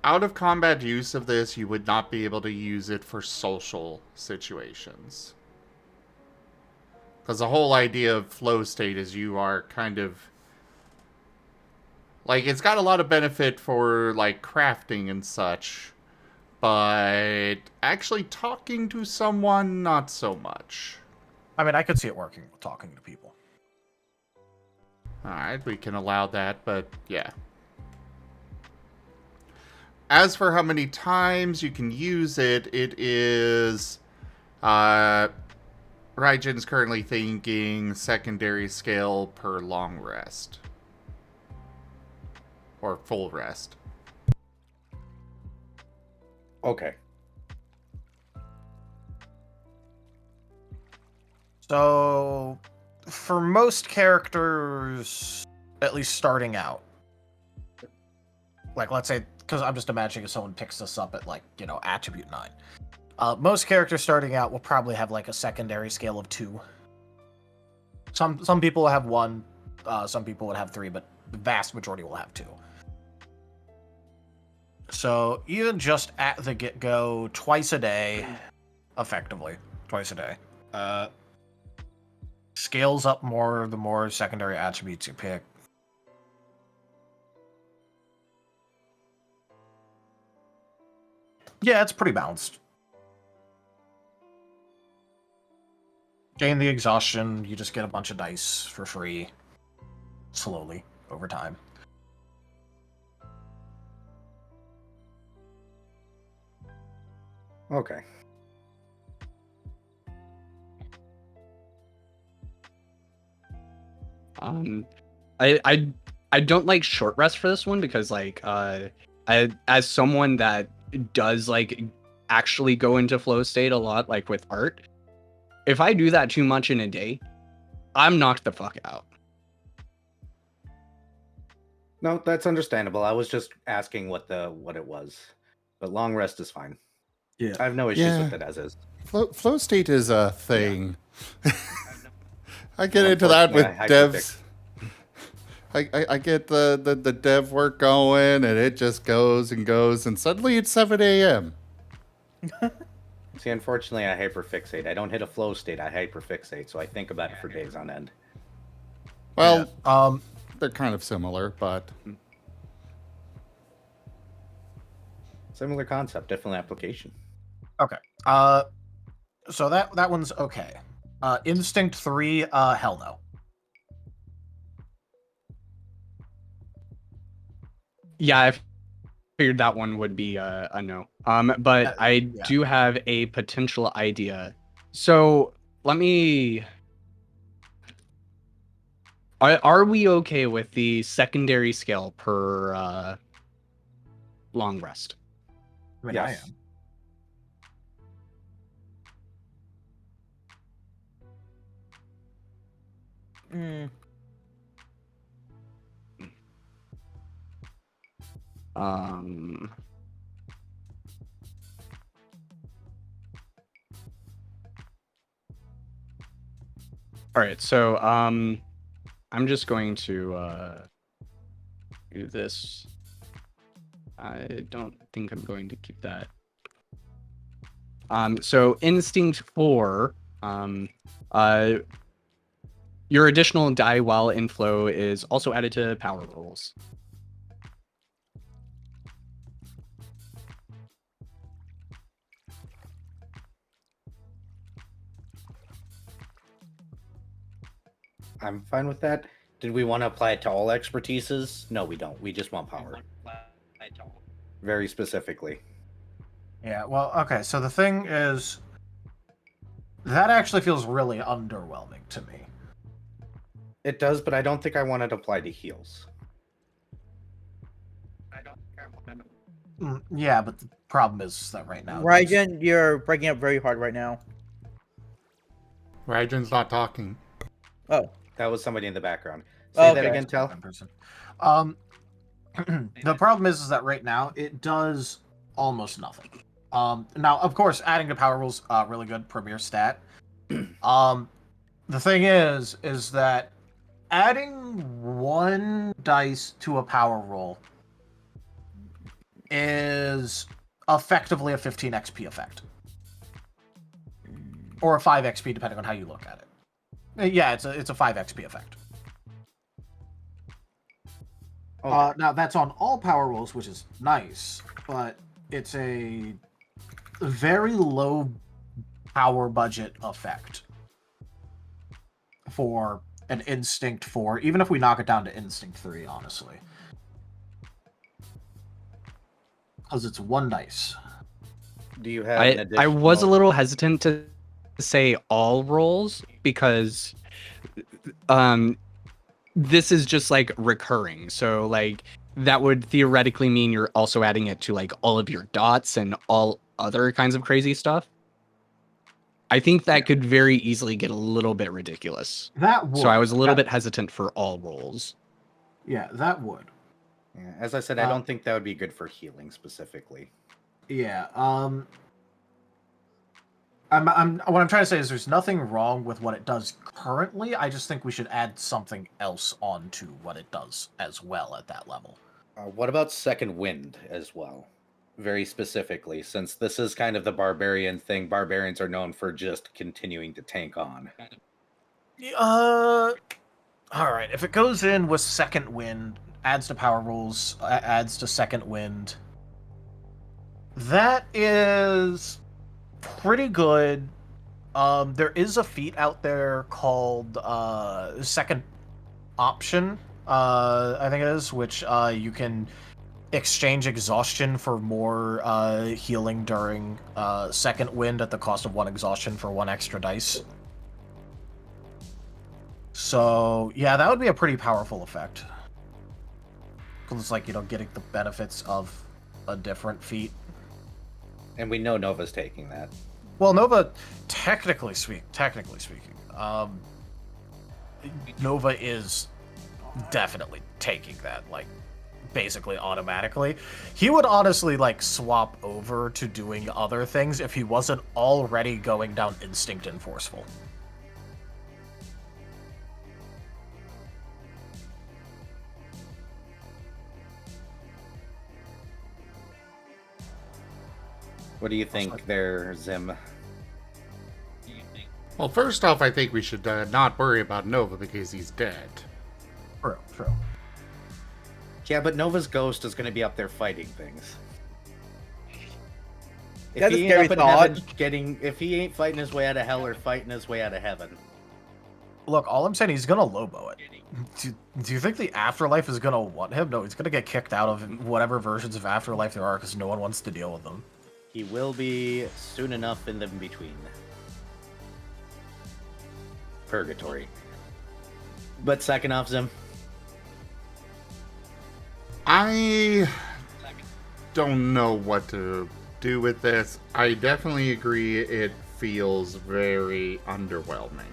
out of combat use of this, you would not be able to use it for social situations. Because the whole idea of flow state is you are kind of... like, it's got a lot of benefit for, like, crafting and such. But actually talking to someone, not so much. I mean, I could see it working with talking to people. Alright, we can allow that, but yeah. As for how many times you can use it, it is... Raijin's currently thinking secondary scale per long rest. Or full rest. Okay. So, for most characters, at least starting out, like, let's say, because I'm just imagining if someone picks this up at, like, attribute 9. Most characters starting out will probably have, like, a secondary scale of 2. Some people have 1, Some people would have 3, but the vast majority will have 2. So even just at the get-go, twice a day, effectively, twice a day, scales up more the more secondary attributes you pick. Yeah, it's pretty balanced. Gain the exhaustion, you just get a bunch of dice for free, slowly, over time. Okay. I don't like short rest for this one because like as someone that does like actually go into flow state a lot, like with art, if I do that too much in a day, I'm knocked the fuck out. No, that's understandable. I was just asking what it was. But long rest is fine. Yeah. I have no issues Yeah. with it as is. Flow state is a thing. I get Well, into that with unfortunately, I devs. I get the dev work going, and it just goes and goes, and suddenly it's 7 a.m. See, unfortunately, I hyperfixate. I don't hit a flow state. I hyperfixate, so I think about it for days on end. Well, Yeah. they're kind of similar, but Similar concept, different application. Okay. So that one's okay. Instinct 3, hell no. Yeah, I figured that one would be a no. But I do have a potential idea. So let me. Are we okay with the secondary scale per long rest? I mean, Yes. I am. All right, so I'm just going to do this. I don't think I'm going to keep that. So instinct 4, your additional die while in flow is also added to power rolls. I'm fine with that. Did we want to apply it to all expertises? No, we don't. We just want power. Very specifically. Yeah, well, okay, so the thing is, that actually feels really underwhelming to me. It does, but I don't think I want it applied to heals. Yeah, but the problem is that right now... Raijin, you're breaking up very hard right now. Raijin's not talking. Oh. That was somebody in the background. Say that again, Tel. The problem is that right now, it does almost nothing. Now, of course, adding to power rules, really good premier stat. The thing is that adding 1 dice to a power roll is effectively a 15 XP effect. Or a 5 XP, depending on how you look at it. Yeah, it's a 5 XP effect. Okay. Now, that's on all power rolls, which is nice, but it's a very low power budget effect for an Instinct 4, even if we knock it down to Instinct 3, honestly. Because it's 1 dice. Do you have an additional... I was a little hesitant to say all rolls because this is just like recurring. So like that would theoretically mean you're also adding it to like all of your dots and all other kinds of crazy stuff. I think that could very easily get a little bit ridiculous. That would. So I was a little bit hesitant for all rolls. Yeah, that would. Yeah, as I said, I don't think that would be good for healing specifically. Yeah, What I'm trying to say is there's nothing wrong with what it does currently. I just think we should add something else onto what it does as well at that level. What about Second Wind as well? Very specifically, since this is kind of the barbarian thing, barbarians are known for just continuing to tank on. All right. If it goes in with Second Wind, adds to power rules, adds to Second Wind, that is pretty good. There is a feat out there called Second Option, I think it is, which you can exchange exhaustion for more healing during Second Wind at the cost of 1 exhaustion for 1 extra dice. So, yeah, that would be a pretty powerful effect. Because it's like, getting the benefits of a different feat. And we know Nova's taking that. Well, Nova, technically speaking, Nova is definitely taking that, like, basically automatically. He would honestly, like, swap over to doing other things if he wasn't already going down Instinct and Forceful. What do you think there, Zim? Well, first off, I think we should not worry about Nova because he's dead. True. Yeah, but Nova's ghost is going to be up there fighting things. That's a ain't scary up in thought. heaven if he ain't fighting his way out of hell or fighting his way out of heaven. Look, all I'm saying, he's gonna Lobo it. Do you think the Afterlife is gonna want him? No, he's gonna get kicked out of whatever versions of Afterlife there are because no one wants to deal with them. He will be soon enough in the between. Purgatory. But second off, Zim. I don't know what to do with this. I definitely agree it feels very underwhelming.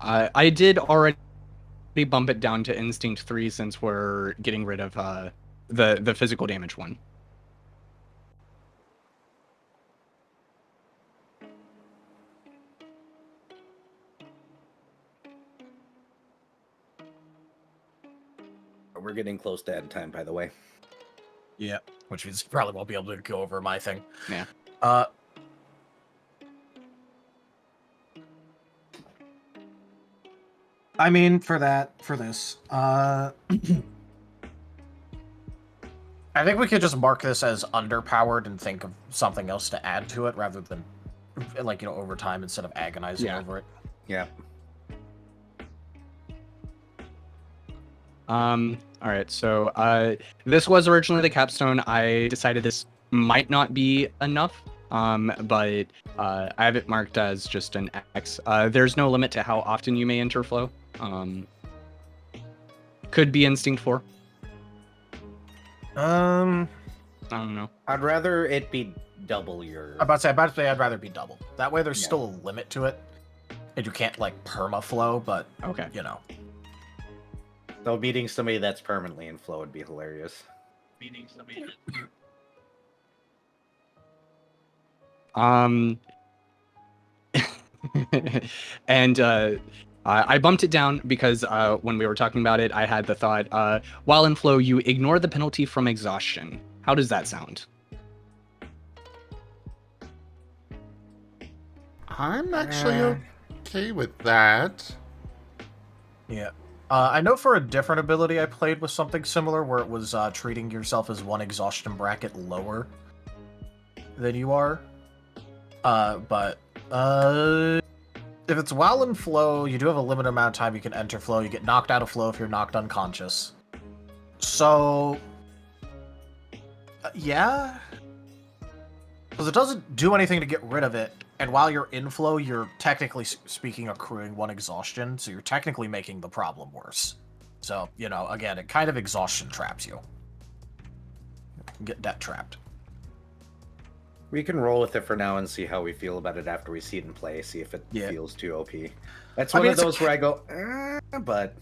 I did already bump it down to Instinct 3 since we're getting rid of the physical damage one. We're getting close to end time, by the way. Yeah, which means you probably won't be able to go over my thing. Yeah. I mean, for this, I think we could just mark this as underpowered and think of something else to add to it rather than, like, over time instead of agonizing over it. Yeah. All right, so this was originally the capstone. I decided this might not be enough, but I have it marked as just an X. There's no limit to how often you may interflow. Could be Instinct 4. I don't know. I'd rather it be double your... I'm about to say I'd rather be double. That way there's still a limit to it. And you can't, like, perma-flow, but, Okay. Though meeting somebody that's permanently in flow would be hilarious. And I bumped it down because when we were talking about it, I had the thought, while in flow, you ignore the penalty from exhaustion. How does that sound? I'm actually okay with that. Yeah. I know for a different ability I played with something similar where it was treating yourself as 1 exhaustion bracket lower than you are. But if it's while in flow, you do have a limited amount of time you can enter flow. You get knocked out of flow if you're knocked unconscious. So, yeah. Because it doesn't do anything to get rid of it. And while you're in flow, you're technically speaking accruing 1 exhaustion, so you're technically making the problem worse. So, again, it kind of exhaustion traps you. Get debt trapped. We can roll with it for now and see how we feel about it after we see it in play, see if it feels too OP. That's one of those where I go, but...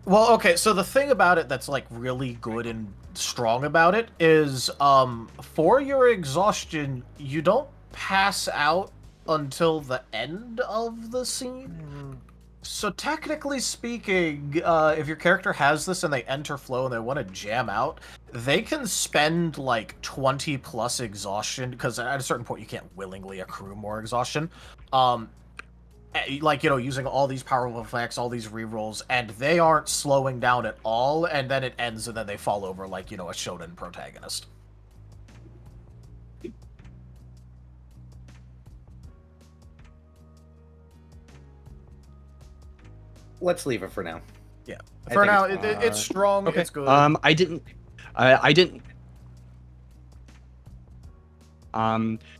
Well, okay, so the thing about it that's like really good and strong about it is for your exhaustion, you don't pass out until the end of the scene. So technically speaking, if your character has this and they enter flow and they want to jam out, they can spend like 20 plus exhaustion, because at a certain point you can't willingly accrue more exhaustion. Like, using all these powerful effects, all these rerolls, and they aren't slowing down at all, and then it ends and then they fall over like, a shonen protagonist. Let's leave it for now. Yeah. I For think now, it's it's strong, Okay. it's good. I didn't.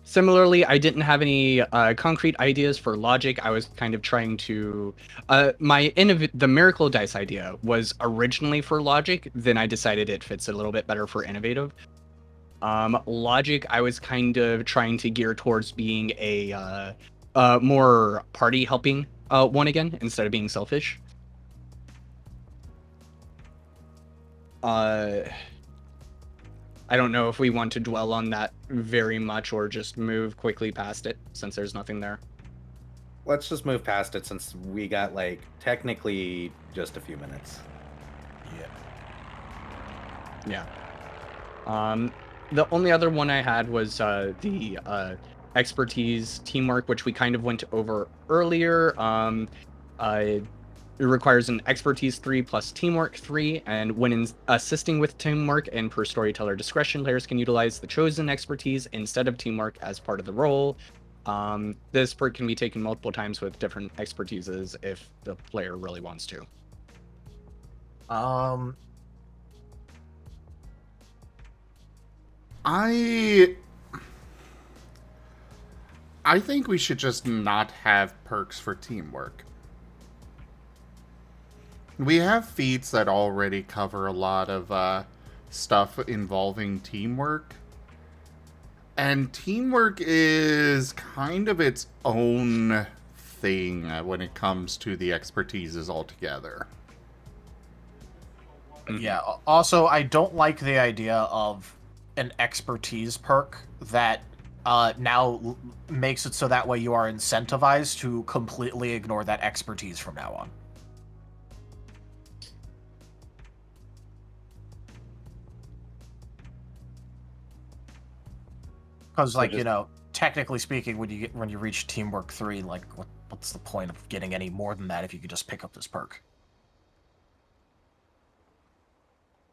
Similarly, I didn't have any concrete ideas for logic. I was kind of trying to. The miracle dice idea was originally for logic. Then I decided it fits a little bit better for innovative. Logic, I was kind of trying to gear towards being a more party helping one again instead of being selfish. I don't know if we want to dwell on that very much or just move quickly past it since there's nothing there. Let's just move past it since we got like technically just a few minutes. Yeah. The only other one I had was the expertise teamwork, which we kind of went over earlier. It requires an expertise 3 plus teamwork 3, and when assisting with teamwork and per storyteller discretion, players can utilize the chosen expertise instead of teamwork as part of the role. This perk can be taken multiple times with different expertises if the player really wants to. I think we should just not have perks for teamwork. We have feats that already cover a lot of stuff involving teamwork. And teamwork is kind of its own thing when it comes to the expertises altogether. Yeah, also, I don't like the idea of an expertise perk that now makes it so that way you are incentivized to completely ignore that expertise from now on. Because, like, technically speaking, when you reach teamwork 3, like, what's the point of getting any more than that if you could just pick up this perk?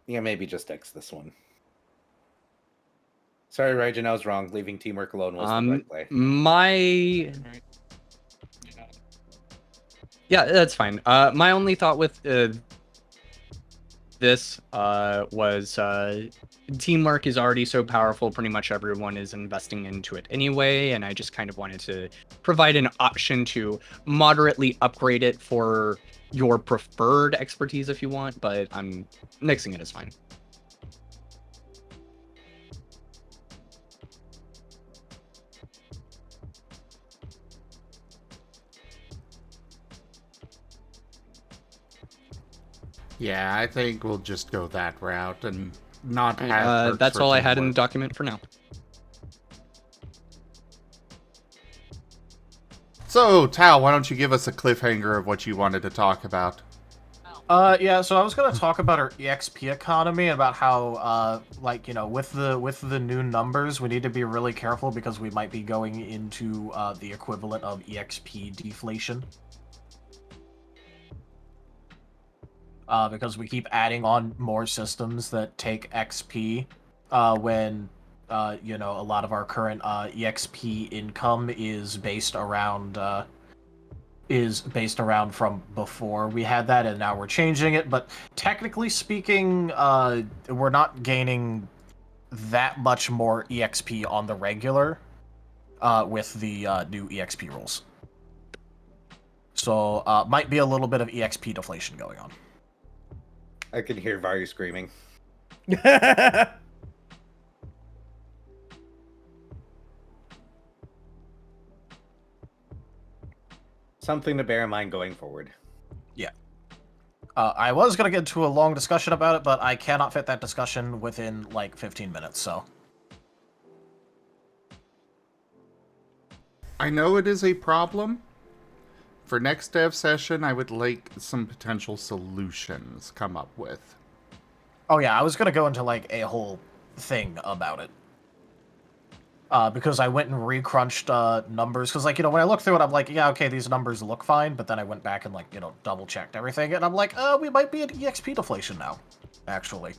Yeah, maybe just X this one. Sorry, Raijin, I was wrong. Leaving teamwork alone was the right play. Yeah, that's fine. My only thought with this was teamwork is already so powerful, pretty much everyone is investing into it anyway, and I just kind of wanted to provide an option to moderately upgrade it for your preferred expertise if you want, but mixing it is fine. Yeah, I think we'll just go that route and not have perks that's for all I had in the teamwork. document for now. So, Tal, why don't you give us a cliffhanger of what you wanted to talk about? Yeah, so I was gonna talk about our EXP economy, about how, with the new numbers, we need to be really careful because we might be going into the equivalent of EXP deflation. Because we keep adding on more systems that take XP, when a lot of our current EXP income is based around from before we had that, and now we're changing it. But technically speaking, we're not gaining that much more EXP on the regular with the new EXP rules. So might be a little bit of EXP deflation going on. I can hear Varu screaming. Something to bear in mind going forward. Yeah. I was gonna get into a long discussion about it, but I cannot fit that discussion within like 15 minutes, so. I know it is a problem. For next dev session, I would like some potential solutions come up with. Oh yeah, I was gonna go into like a whole thing about it. Because I went and recrunched numbers, because like, when I looked through it, I'm like, yeah, okay, these numbers look fine, but then I went back and like, double checked everything, and I'm like, we might be at EXP deflation now, actually.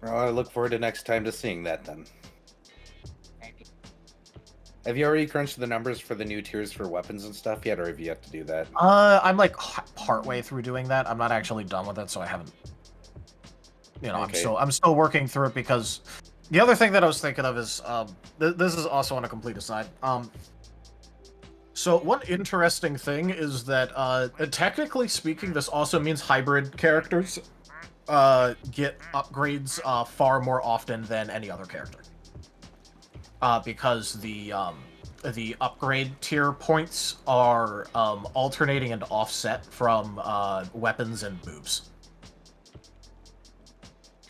Well, I look forward to next time to seeing that then. Have you already crunched the numbers for the new tiers for weapons and stuff yet, or have you yet to do that? I'm like partway through doing that. I'm not actually done with it, so I haven't. Okay. I'm still working through it, because the other thing that I was thinking of is this is also on a complete aside. So one interesting thing is that technically speaking, this also means hybrid characters get upgrades far more often than any other character. Because the upgrade tier points are alternating and offset from weapons and moves.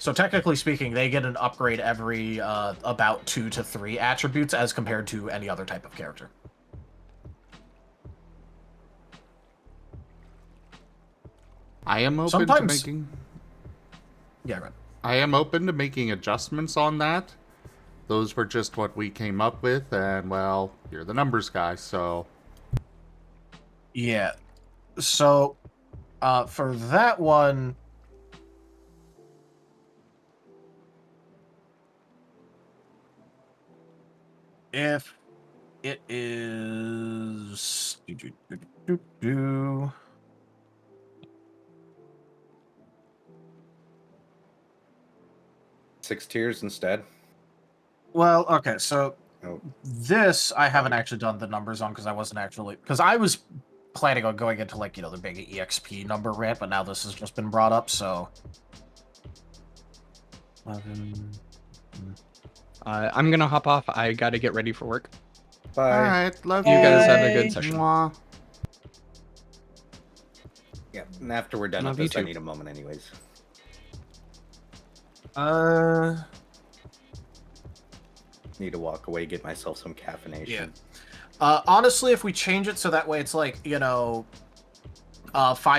So technically speaking, they get an upgrade every about 2 to 3 attributes as compared to any other type of character. I am open Sometimes- to making... Yeah, right. I am open to making adjustments on that. Those were just what we came up with, and, well, you're the numbers guy, so... Yeah. So, for that one... If it is... 6 tiers instead? Well, okay, so Oh. this I haven't actually done the numbers on, because I wasn't actually... Because I was planning on going into, like, the big EXP number rant, but now this has just been brought up, so... 11... I'm gonna hop off. I gotta get ready for work. Bye. Alright, love You you. guys have a good Bye. session. Mwah. Yeah, and after we're done Love with this, you I too. need a moment anyways. Need to walk away, get myself some caffeination. Yeah. Honestly, if we change it so that way it's like, 5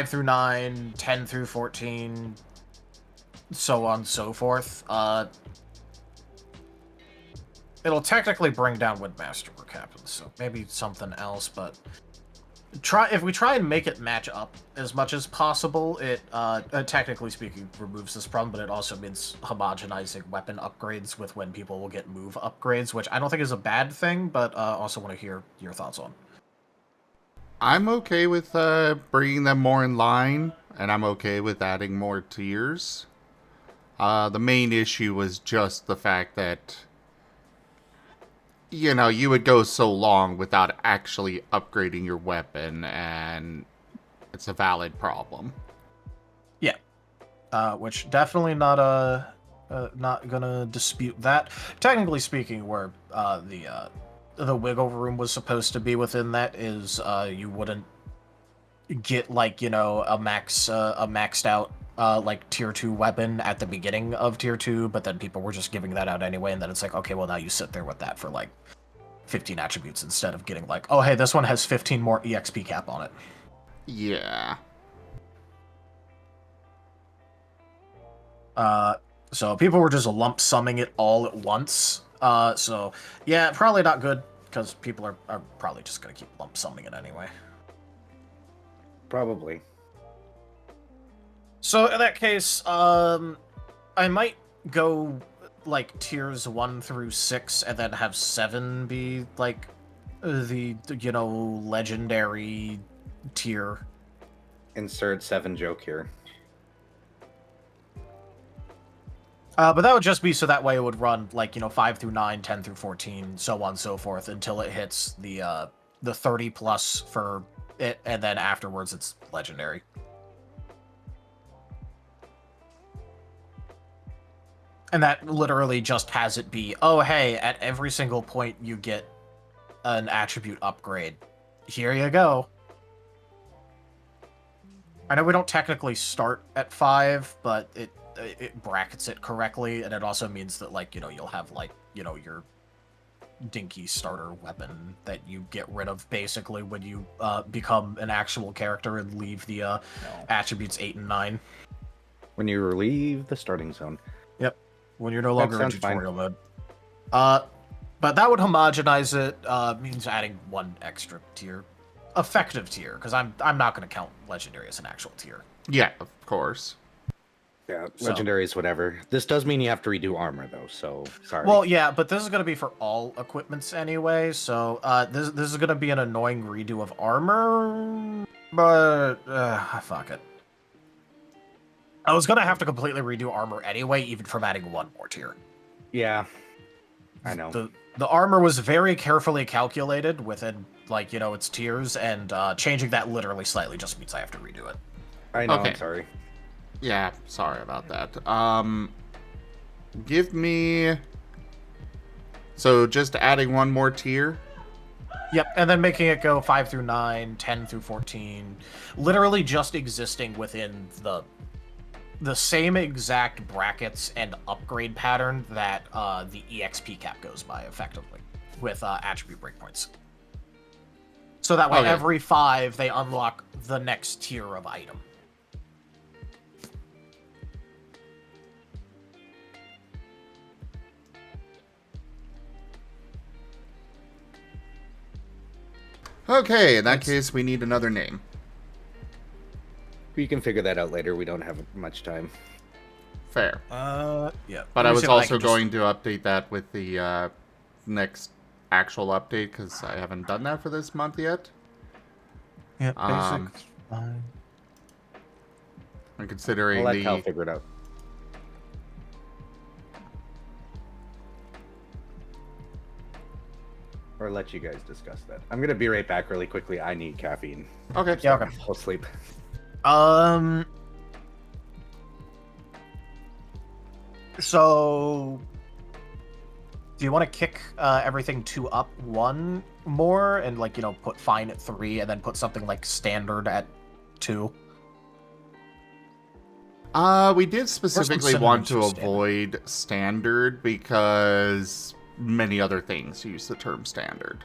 through 9, 10 through 14, so on and so forth, it'll technically bring down when masterwork happens, so maybe something else, but if we try and make it match up as much as possible, it technically speaking removes this problem, but it also means homogenizing weapon upgrades with when people will get move upgrades, which I don't think is a bad thing, but also want to hear your thoughts on. I'm okay with bringing them more in line, and I'm okay with adding more tiers. The main issue was just the fact that, you would go so long without actually upgrading your weapon, and it's a valid problem. Yeah. Which definitely not gonna dispute that. Technically speaking, where the wiggle room was supposed to be within that is you wouldn't get like, a maxed out like tier 2 weapon at the beginning of tier 2, but then people were just giving that out anyway, and then it's like, okay, well now you sit there with that for like 15 attributes instead of getting like, oh hey, this one has 15 more EXP cap on it. Yeah. So people were just lump summing it all at once. So yeah, probably not good, because people are probably just gonna keep lump summing it anyway. Probably. So in that case, I might go like tiers 1 through 6, and then have 7 be like the legendary tier. Insert 7 joke here. But that would just be so that way it would run like 5 through 9, 10 through 14, so on and so forth, until it hits the 30 plus for it, and then afterwards it's legendary. And that literally just has it be, oh hey, at every single point you get an attribute upgrade. Here you go. I know we don't technically start at 5, but it brackets it correctly, and it also means that, like, you know, you'll have, like, you know, your dinky starter weapon that you get rid of basically when you become an actual character and leave the attributes 8 and 9. When you leave the starting zone. Yep. When you're no longer in sounds fine. tutorial mode. But that would homogenize it, means adding 1 extra tier. Effective tier, because I'm not going to count legendary as an actual tier. Yeah, of course. Yeah, So- legendaries, whatever. This does mean you have to redo armor, though, so sorry. Well, yeah, but this is going to be for all equipments anyway, so this is going to be an annoying redo of armor, but fuck it. I was going to have to completely redo armor anyway, even from adding 1 more tier. Yeah, I know. The armor was very carefully calculated within, like, you know, its tiers, and changing that literally slightly just means I have to redo it. I know, Okay. I'm sorry. Yeah, sorry about that. Give me... So just adding 1 more tier? Yep, and then making it go 5 through 9, 10 through 14, literally just existing within the same exact brackets and upgrade pattern that the EXP cap goes by, effectively, with attribute breakpoints. So that way, Okay. every 5, they unlock the next tier of item. Okay, in that case, we need another name. We can figure that out later. We don't have much time. Fair. Yeah. But Let I me was see if also can just- going to update that with the next actual update, because I haven't done that for this month yet. Yeah, um, basic. Fine. I'm considering I'll let Cal the... figure it out. Or let you guys discuss that. I'm gonna be right back really quickly. I need caffeine. Okay. Yeah, okay. I'll sleep. So, do you want to kick everything 2 up 1 more and, like, you know, put fine at 3 and then put something like standard at 2? We did specifically want to synonyms for avoid standard because many other things use the term standard.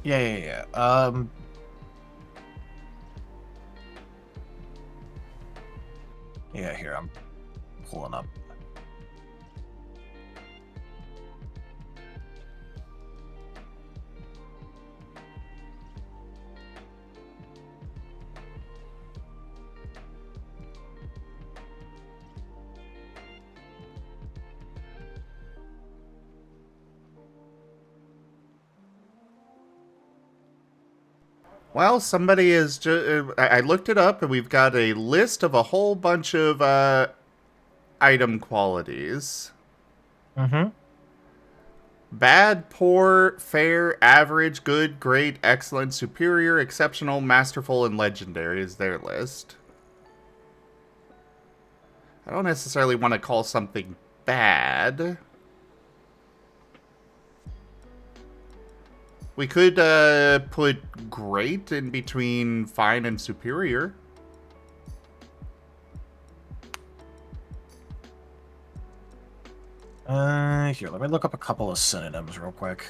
Yeah. Yeah, here, I'm pulling up. Well, somebody is just... I looked it up, and we've got a list of a whole bunch of item qualities. Mm-hmm. Bad, poor, fair, average, good, great, excellent, superior, exceptional, masterful, and legendary is their list. I don't necessarily want to call something bad. We could put great in between fine and superior. Here, let me look up a couple of synonyms real quick.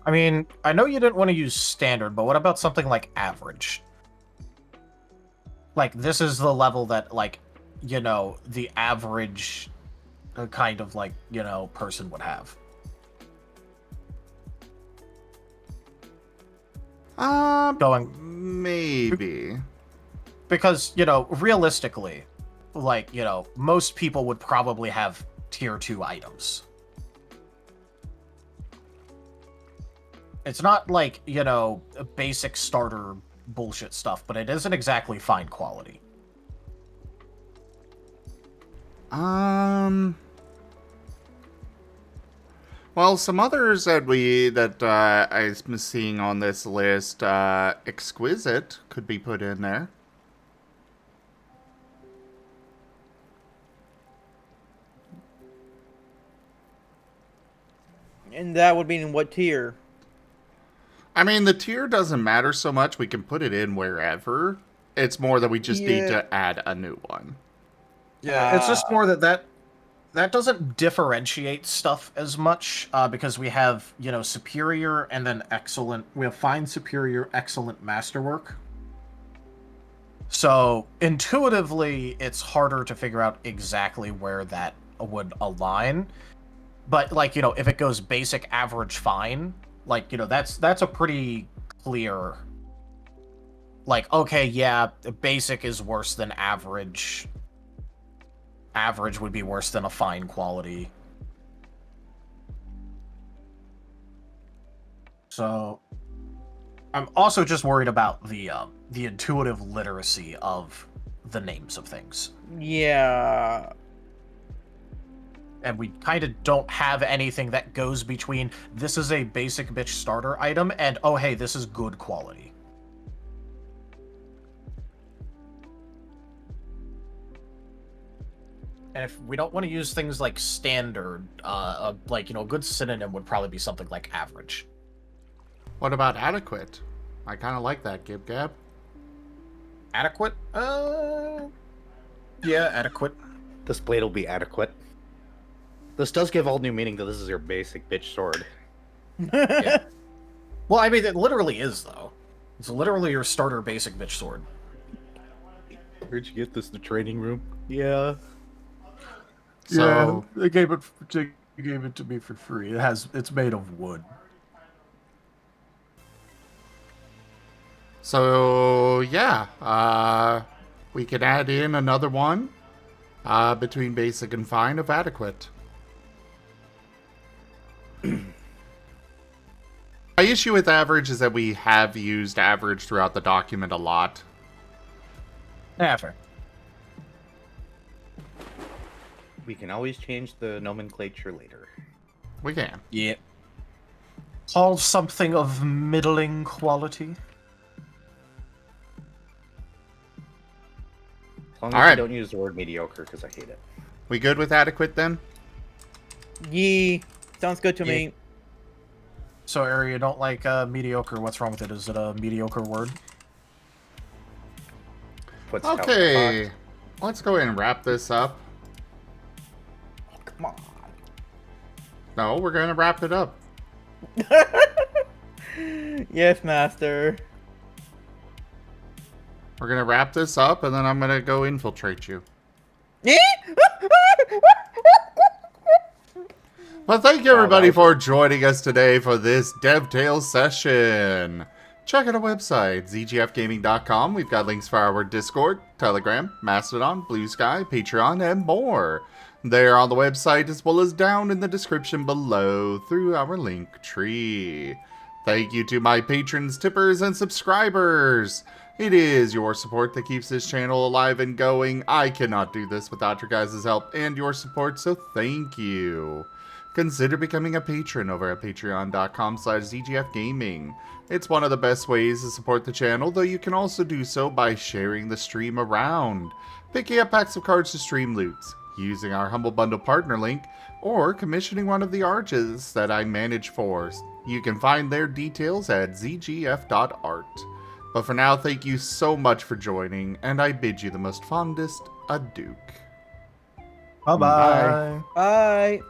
I mean, I know you didn't want to use standard, but what about something like average? Like, this is the level that, like, you know, the average kind of, like, you know, person would have. Going... Maybe. Because, you know, realistically, like, most people would probably have tier 2 items. It's not like, a basic starter bullshit stuff, but it isn't exactly fine quality. Well, some others that I'm seeing on this list, exquisite could be put in there. And that would be in what tier? I mean, the tier doesn't matter so much. We can put it in wherever. It's more that we just need to add a new one. Yeah, it's just more that doesn't differentiate stuff as much, because we have, superior and then excellent. We have fine, superior, excellent, masterwork. So intuitively, it's harder to figure out exactly where that would align. But like, if it goes basic, average, fine, like, that's a pretty clear. Like, okay, yeah, basic is worse than average. Average would be worse than a fine quality. So, I'm also just worried about the intuitive literacy of the names of things. Yeah. And we kind of don't have anything that goes between this is a basic bitch starter item and, oh hey, this is good quality. And if we don't want to use things like standard, like, a good synonym would probably be something like average. What about adequate? I kind of like that, Gib Gab. Adequate? Yeah, adequate. This blade will be adequate. This does give all new meaning to this is your basic bitch sword. Yeah. Well, I mean, it literally is, though. It's literally your starter basic bitch sword. Where'd you get this? The training room? Yeah. So, they gave it to me for free. It's made of wood. So yeah, we could add in another one between basic and fine of adequate. My issue with average is that we have used average throughout the document a lot. Yeah, fair. We can always change the nomenclature later. We can. Yeah. Call something of middling quality. As long as All you right. don't use the word mediocre, because I hate it. We good with adequate then? Yee. Sounds good to me. So, Ari, you don't like mediocre. What's wrong with it? Is it a mediocre word? Puts out the Okay, let's go ahead and wrap this up. Come on. No, we're gonna wrap it up. Yes, master. We're gonna wrap this up, and then I'm gonna go infiltrate you. Well, thank you everybody for joining us today for this DevTales session. Check out our website, zgfgaming.com. We've got links for our Discord, Telegram, Mastodon, Blue Sky, Patreon, and more. They're on the website as well as down in the description below through our link tree. Thank you to my patrons, tippers, and subscribers. It is your support that keeps this channel alive and going. I cannot do this without your guys' help and your support, so thank you. Consider becoming a patron over at patreon.com/zgfgaming. It's one of the best ways to support the channel, though you can also do so by sharing the stream around, picking up packs of cards to stream loots, using our Humble Bundle partner link, or commissioning one of the arches that I manage for. You can find their details at zgf.art. But for now, thank you so much for joining, and I bid you the most fondest adieu. Bye-bye. Bye.